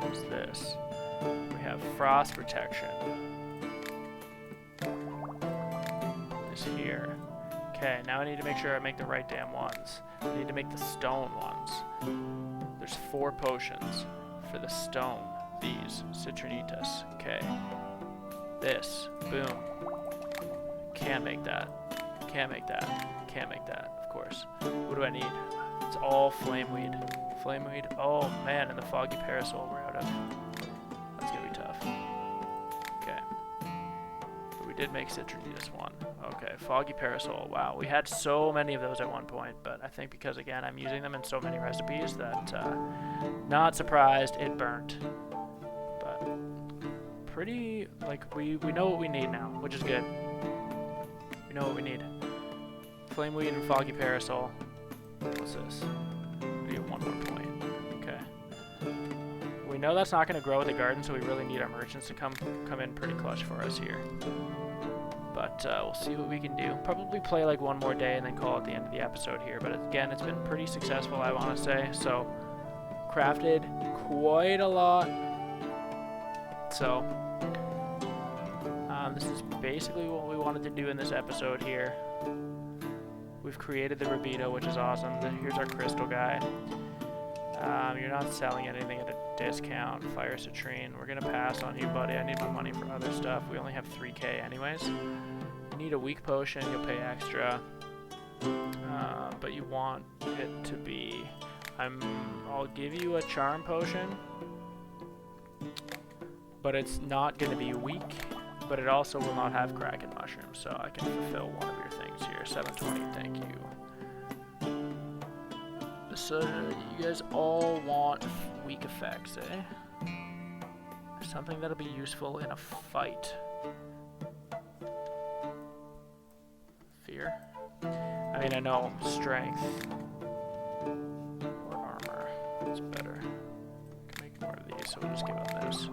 What's this? We have frost protection. This here. Okay, now I need to make sure I make the right damn ones. I need to make the stone ones. There's 4 potions for the stone. These. Citrinitas. Okay. This. Boom. Can't make that. Can't make that. Can't make that, of course. What do I need? It's all flameweed. Flameweed. Oh man, and the foggy parasol we're out of. That's gonna be tough. Okay. But we did make Citrinitas 1. Okay, foggy parasol. Wow, we had so many of those at one point, but I think because again I'm using them in so many recipes that not surprised it burnt. But pretty like we know what we need now, which is good. We know what we need. Flameweed and foggy parasol. What's this? We get 1 more point. Okay. We know that's not going to grow with the garden, so we really need our merchants to come in pretty clutch for us here. But we'll see what we can do. Probably play like 1 more day and then call it the end of the episode here. But again, it's been pretty successful, I want to say. So, crafted quite a lot. So, this is basically what we wanted to do in this episode here. We've created the Rubedo, which is awesome. Here's our crystal guy. You're not selling anything at a discount. Fire citrine. We're going to pass on you, buddy. I need my money for other stuff. We only have 3k anyways. You need a weak potion. You'll pay extra. But you want it to be... I'll give you a charm potion. But it's not going to be weak. But it also will not have Kraken mushrooms, so I can fulfill one of your things here. 720, thank you. So you guys all want weak effects, eh? Something that'll be useful in a fight. Fear? I mean, I know strength or armor is better. Can make more of these, so we'll just give up this.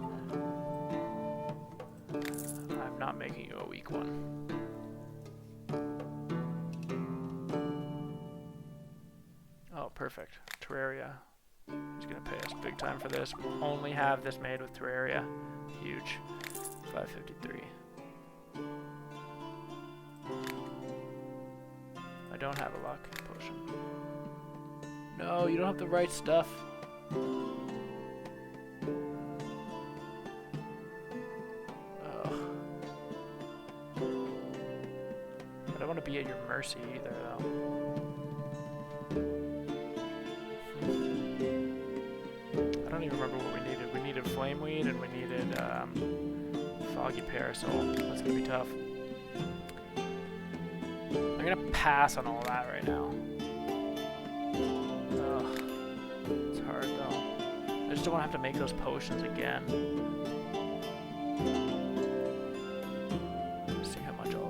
I'm not making you a weak one. Oh, perfect. Terraria. He's gonna pay us big time for this. We'll only have this made with Terraria. Huge. 553. I don't have a luck potion. No, you don't have the right stuff. I don't want to be at your mercy either, though. I don't even remember what we needed. We needed flameweed and we needed foggy parasol. That's gonna be tough. I'm gonna pass on all that right now. Ugh. It's hard though. I just don't want to have to make those potions again.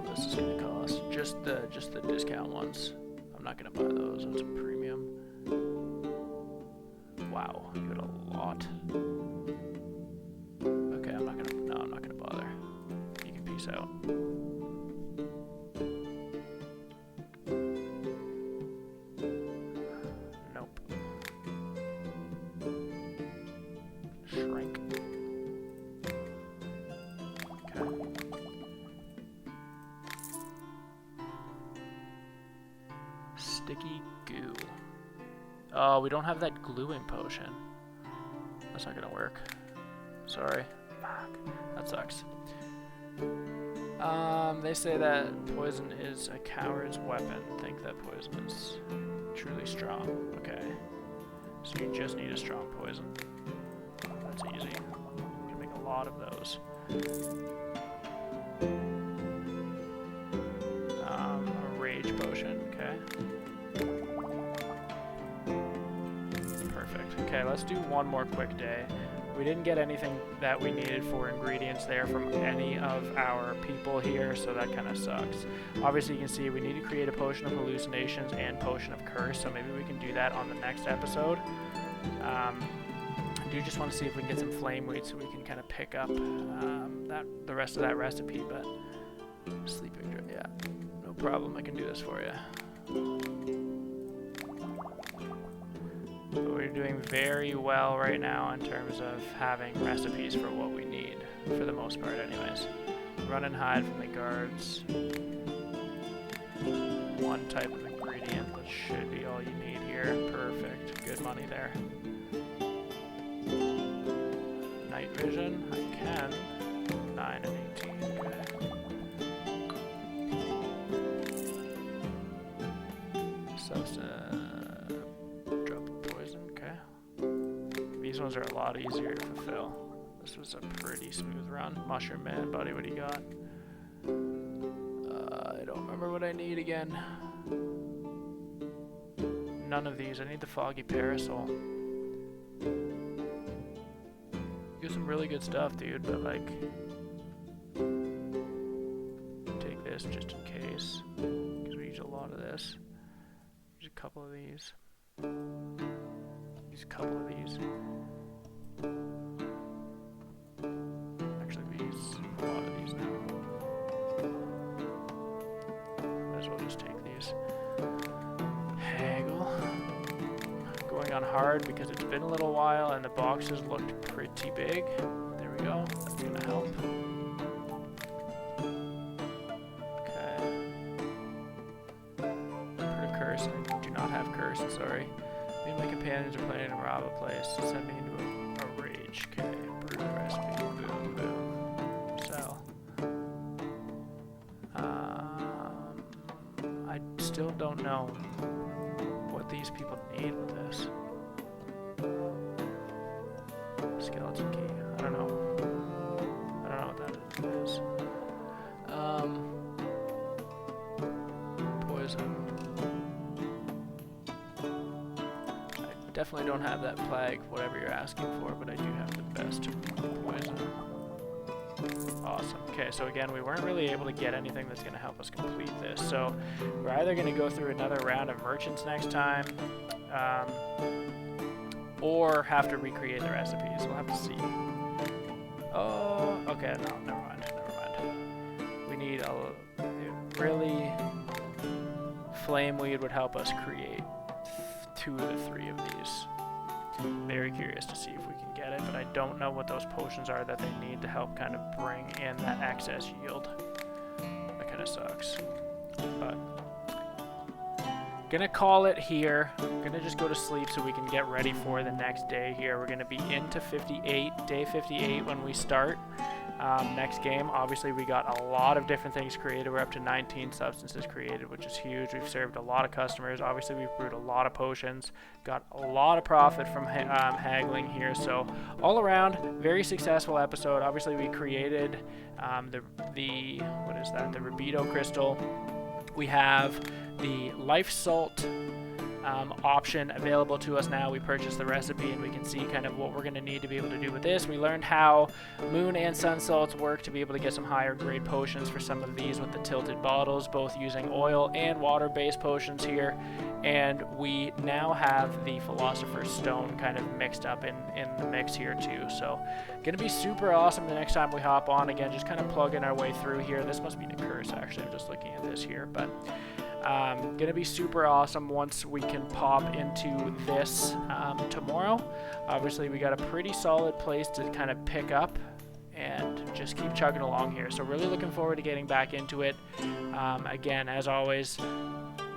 This is gonna cost just the discount ones. I'm not gonna buy those. It's a premium. Wow, you got a lot. Okay, I'm not gonna bother. You can peace out. Nope. Shrink. Okay. Sticky goo. Oh, we don't have that gluing potion. That's not gonna work. Sorry. Fuck. That sucks. They say that poison is a coward's weapon. Think that poison is truly strong. Okay. So you just need a strong poison. That's easy. You can make a lot of those. A rage potion, okay. Perfect. Okay, let's do one more quick day. We didn't get anything that we needed for ingredients there from any of our people here, so that kind of sucks. Obviously, you can see we need to create a potion of hallucinations and potion of curse, so maybe we can do that on the next episode. I do just want to see if we can get some flameweed so we can kind of pick up the rest of that recipe, but sleeping, yeah, no problem. I can do this for you. doing very well right now in terms of having recipes for what we need, for the most part anyways. Run and hide from the guards. One type of ingredient, that should be all you need here. Perfect. Good money there. Night vision, I can. 9 and 18, okay. Drop poison, okay. These ones are a lot easier to fulfill. This was a pretty smooth run. Mushroom Man, buddy, what do you got? I don't remember what I need again. None of these. I need the Foggy Parasol. Do some really good stuff, dude, but like... take this just in case. Because we use a lot of this. Use a couple of these. Use a couple of these. Actually, we use a lot of these now. Might as well just take these. Haggle. Going on hard because it's been a little while and the boxes looked pretty big. There we go. That's gonna help. Okay. Put a curse. I do not have curse, sorry. Me and my companions are planning to rob a place. Send me into a rage. Okay. Brew the recipe. Boom, boom. Sell. I still don't know what these people need with this. Skeleton key. I don't know. I don't know what that is. Poison. I definitely don't have that plague, whatever you're asking for, but I do have the best poison. Awesome. Okay, so again, we weren't really able to get anything that's going to help us complete this. So we're either going to go through another round of merchants next time, or have to recreate the recipes. We'll have to see. Oh, okay, no, never mind, never mind. We need really... Flameweed would help us create 2 of the 3 of these. Very curious to see if we can get it, but I don't know what those potions are that they need to help kind of bring in that excess yield. That kind of sucks. But gonna call it here. Gonna just go to sleep so we can get ready for the next day here. We're gonna be into 58, day 58 when we start. Next game, obviously we got a lot of different things created. We're up to 19 substances created, which is huge. We've served a lot of customers. Obviously we've brewed a lot of potions, got a lot of profit from haggling here. So all around, very successful episode. Obviously we created the what is that? The Rubedo crystal. We have the life salt option available to us now. We purchased the recipe and we can see kind of what we're going to need to be able to do with this. We learned how moon and sun salts work to be able to get some higher grade potions for some of these with the tilted bottles, both using oil and water based potions here. And we now have the Philosopher's Stone kind of mixed up in the mix here too. So going to be super awesome the next time we hop on. Again, just kind of plugging our way through here. This must be the curse actually. I'm just looking at this here, but gonna be super awesome once we can pop into this tomorrow. Obviously we got a pretty solid place to kind of pick up and just keep chugging along here, so really looking forward to getting back into it. Again, as always,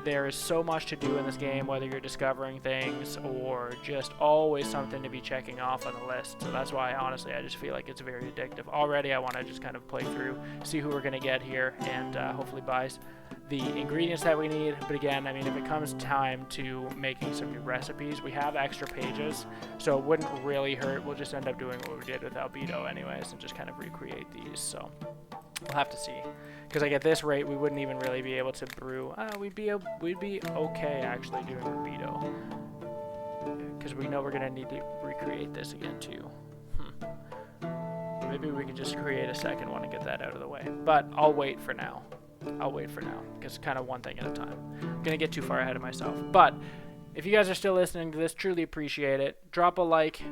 there is so much to do in this game, whether you're discovering things or just always something to be checking off on the list. So that's why honestly I just feel like it's very addictive. Already I want to just kind of play through, see who we're going to get here, and hopefully buy the ingredients that we need. But again, I mean, if it comes time to making some new recipes, we have extra pages, so it wouldn't really hurt. We'll just end up doing what we did with Albedo anyways and just kind of recreate these. So we'll have to see, because like at this rate we wouldn't even really be able to brew. We'd be okay actually doing Rubedo, because we know we're gonna need to recreate this again too. Maybe we could just create a second one and get that out of the way, but I'll wait for now. Because it's kind of one thing at a time. I'm gonna get too far ahead of myself. But if you guys are still listening to this, truly appreciate it. Drop a like.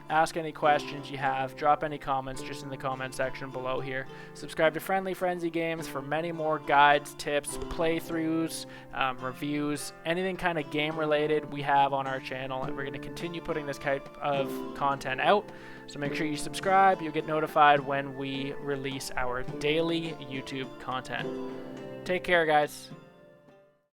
ask any questions you have, drop any comments just in the comment section below here. Subscribe to Friendly Frenzy Games for many more guides, tips, playthroughs, reviews, anything kind of game related we have on our channel, and we're going to continue putting this type of content out. So make sure you subscribe. You'll get notified when we release our daily YouTube content. Take care, guys.